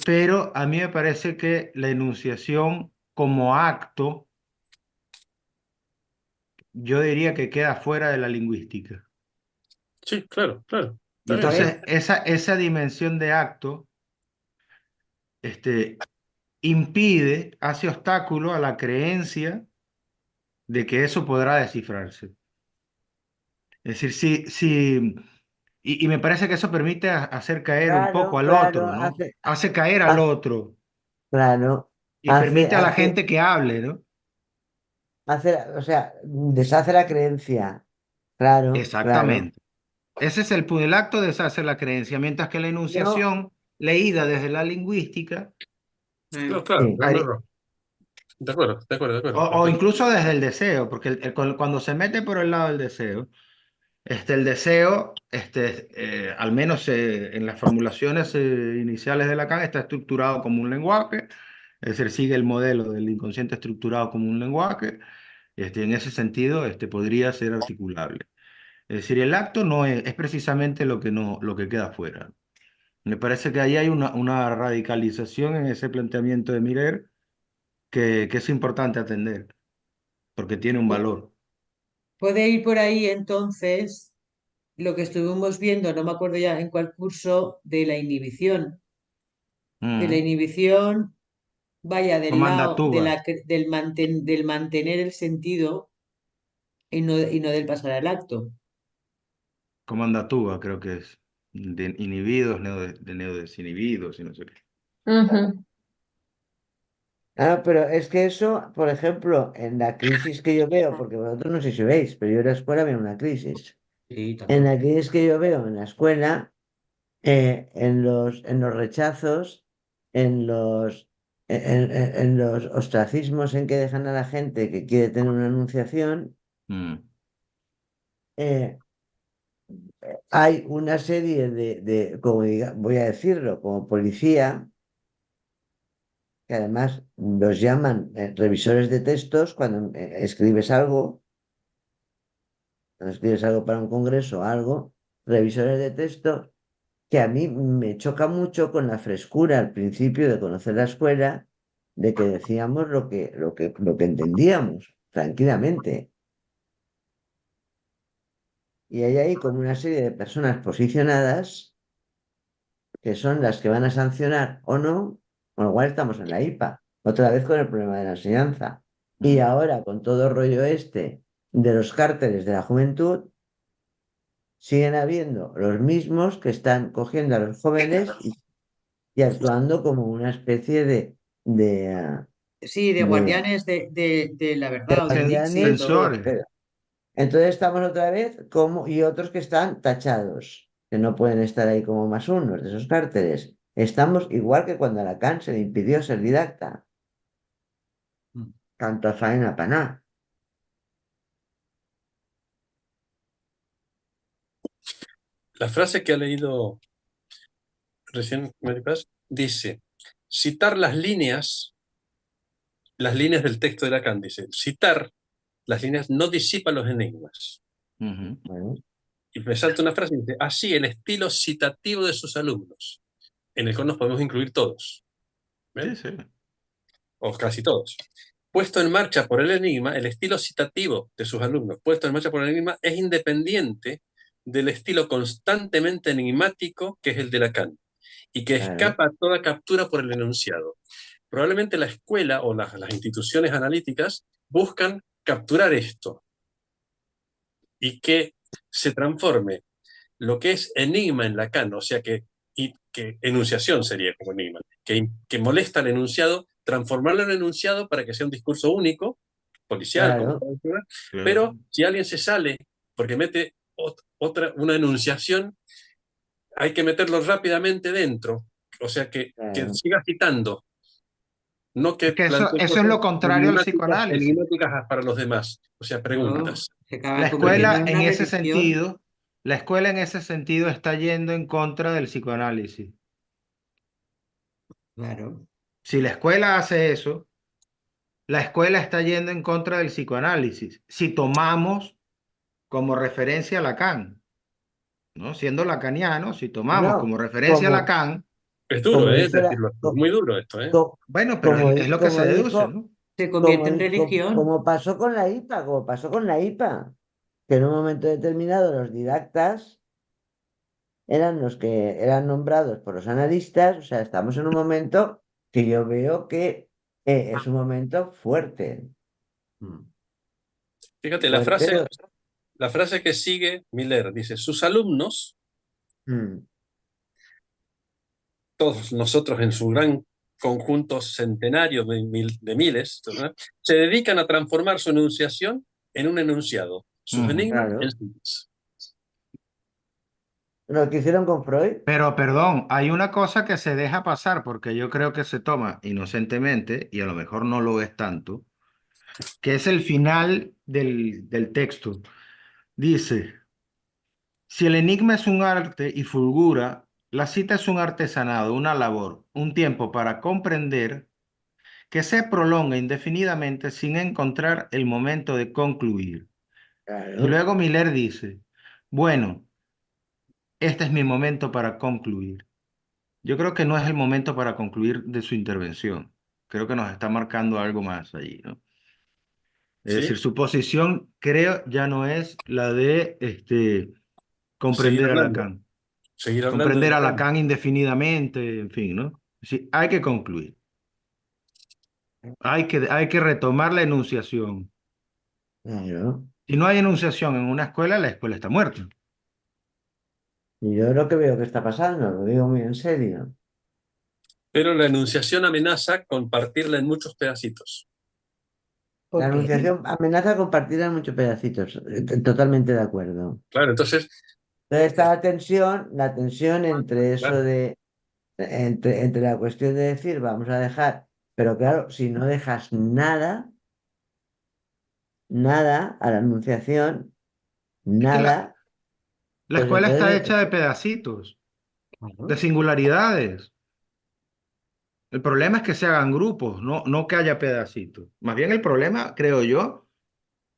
Speaker 3: Pero a mí me parece que la enunciación como acto, yo diría que queda fuera de la lingüística.
Speaker 5: sí, claro, claro.
Speaker 3: Y
Speaker 5: Está bien,
Speaker 6: A
Speaker 5: está bien.
Speaker 3: entonces
Speaker 6: ver,
Speaker 3: esa dimensión de acto, este, impide, hace obstáculo a la creencia de que eso podrá descifrarse. Es decir, y me parece que eso permite hacer caer un poco
Speaker 1: Claro,
Speaker 3: al
Speaker 1: claro,
Speaker 3: otro, ¿no? Hace caer al otro
Speaker 1: claro,
Speaker 3: y permite a la gente que hable, ¿no?
Speaker 1: o sea, deshace la creencia. Claro, claro.
Speaker 3: Exactamente. Ese es el acto deshace la creencia, mientras que la
Speaker 1: No,
Speaker 3: enunciación leída desde la lingüística,
Speaker 5: No, claro,
Speaker 1: sí.
Speaker 5: no, no, no. De acuerdo, de acuerdo, de acuerdo.
Speaker 3: o
Speaker 5: Perfecto.
Speaker 3: incluso desde el deseo, porque cuando se mete por el lado del deseo, el deseo, al menos en las formulaciones iniciales de Lacan, está estructurado como un lenguaje, es decir, sigue el modelo del inconsciente estructurado como un lenguaje, en ese sentido, podría ser articulable. Es decir, el acto no es precisamente lo que, no, lo que queda fuera. Me parece que ahí hay una radicalización en ese planteamiento de Miller que es importante atender, porque tiene un valor.
Speaker 6: puede ir por ahí entonces lo que estuvimos viendo, no me acuerdo ya en cuál curso, de la inhibición. Que la
Speaker 3: Mm.
Speaker 6: inhibición vaya del
Speaker 3: Comanda
Speaker 6: lado
Speaker 3: Tuba,
Speaker 6: del mantener el sentido y no del pasar al acto.
Speaker 3: Comanda Tuba, creo que es. De inhibidos, de neodesinhibidos y no sé qué.
Speaker 2: Ujú.
Speaker 1: Ah, pero es que eso, por ejemplo, en la crisis que yo veo, porque vosotros no sé si veis, pero yo en la escuela veo una crisis.
Speaker 6: Sí,
Speaker 1: En
Speaker 6: también.
Speaker 1: la crisis que yo veo en la escuela, en los rechazos, en en los ostracismos en que dejan a la gente que quiere tener una anunciación,
Speaker 3: Mm.
Speaker 1: eh, hay una serie como voy a decirlo, como policía, que además los llaman revisores de textos cuando cuando escribes algo para un congreso, algo, revisores de texto, que a mí me choca mucho con la frescura al principio de conocer la escuela, de que decíamos lo que entendíamos, tranquilamente. Y hay ahí como una serie de personas posicionadas que son las que van a sancionar o no, con lo cual estamos en la IPA, otra vez con el problema de la enseñanza. Y
Speaker 3: Mm.
Speaker 1: ahora con todo el rollo este de los cárteles de la juventud, siguen habiendo los mismos que están cogiendo a los jóvenes y actuando como una especie de,
Speaker 6: Sí, de
Speaker 1: de
Speaker 6: guardianes de la verdad o del
Speaker 1: guardianes.
Speaker 6: éxito.
Speaker 3: Censores.
Speaker 1: Entonces estamos otra vez como, y otros que están tachados, que no pueden estar ahí como más unos de esos cárteles. Estamos igual que cuando a Lacan se le impidió ser didacta.
Speaker 6: Mm.
Speaker 1: Tanta faena para nada.
Speaker 5: La frase que ha leído recién Maripaz dice, citar las líneas del texto de Lacan, dice, citar las líneas no disipa los enigmas.
Speaker 3: Ujú.
Speaker 1: Bueno,
Speaker 5: Y me salta una frase y dice, así el estilo citativo de sus alumnos, en el cual nos podemos incluir todos,
Speaker 3: Sí,
Speaker 5: ¿ven?
Speaker 3: sí.
Speaker 5: O casi todos. Puesto en marcha por el enigma, el estilo citativo de sus alumnos, puesto en marcha por el enigma, es independiente del estilo constantemente enigmático que es el de Lacan, y que
Speaker 1: claro,
Speaker 5: escapa a toda captura por el enunciado. Probablemente la escuela o las instituciones analíticas buscan capturar esto y que se transforme lo que es enigma en Lacan, o sea que enunciación sería como enigma, que molesta al enunciado, transformarlo en enunciado para que sea un discurso único, policial, como
Speaker 1: claro,
Speaker 5: puede ser,
Speaker 3: Claro.
Speaker 5: pero si alguien se sale porque mete una enunciación, hay que meterlo rápidamente dentro, o sea que
Speaker 1: claro.
Speaker 5: siga citando, no que
Speaker 3: Es que eso,
Speaker 5: plantee
Speaker 3: eso es
Speaker 5: cosas
Speaker 3: lo contrario al psicoanálisis.
Speaker 5: enigmáticas para los demás, o sea,
Speaker 6: No,
Speaker 5: preguntas.
Speaker 6: se
Speaker 3: La
Speaker 6: acaban convirtiendo
Speaker 3: escuela
Speaker 6: en
Speaker 3: en
Speaker 6: una
Speaker 3: ese
Speaker 6: religión.
Speaker 3: sentido, la escuela en ese sentido está yendo en contra del psicoanálisis.
Speaker 6: Claro.
Speaker 3: Si la escuela hace eso, la escuela está yendo en contra del psicoanálisis. Si tomamos como referencia a Lacan, ¿no? Siendo lacaniano, si tomamos
Speaker 1: No,
Speaker 3: como referencia a
Speaker 1: como,
Speaker 3: Lacan,
Speaker 5: Es duro,
Speaker 1: como
Speaker 5: ¿eh?
Speaker 1: dijo
Speaker 5: Decirlo. Es muy duro esto, ¿eh?
Speaker 3: bueno, pero
Speaker 1: como,
Speaker 3: es lo que se
Speaker 1: como
Speaker 3: deduce,
Speaker 1: dijo,
Speaker 3: ¿no?
Speaker 6: Se convierte en religión.
Speaker 1: como pasó con la IPA, como pasó con la IPA, que en un momento determinado los didactas eran los que eran nombrados por los analistas. O sea, estamos en un momento que yo veo que es un momento fuerte,
Speaker 6: Mm.
Speaker 5: Fíjate,
Speaker 1: fuerte.
Speaker 5: la frase que sigue Miller dice, sus alumnos,
Speaker 1: Mm,
Speaker 5: todos nosotros en su gran conjunto centenario de miles, ¿verdad? Se dedican a transformar su enunciación en un enunciado, sus
Speaker 3: Ujú.
Speaker 5: enigmas en
Speaker 1: claro.
Speaker 5: citas.
Speaker 1: Lo que hicieron con Freud,
Speaker 3: Pero perdón, hay una cosa que se deja pasar porque yo creo que se toma inocentemente y a lo mejor no lo es tanto, que es el final del texto. Dice, si el enigma es un arte y fulgura, la cita es un artesanado, una labor, un tiempo para comprender que se prolonga indefinidamente sin encontrar el momento de concluir. Y
Speaker 1: claro.
Speaker 3: luego Miller dice, bueno, este es mi momento para concluir. Yo creo que no es el momento para concluir de su intervención. Creo que nos está marcando algo más allí, ¿no? Es decir,
Speaker 5: ¿Sí?
Speaker 3: su posición, creo, ya no es la de
Speaker 5: Seguir
Speaker 3: comprender a
Speaker 5: hablando,
Speaker 3: Lacan.
Speaker 5: seguir hablando de
Speaker 3: Comprender a
Speaker 5: Lacan.
Speaker 3: Lacan indefinidamente, en fin, ¿no? Sí, hay que concluir. Hay que retomar la enunciación.
Speaker 1: Claro.
Speaker 3: Si no hay enunciación en una escuela, la escuela está muerta.
Speaker 1: Y yo lo que veo que está pasando, lo digo muy en serio.
Speaker 5: Pero la enunciación amenaza con partirla en muchos pedacitos.
Speaker 1: La
Speaker 6: ¿Por qué?
Speaker 1: anunciación amenaza compartida en muchos pedacitos. Totalmente de acuerdo.
Speaker 5: Claro, entonces,
Speaker 1: Entonces está la tensión entre eso
Speaker 5: claro,
Speaker 1: entre la cuestión de decir, vamos a dejar, pero claro, si no dejas nada, nada a la anunciación,
Speaker 3: Es que la,
Speaker 1: nada,
Speaker 3: la
Speaker 1: pues
Speaker 3: escuela está
Speaker 1: entonces,
Speaker 3: hecha de pedacitos, de
Speaker 6: Claro.
Speaker 3: singularidades. El problema es que se hagan grupos, no que haya pedacitos. Más bien el problema, creo yo,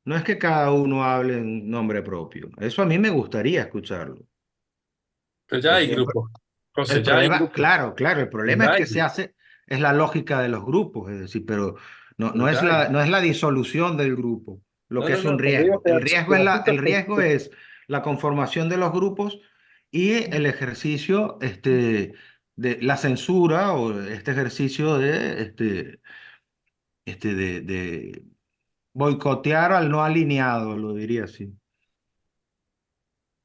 Speaker 3: no es que cada uno hable en nombre propio. Eso a mí me gustaría escucharlo.
Speaker 5: pero ya
Speaker 3: Es
Speaker 5: hay
Speaker 3: decir,
Speaker 5: grupos.
Speaker 3: el
Speaker 5: José, ya hay
Speaker 3: problema,
Speaker 5: grupos.
Speaker 3: claro, claro, el problema
Speaker 5: Ya
Speaker 3: es
Speaker 5: hay
Speaker 3: que se
Speaker 5: grupos.
Speaker 3: hace, es la lógica de los grupos, es decir, pero no
Speaker 5: Pero
Speaker 3: es
Speaker 5: ya hay.
Speaker 3: no es la disolución del grupo, lo
Speaker 5: No,
Speaker 3: que
Speaker 5: no,
Speaker 3: es un
Speaker 5: no, cuando digo
Speaker 3: riesgo. El
Speaker 5: pedacitos,
Speaker 3: riesgo es la conformación de los grupos y el ejercicio de la censura o este ejercicio de boicotear al no alineado, lo diría así.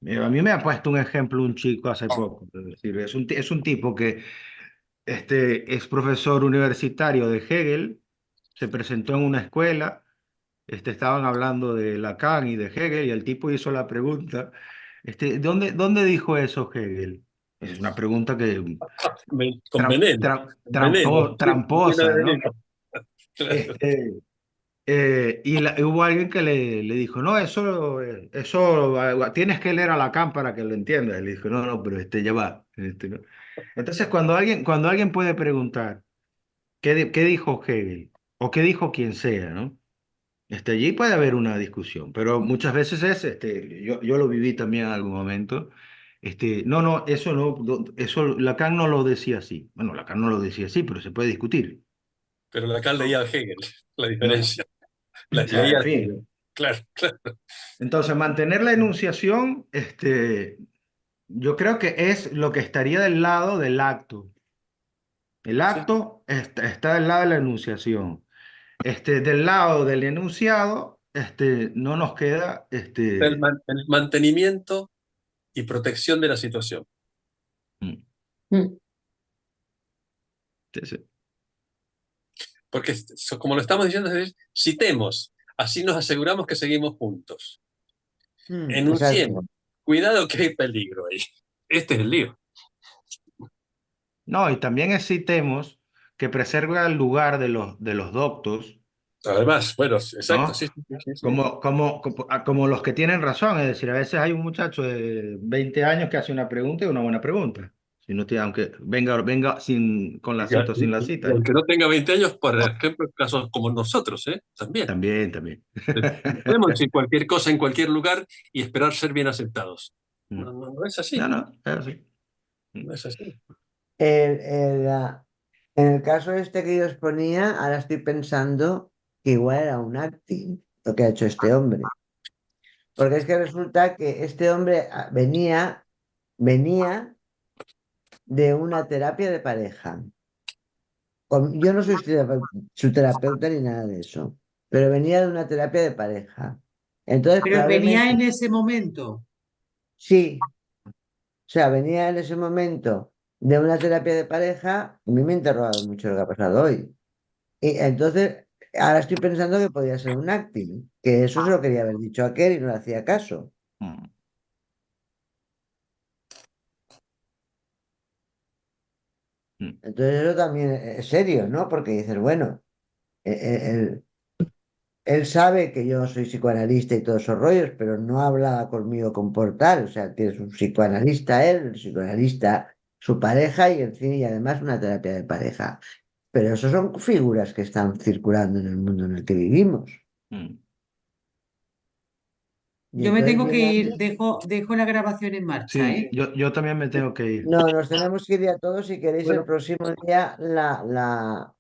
Speaker 3: A mí me ha puesto un ejemplo un chico hace poco. Es decir, es un tipo que es profesor universitario de Hegel, se presentó en una escuela, estaban hablando de Lacan y de Hegel, y el tipo hizo la pregunta, ¿dónde dijo eso Hegel? Es una pregunta que
Speaker 5: Con veneno, con veneno, llena de
Speaker 3: tramposa, ¿no?
Speaker 5: veneno. Claro.
Speaker 3: Este, hubo alguien que le dijo, no, eso tienes que leer a Lacan para que lo entiendas. Y le dijo, no, no, pero ya va. ¿No? Entonces, cuando alguien puede preguntar, ¿qué dijo Hegel? O qué dijo quien sea, ¿no? Allí puede haber una discusión, pero muchas veces yo lo viví también en algún momento. No, no, eso no, eso Lacan no lo decía así. Bueno, Lacan no lo decía así, pero se puede discutir.
Speaker 5: Pero Lacan leía a Hegel, la
Speaker 3: ¿No?
Speaker 5: diferencia.
Speaker 3: O sea,
Speaker 5: Leía
Speaker 3: en
Speaker 5: a Hegel.
Speaker 3: fin.
Speaker 5: Claro, claro.
Speaker 3: Entonces, mantener la enunciación, yo creo que es lo que estaría del lado del acto. El
Speaker 5: Sí.
Speaker 3: acto está del lado de la enunciación. Del lado del enunciado, no nos queda,
Speaker 5: El mantenimiento y protección de la situación.
Speaker 3: mm,
Speaker 2: Mm.
Speaker 3: sí, sí.
Speaker 5: Porque, como lo estamos diciendo, es decir, citemos, así nos aseguramos que seguimos juntos. Enunciemos,
Speaker 1: Exacto.
Speaker 5: cuidado que hay peligro ahí. Este es el lío.
Speaker 3: No, y también citemos que preserva el lugar de los doctos,
Speaker 5: Además, bueno, exacto,
Speaker 3: ¿no?
Speaker 5: sí, sí, sí, sí.
Speaker 3: Como los que tienen razón, es decir, a veces hay un muchacho de 20 años que hace una pregunta y una buena pregunta. Si no aunque venga con la
Speaker 5: Y,
Speaker 3: cita o sin la
Speaker 5: y
Speaker 3: cita, ¿no?
Speaker 5: aunque no tenga 20 años, por ejemplo, casos como nosotros, ¿eh? También.
Speaker 3: También, también.
Speaker 5: No podemos decir cualquier cosa en cualquier lugar y esperar ser bien aceptados.
Speaker 3: Mm.
Speaker 5: No, no, no es
Speaker 3: No,
Speaker 5: así.
Speaker 3: no, es así.
Speaker 5: No es así.
Speaker 1: El- el, ah, en el caso este que yo os ponía, ahora estoy pensando que igual era un acting lo que ha hecho este hombre. Porque es que resulta que este hombre venía de una terapia de pareja. Yo no soy su terapeuta ni nada de eso, pero venía de una terapia de pareja. Entonces,
Speaker 6: Pero venía en
Speaker 1: probablemente,
Speaker 6: ese momento.
Speaker 1: sí, o sea, venía en ese momento de una terapia de pareja, a mí me ha interrogado mucho lo que ha pasado hoy. Y entonces, ahora estoy pensando que podía ser un acting, que eso se lo quería haber dicho a aquel y no le hacía caso.
Speaker 3: Mm, mm.
Speaker 1: Entonces, eso también es serio, ¿no? Porque dices, bueno, e- e- él, él sabe que yo soy psicoanalista y todos esos rollos, pero no habla conmigo con portal. O sea, tienes un psicoanalista él, un psicoanalista su pareja y, en fin, y además una terapia de pareja. Pero eso son figuras que están circulando en el mundo en el que vivimos.
Speaker 3: Mm.
Speaker 1: Y
Speaker 6: Yo me
Speaker 1: entonces
Speaker 6: tengo que
Speaker 1: viene
Speaker 6: ir,
Speaker 1: aquí.
Speaker 6: dejo la grabación en marcha,
Speaker 3: Sí,
Speaker 6: ¿eh?
Speaker 3: yo también me tengo que ir.
Speaker 1: No, nos tenemos que ir ya todos. Si queréis, el
Speaker 5: Bueno,
Speaker 1: próximo día la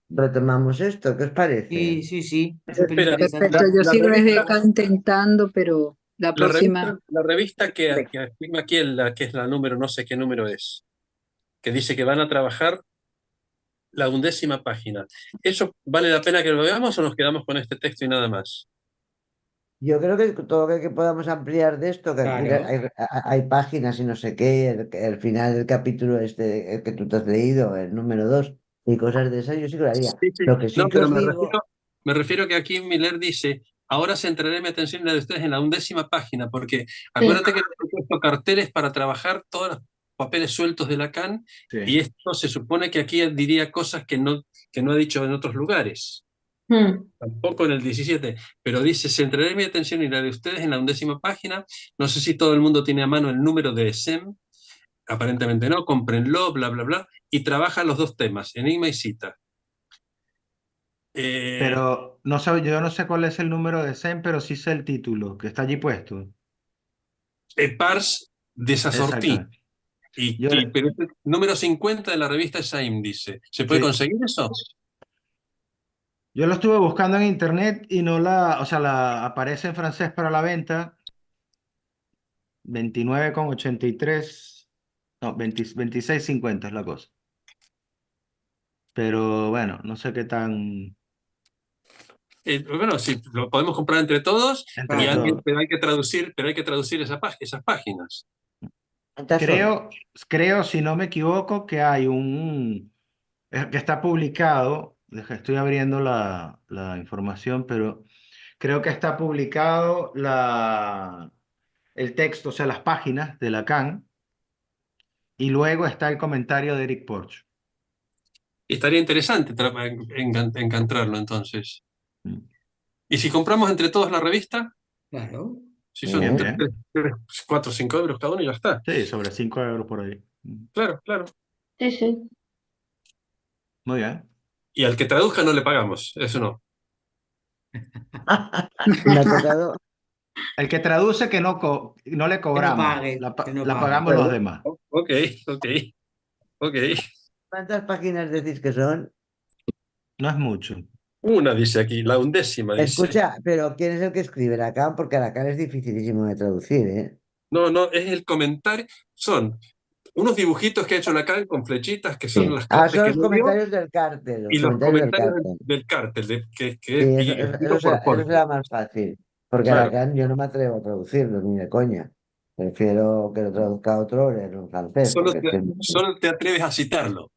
Speaker 1: retomamos esto. ¿Qué os
Speaker 6: Sí,
Speaker 1: parece?
Speaker 6: sí, sí, súper
Speaker 5: espera,
Speaker 7: Perfecto,
Speaker 6: interesante.
Speaker 7: yo
Speaker 5: la
Speaker 7: sigo desde
Speaker 5: revista,
Speaker 7: acá intentando, pero la próxima.
Speaker 5: la revista que afirma aquí, que es la número, no sé qué número es, que dice que van a trabajar la 11ª página. ¿Eso vale la pena que lo veamos o nos quedamos con este texto y nada más?
Speaker 1: Yo creo que todo lo que podamos ampliar de esto, que mira,
Speaker 6: Claro.
Speaker 1: hay páginas y no sé qué, el final del capítulo este el que tú te has leído, el número 2 y cosas de esas, yo sí que lo haría.
Speaker 5: Sí, sí.
Speaker 1: Lo que
Speaker 5: No,
Speaker 1: sí que
Speaker 5: pero
Speaker 1: os digo,
Speaker 5: me refiero que aquí Miller dice, ahora centraré mi atención en la de ustedes en la 11ª página, porque
Speaker 2: Sí.
Speaker 5: acuérdate que he puesto carteles para trabajar todos los papeles sueltos de Lacan, y
Speaker 3: Sí.
Speaker 5: esto se supone que aquí diría cosas que no ha dicho en otros lugares,
Speaker 2: Mm.
Speaker 5: tampoco en el 17, pero dice, centraré mi atención y la de ustedes en la 11ª página. No sé si todo el mundo tiene a mano el número de SEM, aparentemente no, cómprenlo, bla, bla, bla, y trabaja los dos temas, enigma y cita. Eh,
Speaker 3: Pero yo no sé cuál es el número de SEM, pero sí sé el título, que está allí puesto.
Speaker 5: Pars desasortí.
Speaker 3: Exactamente. Yo, le-
Speaker 5: Pero este número 50 de la revista Saim dice, ¿se puede
Speaker 3: sí,
Speaker 5: conseguir eso?
Speaker 3: yo lo estuve buscando en internet y o sea, aparece en francés para la venta, 29,83, no, 26,50 es la cosa. Pero bueno, no sé qué tan...
Speaker 5: Bueno, sí, lo podemos comprar entre todos,
Speaker 3: Entre
Speaker 5: y
Speaker 3: todos.
Speaker 5: pero hay que traducir esas páginas.
Speaker 1: ¿Cuántas son?
Speaker 3: Creo, si no me equivoco, que hay que está publicado, estoy abriendo la información, pero creo que está publicado el texto, o sea, las páginas de Lacan, y luego está el comentario de Eric Porch.
Speaker 5: Y estaría interesante encontrarlo entonces.
Speaker 3: Mm.
Speaker 5: ¿Y si compramos entre todos la revista?
Speaker 6: Claro.
Speaker 5: Si
Speaker 1: Bien,
Speaker 5: son
Speaker 3: bien.
Speaker 5: 4 o 5 euros cada uno y ya está.
Speaker 3: Sí, sobre 5 euros por ahí.
Speaker 5: Claro, claro.
Speaker 2: Sí, sí.
Speaker 3: Muy bien.
Speaker 5: Y al que traduzca no le pagamos, eso no.
Speaker 1: Me ha tocado.
Speaker 3: El que traduce no le
Speaker 6: Que no
Speaker 3: cobramos,
Speaker 6: pague, que no
Speaker 3: la
Speaker 6: pague.
Speaker 3: pagamos los demás.
Speaker 5: Ok, ok, ok.
Speaker 1: ¿Cuántas páginas decís que son?
Speaker 3: No es mucho.
Speaker 5: Una dice aquí, la 11ª dice.
Speaker 1: Escucha, pero ¿quién es el que escribe Lacan? Porque Lacan es dificilísimo de traducir, ¿eh?
Speaker 5: No, no, es el comentario. Son unos dibujitos que ha hecho Lacan con flechitas que son
Speaker 1: Sí.
Speaker 5: las
Speaker 1: Ah,
Speaker 5: claves
Speaker 1: son
Speaker 5: que
Speaker 1: los
Speaker 5: no dio
Speaker 1: comentarios del cártel,
Speaker 5: y
Speaker 1: los
Speaker 5: los
Speaker 1: comentarios del
Speaker 5: comentarios
Speaker 1: cártel.
Speaker 5: del cártel,
Speaker 1: Sí,
Speaker 5: y escrito
Speaker 1: eso
Speaker 5: por Porter.
Speaker 1: será más fácil. Porque a
Speaker 5: Claro,
Speaker 1: Lacan yo no me atrevo a traducirlo, ni de coña. Prefiero que lo traduzca otro en francés,
Speaker 5: solo
Speaker 1: porque es
Speaker 5: te,
Speaker 1: que
Speaker 5: solo te atreves a citarlo.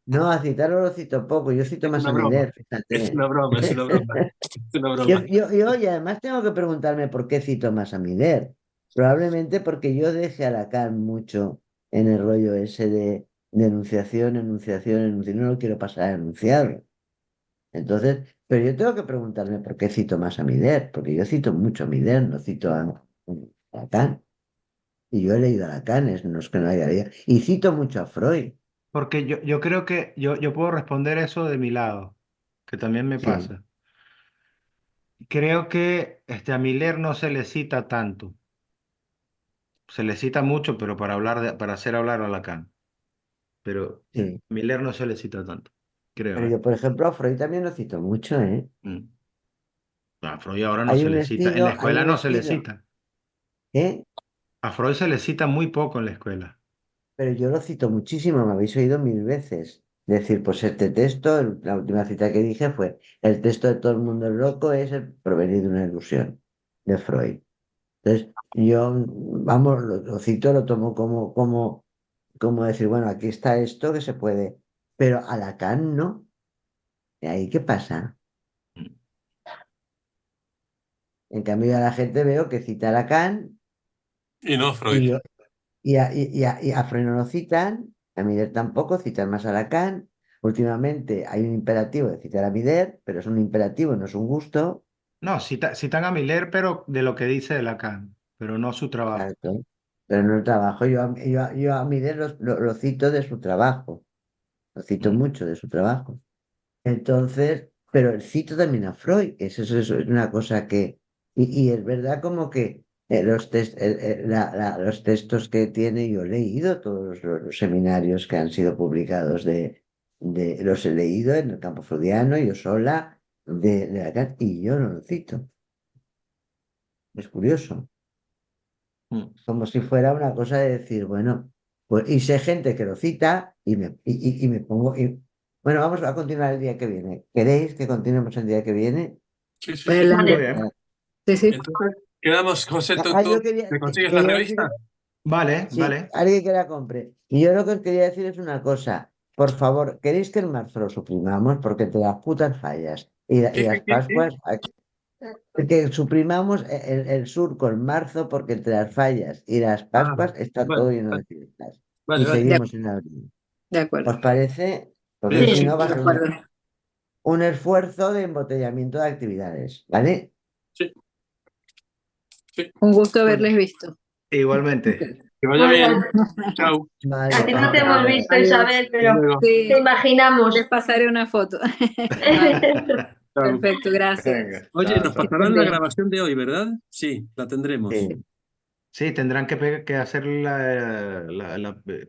Speaker 1: no, a citarlo lo cito poco, yo cito
Speaker 5: Es
Speaker 1: más
Speaker 5: una
Speaker 1: a
Speaker 5: broma,
Speaker 1: Miller,
Speaker 5: es
Speaker 1: fíjate.
Speaker 5: una broma, es una broma, es una broma.
Speaker 1: Y además tengo que preguntarme por qué cito más a Miller. Probablemente porque yo dejé a Lacan mucho en el rollo ese de denunciación, enunciación, enunciación. No lo quiero pasar a enunciado. Entonces, pero yo tengo que preguntarme por qué cito más a Miller, porque yo cito mucho a Miller, no cito a Lacan. Y yo he leído a Lacan, no es que no haya leído. Y cito mucho a Freud.
Speaker 3: Porque yo creo que yo puedo responder eso de mi lado, que también me
Speaker 1: Sí,
Speaker 3: pasa. Creo que a Miller no se le cita tanto. Se le cita mucho, pero para hacer hablar a Lacan. Pero
Speaker 1: sí.
Speaker 3: Miller no se le cita tanto, creo,
Speaker 1: Pero
Speaker 3: ¿eh?
Speaker 1: yo, por ejemplo, a Freud también lo cito mucho, ¿eh?
Speaker 3: Mm. A Freud ahora no
Speaker 1: Hay
Speaker 3: se
Speaker 1: un
Speaker 3: le cita. En la
Speaker 1: hay
Speaker 3: escuela
Speaker 1: un
Speaker 3: no se le
Speaker 1: estilo,
Speaker 3: cita.
Speaker 1: ¿eh?
Speaker 3: A Freud se le cita muy poco en la escuela.
Speaker 1: Pero yo lo cito muchísimo, me habéis oído mil veces. Decir, pues este texto, la última cita que dije fue, el texto de Todo el mundo es loco es el provenir de una ilusión, de Freud. Entonces, yo, vamos, lo cito, lo tomo como decir, bueno, aquí está esto que se puede, pero a Lacan no. ¿Y ahí qué pasa? En cambio, a la gente veo que cita a Lacan
Speaker 5: Y no Freud.
Speaker 1: y, yo- y a Freud no lo citan, a Miller tampoco, citan más a Lacan. Últimamente hay un imperativo de citar a Miller, pero es un imperativo, no es un gusto.
Speaker 3: No, citan a Miller, pero de lo que dice Lacan, pero no su trabajo.
Speaker 1: Exacto. Pero no el trabajo. Yo a Miller lo cito de su trabajo, lo cito
Speaker 3: Mm.
Speaker 1: mucho de su trabajo. Entonces, pero cito también a Freud, eso es una cosa que. Y es verdad como que los textos que tiene, yo he leído todos los seminarios que han sido publicados los he leído en el campo freudiano, yo sola, de Lacan, y yo no lo cito. Es curioso.
Speaker 3: Mm.
Speaker 1: Como si fuera una cosa de decir, bueno, pues, y sé gente que lo cita y me pongo. Bueno, vamos a continuar el día que viene. ¿Queréis que continuemos el día que viene?
Speaker 5: Sí, sí, sí.
Speaker 7: Adelante.
Speaker 3: Muy
Speaker 2: Vale.
Speaker 3: bien.
Speaker 7: Sí, sí.
Speaker 5: Entonces, quedamos, José,
Speaker 1: Yo
Speaker 5: ¿tú
Speaker 1: quería,
Speaker 5: me consigues la
Speaker 1: quería decir,
Speaker 5: revista?
Speaker 3: Vale,
Speaker 1: sí,
Speaker 3: vale.
Speaker 1: alguien que la compre. Y yo lo que os quería decir es una cosa. Por favor, ¿queréis que el marzo lo suprimamos? Porque entre las putas fallas y
Speaker 5: ¿Qué,
Speaker 1: las
Speaker 5: qué, qué, qué?
Speaker 1: Pascuas, que suprimamos el surco en marzo, porque entre las fallas y las
Speaker 5: Ah,
Speaker 1: Pascuas está
Speaker 5: vale,
Speaker 1: todo lleno
Speaker 5: vale,
Speaker 1: de fiestas.
Speaker 5: vale,
Speaker 1: Y
Speaker 5: vale.
Speaker 7: De,
Speaker 1: seguimos en abril.
Speaker 7: de acuerdo.
Speaker 1: ¿Os parece? Porque
Speaker 5: Sí,
Speaker 1: si
Speaker 2: Sí,
Speaker 1: no
Speaker 5: sí,
Speaker 1: va a
Speaker 7: De
Speaker 1: ser
Speaker 7: acuerdo.
Speaker 1: un esfuerzo de embotellamiento de actividades, ¿vale?
Speaker 5: sí, sí.
Speaker 7: Un gusto
Speaker 5: Bueno,
Speaker 7: haberles visto.
Speaker 3: Igualmente.
Speaker 5: que vaya
Speaker 2: muy
Speaker 5: bien.
Speaker 2: bien.
Speaker 5: Chao.
Speaker 2: A
Speaker 1: Vale,
Speaker 2: ti no te
Speaker 1: hasta
Speaker 2: hemos
Speaker 1: luego.
Speaker 2: visto,
Speaker 7: Adiós.
Speaker 2: Isabel,
Speaker 5: Hasta
Speaker 2: pero
Speaker 5: luego.
Speaker 2: te
Speaker 7: Sí,
Speaker 2: imaginamos.
Speaker 7: les pasaré una foto.
Speaker 5: Chao.
Speaker 7: Perfecto, gracias.
Speaker 3: Venga,
Speaker 5: Oye,
Speaker 3: chao,
Speaker 5: nos
Speaker 3: chao.
Speaker 7: Que estén
Speaker 5: pasarán la
Speaker 7: bien.
Speaker 5: grabación de hoy, ¿verdad? Sí, la tendremos.
Speaker 1: Sí.
Speaker 3: Sí, tendrán que hacer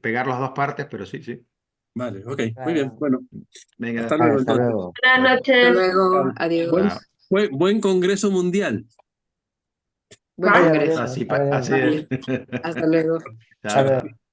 Speaker 3: pegar las dos partes, pero sí, sí.
Speaker 5: Vale, ok, muy bien.
Speaker 1: Claro.
Speaker 5: Bueno, hasta
Speaker 3: Venga,
Speaker 5: luego
Speaker 1: Hasta
Speaker 5: entonces.
Speaker 1: luego.
Speaker 2: Buenas
Speaker 3: chao, chao.
Speaker 7: Hasta
Speaker 2: noches.
Speaker 7: luego.
Speaker 5: Chao. Buen,
Speaker 7: Adiós.
Speaker 3: Chao.
Speaker 5: buen Congreso Mundial.
Speaker 7: Buen
Speaker 2: ¿Cuál?
Speaker 1: Ya
Speaker 7: congreso.
Speaker 1: veremos,
Speaker 3: Así,
Speaker 1: ya veremos.
Speaker 3: así es.
Speaker 7: Vale. Hasta luego.
Speaker 1: Hasta
Speaker 3: Chao,
Speaker 1: luego.
Speaker 3: chao.